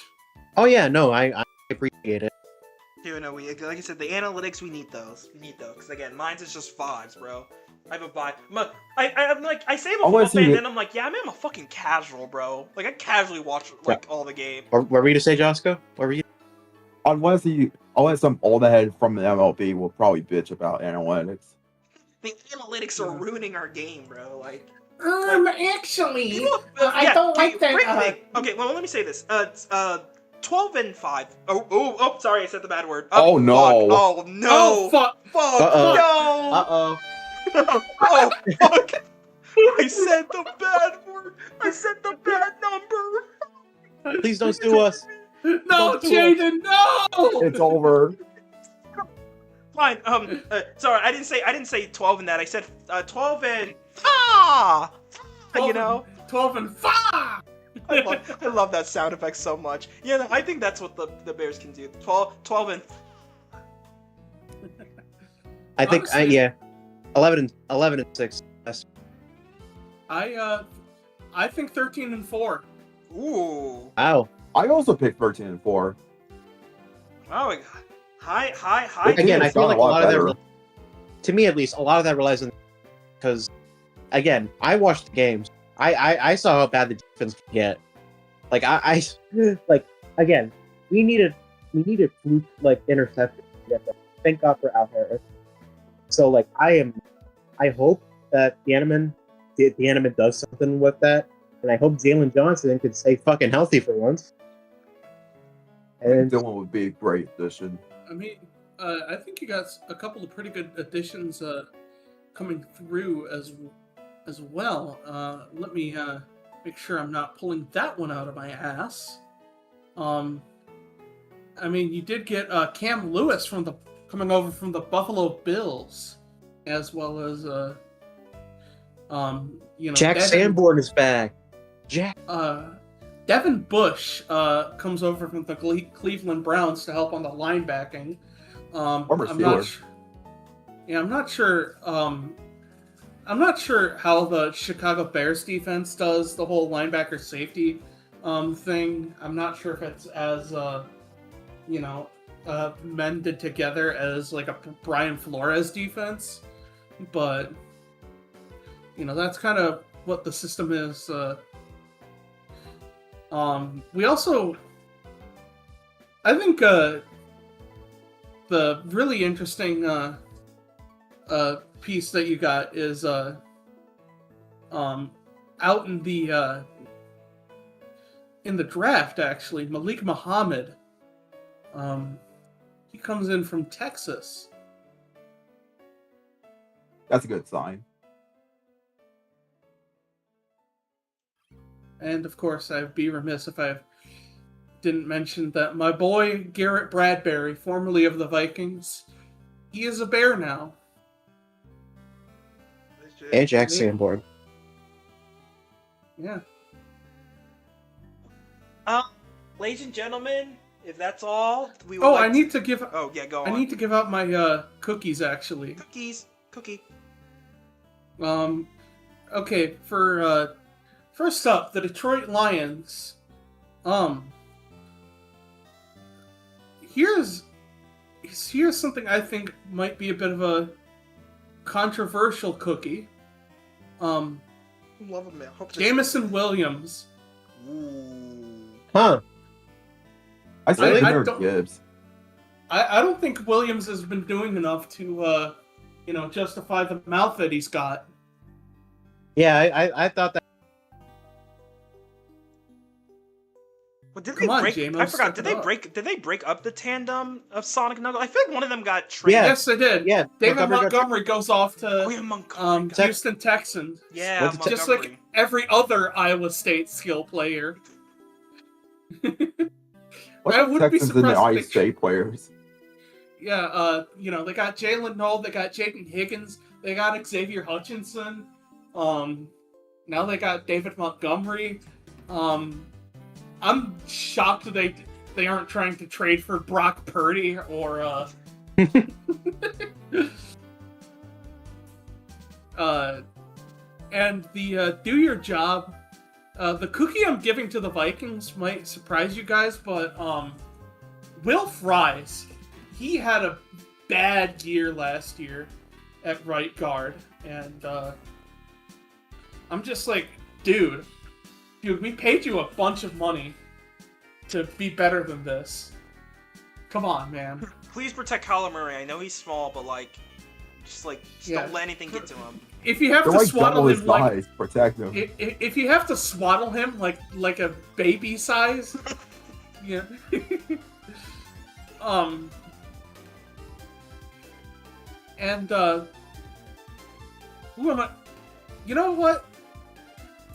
Oh yeah, no, I appreciate it. Like I said, the analytics, we need those. Because again, mine's is just 5s, bro. I have a buy. I'm like, I say I'm a football fan, and then I'm like, yeah, I'm a fucking casual, bro. Like, I casually watch all the game. What were you to say, Josko? What were you? Unless some old head from the MLB will probably bitch about analytics. The analytics are ruining our game, bro. Actually, I don't like that. Okay, well, let me say this. 12 and 5. Oh, sorry, I said the bad word. Oh, no. Fuck. Oh, no. Oh, fuck. Fuck, Uh-oh. no. Uh-oh. Oh, fuck. I said the bad word. I said the bad number. Please don't sue us. No, Jaden, no. It's over. Fine. Sorry, I didn't say 12 in that. I said 12 and 12 and 5. I love that sound effect so much. Yeah, no, I think that's what the Bears can do. 12 and. I think Honestly, 11 and 6. I think 13 and 4. Ooh. Wow. I also picked 13 and 4. Oh my god. Hi. Again, I it's feel gone like a a lot lot of better. that, to me at least, a lot of that relies on, because again, I watched the games. I saw how bad the defense could get. Like I again, we needed fluke interception. Thank God for Al Harris. So I hope that the Animan does something with that, and I hope Jalen Johnson could stay fucking healthy for once. And Dylan would be a great addition. I mean, I think you got a couple of pretty good additions coming through as well. Let me make sure I'm not pulling that one out of my ass. I mean, you did get Cam Lewis coming over from the Buffalo Bills, as well as Jack Sanborn is back. Jack. Devin Bush comes over from the Cleveland Browns to help on the linebacking. Former I'm Steeler. not sure. I'm not sure how the Chicago Bears defense does the whole linebacker safety thing. I'm not sure if it's as mended together as like a Brian Flores defense, but that's kind of what the system is. We also, I think, the really interesting piece that you got is out in the draft, actually, Malik Muhammad. He comes in from Texas. That's a good sign. And of course, I'd be remiss if I didn't mention that my boy Garrett Bradbury, formerly of the Vikings, he is a Bear now. And Jack Sanborn. Yeah. Ladies and gentlemen, if that's all, we would Oh, like I need to give. Oh yeah, go on. I need to give out my cookies, actually. Cookie. Okay, for first up, the Detroit Lions. Here's something I think might be a bit of a controversial cookie. Love him, man. Jameson Williams. Ooh. Huh. I say I Jahmyr don't- Gibbs. I don't think Williams has been doing enough to justify the mouth that he's got. Yeah, I thought that. Well, did Come they on, break? J-Mo, I forgot. step Did it they up. break? Did they break up the tandem of Sonic and Knuckles? I feel like one of them got traded. Yeah. Yes, they did. Yeah, David Montgomery Montgomery goes off to Oh yeah, Montgomery. got- Houston Texans. yeah, What's the Just Montgomery. like every other Iowa State skill player. What's I the wouldn't be Texans and the surprised if Iowa they- State players? they got Jalen Noel, they got Jaden Higgins, they got Xavier Hutchinson. Now they got David Montgomery. I'm shocked they aren't trying to trade for Brock Purdy or and the do your job. The cookie I'm giving to the Vikings might surprise you guys, but Will Fries, he had a bad year last year at right guard, and I'm just like, dude, we paid you a bunch of money to be better than this. Come on, man. Please protect Kyler Murray. I know he's small, but just don't let anything get to him. If you have They're to like swaddle double his him like, size. Protect him. if you have to swaddle him like a baby size, yeah. And who am I? You know what?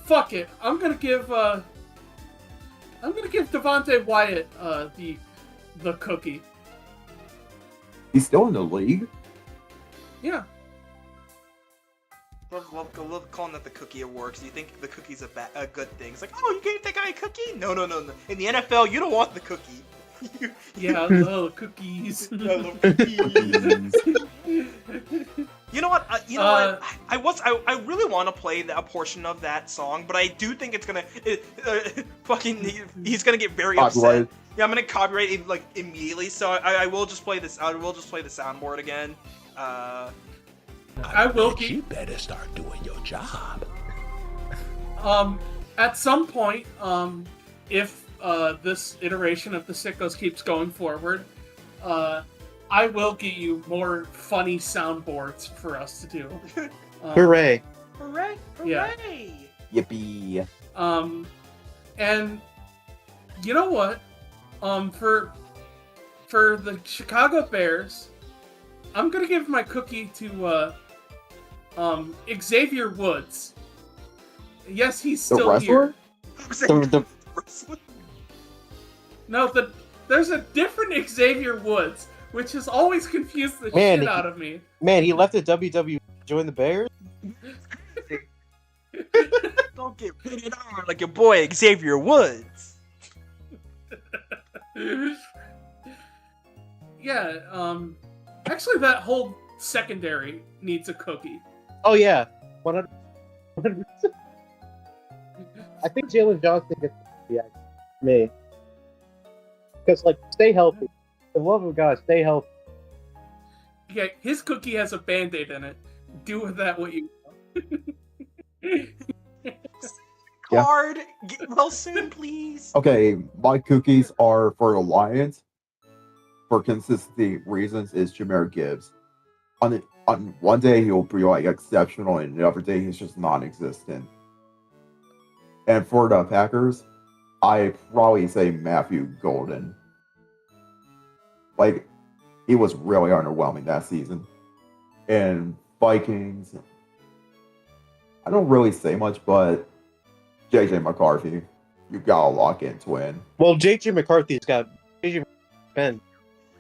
Fuck it. I'm gonna give Devontae Wyatt the cookie. He's still in the league? Yeah. Love calling that the cookie award because you think the cookie's a good thing. It's like, oh, you gave that guy a cookie? No. In the NFL, you don't want the cookie. Yeah, the cookies. I love cookies. You know what? I really want to play a portion of that song, but I do think it's gonna he's gonna get very upset. Yeah, I'm gonna copyright it immediately. So I will just play this. I will just play the soundboard again. I will. You better start doing your job. At some point, if this iteration of the Sickos keeps going forward, I will get you more funny soundboards for us to do. Hooray! Hooray! Yeah. Yippee. And you know what? For the Chicago Bears, I'm gonna give my cookie to Xavier Woods. Yes, he's The still wrestler? here. No, there's a different Xavier Woods, which has always confused the shit out of me. Man, he left the WWE, joined the Bears. Don't get rated on like your boy Xavier Woods. Yeah, actually that whole secondary needs a cookie. Oh yeah, 100%. I think Jalen Johnson gets me. Because stay healthy. For the love of God, stay healthy. Yeah, his cookie has a Band-Aid in it. Do with that what you Card, get well soon, please. Okay, my cookies are for the Lions. For consistency reasons, is Jahmyr Gibbs. On one day he'll be exceptional, and the other day he's just non-existent. And for the Packers, I probably say Matthew Golden. He was really underwhelming that season. And Vikings, I don't really say much, but JJ McCarthy, you gotta lock in twin. Well, JJ McCarthy's got JJ Ben.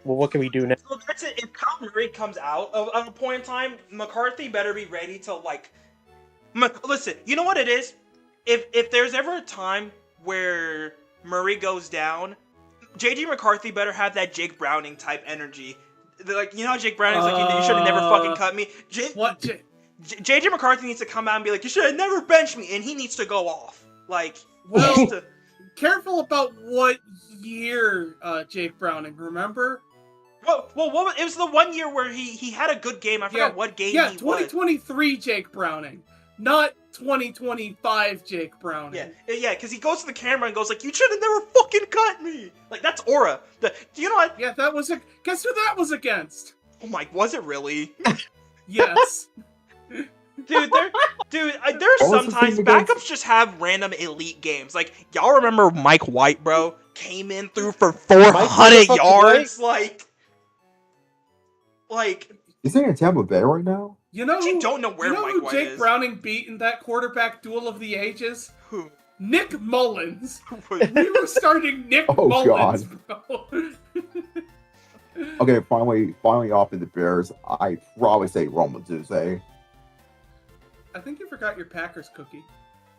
Well, what can we do now? So that's it. If Kyle Murray comes out at a point in time, McCarthy better be ready to listen, you know what it is? If there's ever a time where Murray goes down, JJ McCarthy better have that Jake Browning type energy. You know how Jake Browning's you should have never fucking cut me. JJ McCarthy needs to come out and be like, you should have never benched me, and he needs to go off. Careful about what year Jake Browning, remember? Well, it was the 1 year where he had a good game. I forgot what game he was. 2023 Jake Browning, not 2025 Jake Browning. Yeah, because he goes to the camera and goes you should have never fucking cut me. That's aura. Do you know what? Yeah, that was guess who that was against? Oh my, was it really? Yes. Dude, there's sometimes backups just have random elite games. Y'all remember Mike White, bro? Came in through for 400 yards. Is he in Tampa Bay right now? You know, you don't know where Mike White Jake is. Browning beat in that quarterback duel of the ages? Who? Nick Mullins. We were starting Nick Mullins, God. bro. Okay, finally off of the Bears, I probably say Roma Tuesday. I think you forgot your Packers cookie.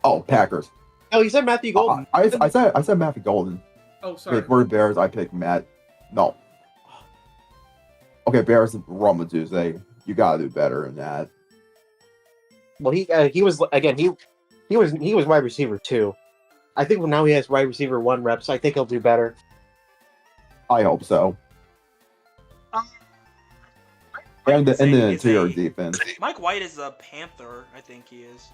Oh, Packers. Oh, you said Matthew Golden. I said Matthew Golden. Oh, sorry. Okay, for the Bears, I picked Matt. No. Okay, Bears Roma Tuesday. You gotta do better than that. Well, he was again. He was wide receiver 2. I think now he has wide receiver 1 reps. I think he'll do better. I hope so. And the interior defense. Mike White is a Panther, I think he is.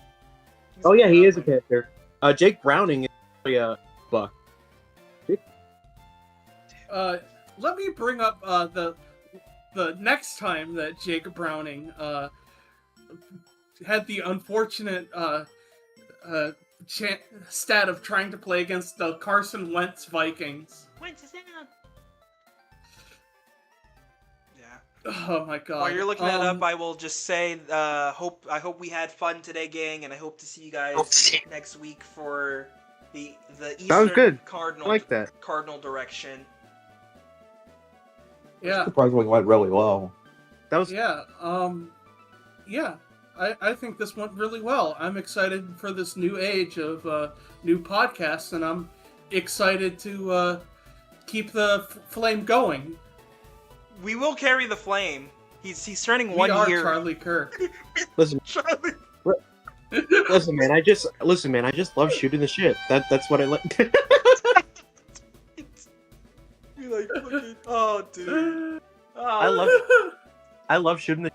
Oh yeah, he is a Panther. Jake Browning is a Buck. Let me bring up the next time that Jake Browning had the unfortunate stat of trying to play against the Carson Wentz Vikings. Wentz is out. Yeah. Oh my god. While you're looking that up, I will just say, I hope we had fun today, gang, and I hope to see you guys next week for the Eastern That was good. Cardinal I like that. Cardinal direction. Yeah. Surprisingly went really well. That was Yeah. Yeah. I think this went really well. I'm excited for this new age of new podcasts, and I'm excited to keep the flame going. We will carry the flame. He's turning We 1 are year. Charlie Kirk. listen. Charlie. Listen, man. I just love shooting the shit. That's what I like. You're like, fucking, oh, dude. Oh. I love shooting the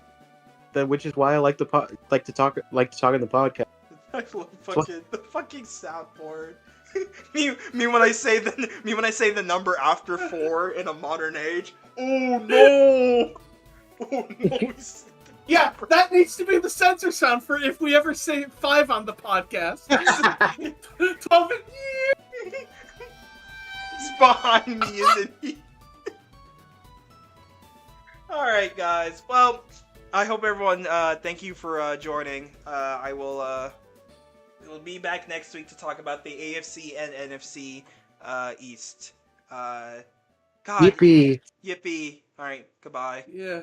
which is why I like to talk on the podcast. I love the fucking soundboard. me when I say the number after 4 in a modern age. Oh no! Oh no! Yeah, that needs to be the censor sound for if we ever say 5 on the podcast. 12. He's behind me, isn't he? All right, guys. Well, I hope everyone. Thank you for joining. I will. We'll be back next week to talk about the AFC and NFC East. God. Yippee. Yippee. All right. Goodbye. Yeah.